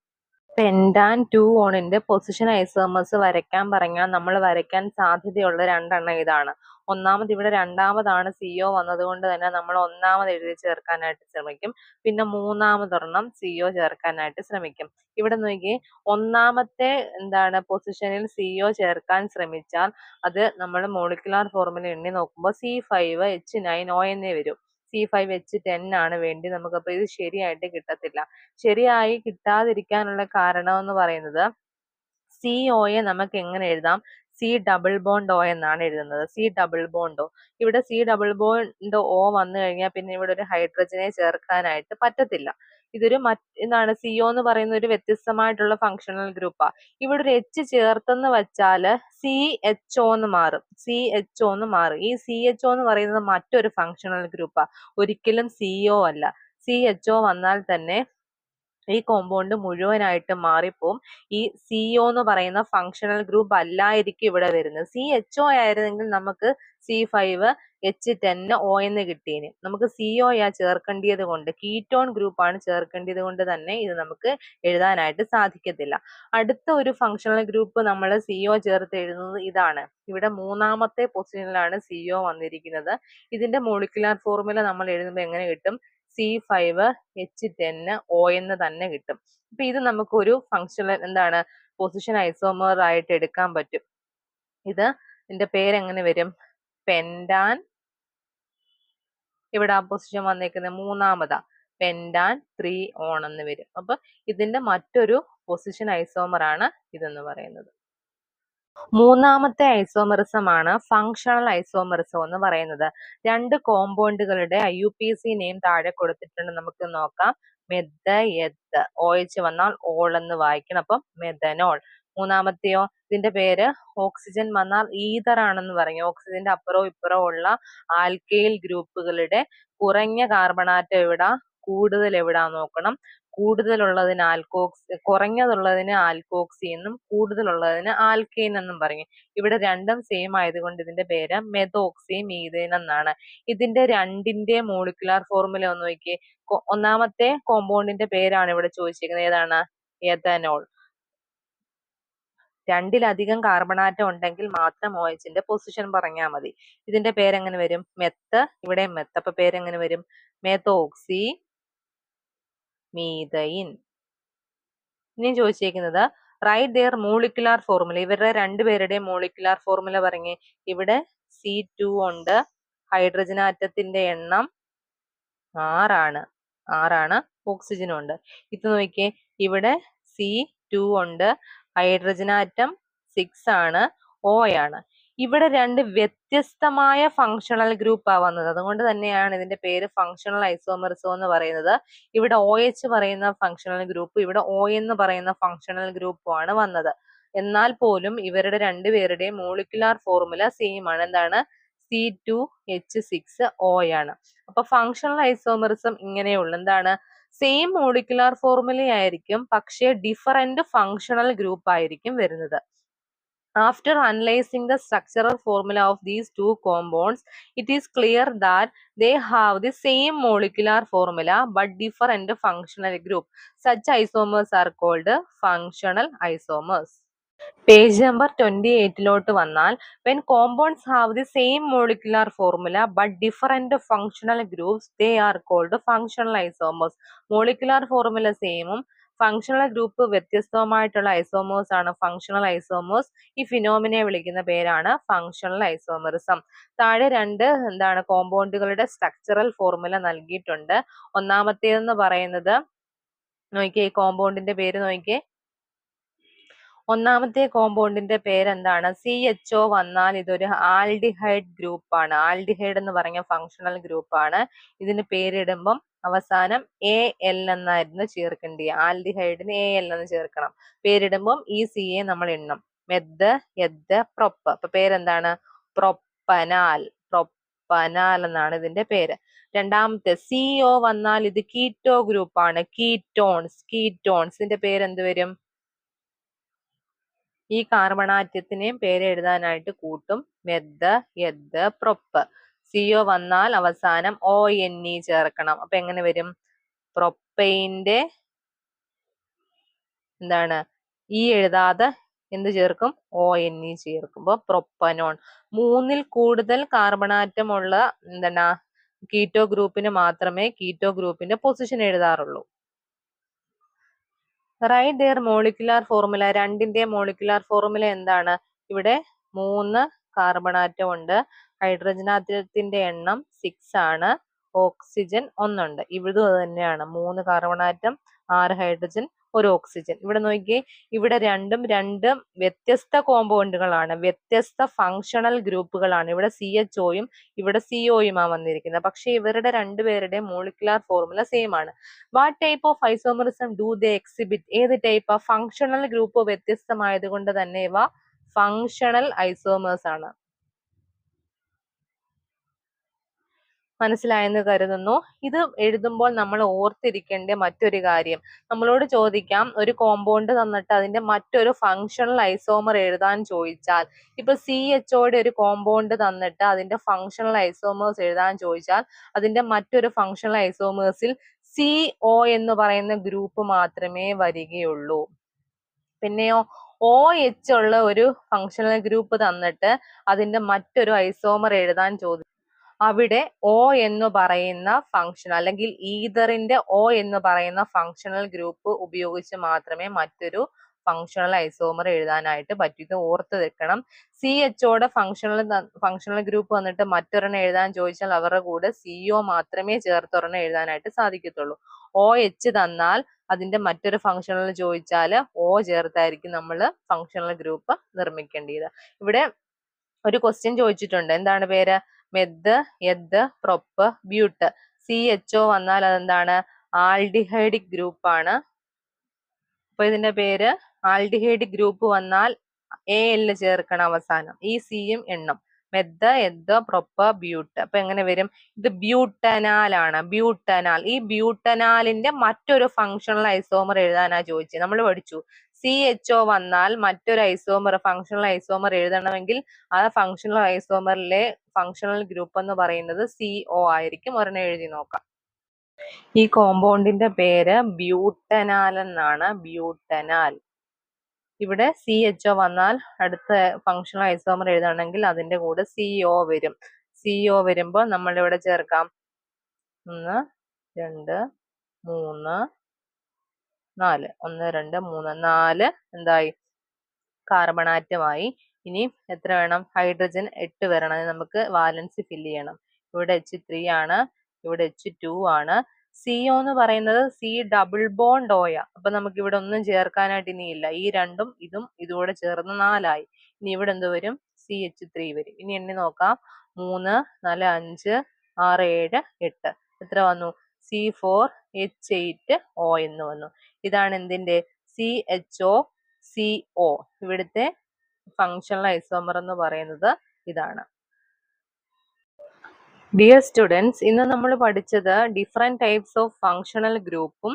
S1: പെന്റാൻ ടു ഓണിന്റെ പൊസിഷൻ ഐസോമേഴ്സ് വരയ്ക്കാൻ പറഞ്ഞാൽ നമ്മൾ വരയ്ക്കാൻ സാധ്യതയുള്ള രണ്ടെണ്ണം ഇതാണ്. ഒന്നാമത് ഇവിടെ രണ്ടാമതാണ് CO വന്നതുകൊണ്ട് തന്നെ നമ്മൾ ഒന്നാമത് എഴുതി ചേർക്കാനായിട്ട് ശ്രമിക്കും. പിന്നെ മൂന്നാമതൊരെണ്ണം CO ചേർക്കാനായിട്ട് ശ്രമിക്കും. ഇവിടെ നോക്കി, ഒന്നാമത്തെ എന്താണ് പൊസിഷനിൽ CO ചേർക്കാൻ ശ്രമിച്ചാൽ അത് നമ്മൾ മോളിക്കുലാർ ഫോർമുല എണ്ണി നോക്കുമ്പോൾ C5H9O എന്നേ വരും. C5H10 ആണ് വേണ്ടി നമുക്ക്. അപ്പൊ ഇത് ശരിയായിട്ട് കിട്ടത്തില്ല. ശരിയായി കിട്ടാതിരിക്കാനുള്ള കാരണം എന്ന് പറയുന്നത് COയെ നമുക്ക് എങ്ങനെ എഴുതാം? C ഡബിൾ ബോണ്ട് O എന്നാണ് എഴുതുന്നത്. C double bond O. ഇവിടെ C ഡബിൾ ബോണ്ട് O വന്നു കഴിഞ്ഞാൽ പിന്നെ ഇവിടെ ഒരു ഹൈഡ്രജനെ ചേർക്കാനായിട്ട് പറ്റത്തില്ല. ഇതൊരു എന്താണ് CO എന്ന് പറയുന്ന ഒരു വ്യത്യസ്തമായിട്ടുള്ള ഫങ്ഷണൽ ഗ്രൂപ്പാ. ഇവിടെ ഒരു H ചേർത്തെന്ന് വെച്ചാല് CHO എന്ന് മാറും. CHO എന്ന് മാറും. ഈ CHO എന്ന് പറയുന്നത് മറ്റൊരു ഫങ്ഷണൽ ഗ്രൂപ്പാ, ഒരിക്കലും CO അല്ല. CHO വന്നാൽ തന്നെ ഈ കോമ്പൗണ്ട് മുഴുവനായിട്ട് മാറിപ്പോവും. ഈ CO എന്ന് പറയുന്ന ഫങ്ഷണൽ ഗ്രൂപ്പ് അല്ലായിരിക്കും ഇവിടെ വരുന്നത്. CHO ആയിരുന്നെങ്കിൽ നമുക്ക് C5H10O എന്ന് കിട്ടിയേനെ. നമുക്ക് CO ചേർക്കേണ്ടത് കൊണ്ട്, കീറ്റോൺ ഗ്രൂപ്പാണ് ചേർക്കേണ്ടത് കൊണ്ട് തന്നെ ഇത് നമുക്ക് എഴുതാനായിട്ട് സാധിക്കത്തില്ല. അടുത്ത ഒരു ഫങ്ഷണൽ ഗ്രൂപ്പ് നമ്മൾ CO ചേർത്ത് എഴുതുന്നത് ഇതാണ്. ഇവിടെ മൂന്നാമത്തെ പൊസിഷനിലാണ് CO വന്നിരിക്കുന്നത്. ഇതിന്റെ മോളിക്കുലാർ ഫോർമുല നമ്മൾ എഴുതുമ്പോൾ എങ്ങനെ കിട്ടും? C5H10O എന്ന് തന്നെ കിട്ടും. അപ്പൊ ഇത് നമുക്ക് ഒരു ഫങ്ഷണൽ എന്താണ് പൊസിഷൻ ഐസോമർ ആയിട്ട് എടുക്കാൻ പറ്റും. ഇതിന്റെ പേരെങ്ങനെ വരും? പെന്റാൻ, ഇവിടെ ആ പൊസിഷൻ വന്നേക്കുന്നത് മൂന്നാമതാ, പെന്റാൻ 3 ഓൺ എന്ന് വരും. അപ്പൊ ഇതിന്റെ മറ്റൊരു പൊസിഷൻ ഐസോമർ ആണ് ഇതെന്ന് പറയുന്നത്. മൂന്നാമത്തെ ഐസോമെറിസം ആണ് ഫങ്ഷണൽ ഐസോമെറിസം എന്ന് പറയുന്നത്. രണ്ട് കോമ്പൗണ്ടുകളുടെ IUPAC നെയിം താഴെ കൊടുത്തിട്ടുണ്ട്, നമുക്ക് നോക്കാം. മെത്ത്, എത്ത്. OH വന്നാൽ ഓൾ എന്ന് വായിക്കണം. അപ്പം മെഥനോൾ. മൂന്നാമത്തെയോ, ഇതിന്റെ പേര് ഓക്സിജൻ വന്നാൽ ഈതർ ആണെന്ന് പറഞ്ഞു. ഓക്സിജന്റെ അപ്പുറവും ഇപ്പുറവും ഉള്ള ആൽക്കൈൽ ഗ്രൂപ്പുകളുടെ കുറഞ്ഞ കാർബണാറ്റം എവിടാ, കൂടുതൽ എവിടാ നോക്കണം. കൂടുതലുള്ളതിന് കുറഞ്ഞതുള്ളതിന് ആൽക്കോക്സി എന്നും കൂടുതലുള്ളതിന് ആൽക്കെയിൻ എന്നും പറയും. ഇവിടെ രണ്ടും സെയിം ആയതുകൊണ്ട് ഇതിന്റെ പേര് മെതോക്സി മീഥേൻ എന്നാണ്. ഇതിന്റെ രണ്ടിന്റെ മോളിക്കുലാർ ഫോർമുല ഒന്ന് നോക്കിയേ. ഒന്നാമത്തെ കോമ്പൗണ്ടിന്റെ പേരാണ് ഇവിടെ ചോദിച്ചിരിക്കുന്നത്. ഏതാണ്? എഥനോൾ. രണ്ടിലധികം കാർബണാറ്റം ഉണ്ടെങ്കിൽ മാത്രം OHന്റെ പൊസിഷൻ പറഞ്ഞാൽ മതി. ഇതിന്റെ പേരെങ്ങനെ വരും? മെത്ത്. ഇവിടെ മെത്ത്. അപ്പൊ പേരെങ്ങനെ വരും? Methoxy methane. ഇനി ചോദിച്ചിരിക്കുന്നത് റൈറ്റ് ദെയർ മോളിക്കുലാർ ഫോർമുല. ഇവരുടെ രണ്ടുപേരുടെയും മോളിക്കുലാർ ഫോർമുല പറഞ്ഞേ. ഇവിടെ C2 ഉണ്ട്. ഹൈഡ്രജൻ ആറ്റത്തിന്റെ എണ്ണം 6 ആണ്. ഓക്സിജനും ഉണ്ട്. ഇത് നോക്കിയേ, ഇവിടെ C2 ഉണ്ട്. ഹൈഡ്രജൻ ആറ്റം 6 ആണ്. O ആണ്. ഇവിടെ രണ്ട് വ്യത്യസ്തമായ ഫങ്ഷണൽ ഗ്രൂപ്പാണ് വന്നത്. അതുകൊണ്ട് തന്നെയാണ് ഇതിന്റെ പേര് ഫങ്ഷണൽ ഐസോമെറിസം എന്ന് പറയുന്നത്. ഇവിടെ OH പറയുന്ന ഫങ്ഷണൽ ഗ്രൂപ്പ്, ഇവിടെ O എന്ന് പറയുന്ന ഫങ്ഷണൽ ഗ്രൂപ്പുമാണ് വന്നത്. എന്നാൽ പോലും ഇവരുടെ രണ്ടുപേരുടെയും മോളിക്കുലാർ ഫോർമുല സെയിം ആണ്. എന്താണ്? C2H6O ആണ്. അപ്പൊ ഫങ്ഷണൽ ഐസോമെറിസം ഇങ്ങനെയുള്ളു. എന്താണ്? സെയിം മോളിക്കുലാർ ഫോർമുല ആയിരിക്കും, പക്ഷേ ഡിഫറന്റ് ഫങ്ഷണൽ ഗ്രൂപ്പ് ആയിരിക്കും വരുന്നത്. After analyzing the structural formula of these two compounds, it is clear that they have the same molecular formula but different functional group. Such isomers are called functional isomers. Page number 28 വന്നാൽ when compounds have the same molecular formula but different functional groups, they are called functional isomers. Molecular formula സെയിമും ഫങ്ഷണൽ ഗ്രൂപ്പ് വ്യത്യസ്തവുമായിട്ടുള്ള ഐസോമേഴ്സ് ആണ് ഫങ്ഷണൽ ഐസോമേഴ്സ്. ഈ ഫിനോമിനെ വിളിക്കുന്ന പേരാണ് ഫങ്ഷണൽ ഐസോമെറിസം. താഴെ രണ്ട് കോമ്പൗണ്ടുകളുടെ സ്ട്രക്ചറൽ ഫോർമുല നൽകിയിട്ടുണ്ട്. ഒന്നാമത്തേതെന്ന് പറയുന്നത് നോക്കിയേ, ഈ കോമ്പൗണ്ടിന്റെ പേര് നോക്കിയേ. ഒന്നാമത്തെ കോമ്പൗണ്ടിന്റെ പേരെന്താണ്? CHO വന്നാൽ ഇതൊരു ആൽഡിഹൈഡ് ഗ്രൂപ്പാണ്. ആൽഡിഹൈഡ് എന്ന് പറഞ്ഞ ഫങ്ഷണൽ ഗ്രൂപ്പാണ്. ഇതിന് പേരിടുമ്പം അവസാനം AL എന്നായിരുന്നു ചേർക്കേണ്ടത്. ആൽഡിഹൈഡിന് AL എന്ന് ചേർക്കണം. പേരിടുമ്പം ഈ CA നമ്മൾ എണ്ണം. Meth, eth, prop. അപ്പൊ പേരെന്താണ്? പ്രൊപ്പനാൽ. പ്രൊപ്പനാൽ എന്നാണ് ഇതിന്റെ പേര്. രണ്ടാമത്തെ CO വന്നാൽ ഇത് കീറ്റോ ഗ്രൂപ്പാണ്. കീറ്റോൺസ്. കീറ്റോൺസ് ഇതിന്റെ പേരെന്ത് വരും? ഈ കാർബണാറ്റത്തിനെയും പേര് എഴുതാനായിട്ട് കൂട്ടും. Meth, eth, prop. CO വന്നാൽ അവസാനം ONE ചേർക്കണം. അപ്പൊ എങ്ങനെ വരും? പ്രൊപ്പൈന്റെ ഈ എഴുതാതെ എന്ത് ചേർക്കും? ONE ചേർക്കുമ്പോ പ്രൊപ്പനോൺ. മൂന്നിൽ കൂടുതൽ കാർബണാറ്റം ഉള്ള കീറ്റോ ഗ്രൂപ്പിന് മാത്രമേ കീറ്റോ ഗ്രൂപ്പിന്റെ പൊസിഷൻ എഴുതാറുള്ളൂ. Write their molecular formula. രണ്ടിന്റെ മോളിക്കുലാർ ഫോർമുല എന്താണ്? ഇവിടെ 3 കാർബണാറ്റം ഉണ്ട്. ഹൈഡ്രജൻ ആറ്റത്തിന്റെ എണ്ണം 6 ആണ്. ഓക്സിജൻ 1 ഉണ്ട്. ഇവിടെ തന്നെയാണ് 3 കാർബണാറ്റം, 6 ഹൈഡ്രജൻ, 1 ഓക്സിജൻ. ഇവിടെ നോക്കിയേ, ഇവിടെ രണ്ടും വ്യത്യസ്ത കോമ്പൗണ്ടുകളാണ്, വ്യത്യസ്ത ഫങ്ഷണൽ ഗ്രൂപ്പുകളാണ്. ഇവിടെ CHOയും ഇവിടെ COയുമാണ് വന്നിരിക്കുന്നത്. പക്ഷെ ഇവരുടെ രണ്ടുപേരുടെയും മോളിക്കുലാർ ഫോർമുല സെയിം ആണ്. What type of isomerism do they exhibit? ഏത് ടൈപ്പ്? ഫങ്ഷണൽ ഗ്രൂപ്പ് വ്യത്യസ്തമായത് കൊണ്ട് തന്നെ ഇവ ഫങ്ഷണൽ ഐസോമേഴ്സ് ആണ്. മനസ്സിലായെന്ന് കരുതുന്നു. ഇത് എഴുതുമ്പോൾ നമ്മൾ ഓർത്തിരിക്കേണ്ട മറ്റൊരു കാര്യം, നമ്മളോട് ചോദിക്കാം ഒരു കോമ്പൗണ്ട് തന്നിട്ട് അതിന്റെ മറ്റൊരു ഫങ്ഷണൽ ഐസോമർ എഴുതാൻ ചോദിച്ചാൽ, ഇപ്പൊ CHOയുടെ ഒരു കോമ്പൗണ്ട് തന്നിട്ട് അതിന്റെ ഫങ്ഷണൽ ഐസോമേഴ്സ് എഴുതാൻ ചോദിച്ചാൽ അതിന്റെ മറ്റൊരു ഫങ്ഷണൽ ഐസോമേഴ്സിൽ CO എന്ന് പറയുന്ന ഗ്രൂപ്പ് മാത്രമേ വരികയുള്ളൂ. പിന്നെയോ OH ഉള്ള ഒരു ഫങ്ഷണൽ ഗ്രൂപ്പ് തന്നിട്ട് അതിന്റെ മറ്റൊരു ഐസോമർ എഴുതാൻ ചോദിച്ചു, അവിടെ O എന്ന് പറയുന്ന ഫങ്ഷൻ അല്ലെങ്കിൽ ഈതറിന്റെ O എന്ന് പറയുന്ന ഫങ്ഷണൽ ഗ്രൂപ്പ് ഉപയോഗിച്ച് മാത്രമേ മറ്റൊരു ഫങ്ഷണൽ ഐസോമർ എഴുതാനായിട്ട് പറ്റൂ. ഇത് ഓർത്ത് വെക്കണം. CHOയുടെ ഫങ്ഷണൽ ഗ്രൂപ്പ് വന്നിട്ട് മറ്റൊരെണ്ണം എഴുതാൻ ചോദിച്ചാൽ അവരുടെ കൂടെ CO മാത്രമേ ചേർത്തൊരെണ്ണം എഴുതാനായിട്ട് സാധിക്കത്തുള്ളൂ. OH തന്നാൽ അതിന്റെ മറ്റൊരു ഫങ്ഷണൽ ചോദിച്ചാൽ O ചേർത്തായിരിക്കും നമ്മൾ ഫങ്ഷണൽ ഗ്രൂപ്പ് നിർമ്മിക്കേണ്ടത്. ഇവിടെ ഒരു ക്വസ്റ്റ്യൻ ചോദിച്ചിട്ടുണ്ട്. എന്താണ് പേര്? Meth, eth, prop, ബ്യൂട്ട്. CHO വന്നാൽ അതെന്താണ്? ആൽഡിഹൈഡിക് ഗ്രൂപ്പ് ആണ്. അപ്പൊ ഇതിന്റെ പേര് ആൽഡിഹൈഡ് ഗ്രൂപ്പ് വന്നാൽ AL ചേർക്കണം അവസാനം. ഈ Cയും എണ്ണം. Meth, eth, prop, ബ്യൂട്ട്. അപ്പൊ എങ്ങനെ വരും? ഇത് ബ്യൂട്ടനാൽ ആണ്. ബ്യൂട്ടനാൽ. ഈ ബ്യൂട്ടനാലിന്റെ മറ്റൊരു ഫങ്ഷണൽ ഐസോമർ എഴുതാനാ ചോദിച്ചത്. നമ്മൾ പഠിച്ചു CHO വന്നാൽ മറ്റൊരു ഫങ്ഷണൽ ഐസോമർ എഴുതണമെങ്കിൽ ആ ഫങ്ഷണൽ ഐസോമറിലെ ഫങ്ഷണൽ ഗ്രൂപ്പ് എന്ന് പറയുന്നത് CO ആയിരിക്കും. ഒരെണ്ണം എഴുതി നോക്കാം. ഈ കോമ്പൗണ്ടിന്റെ പേര് ബ്യൂട്ടനാൽ എന്നാണ്. ബ്യൂട്ടനാൽ. ഇവിടെ CHO വന്നാൽ അടുത്ത ഫങ്ഷണൽ ഐസോമർ എഴുതണമെങ്കിൽ അതിന്റെ കൂടെ CO വരും. CO വരുമ്പോൾ നമ്മൾ ഇവിടെ ചേർക്കാം 1, 2, 3, 4. 1, 2, 3, 4 എന്തായി? കാർബണാറ്റമായി. ഇനി എത്ര വേണം? ഹൈഡ്രജൻ 8 വരണം. നമുക്ക് വാലൻസി ഫില്ല് ചെയ്യണം. ഇവിടെ H3 ആണ്, ഇവിടെ H2 ആണ്. CO എന്ന് പറയുന്നത് C ഡബിൾ ബോണ്ട് ഓയ. അപ്പൊ നമുക്ക് ഇവിടെ ഒന്നും ചേർക്കാനായിട്ട് ഇനിയില്ല. ഈ രണ്ടും ഇതും ഇതുകൂടെ ചേർന്ന് 4 ആയി. ഇനി ഇവിടെ എന്ത് വരും? CH3 വരും. ഇനി എണ്ണി നോക്കാം. 3, 4, 5, 6, 7, 8. എത്ര വന്നു? C4H8O എന്ന് വന്നു. ഇതാണ് എന്തിന്റെ? CHO ഇവിടുത്തെ ഫങ്ഷണൽ ഐസോമർ എന്ന് പറയുന്നത് ഇതാണ്. ഡിയർ സ്റ്റുഡൻസ്, ഇന്ന് നമ്മൾ പഠിച്ചത് ഡിഫറെന്റ് ടൈപ്സ് ഓഫ് ഫങ്ഷണൽ ഗ്രൂപ്പും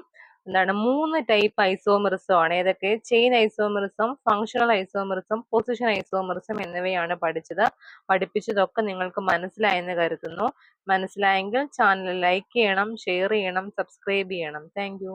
S1: 3 ടൈപ്പ് ഐസോമറിസം ആണ്. ഏതൊക്കെ? Chain isomerism, functional isomerism, position isomerism എന്നിവയാണ് പഠിച്ചത്. പഠിപ്പിച്ചതൊക്കെ നിങ്ങൾക്ക് മനസ്സിലായെന്ന് കരുതുന്നു. മനസ്സിലായെങ്കിൽ ചാനൽ ലൈക്ക് ചെയ്യണം, ഷെയർ ചെയ്യണം, സബ്സ്ക്രൈബ് ചെയ്യണം. താങ്ക്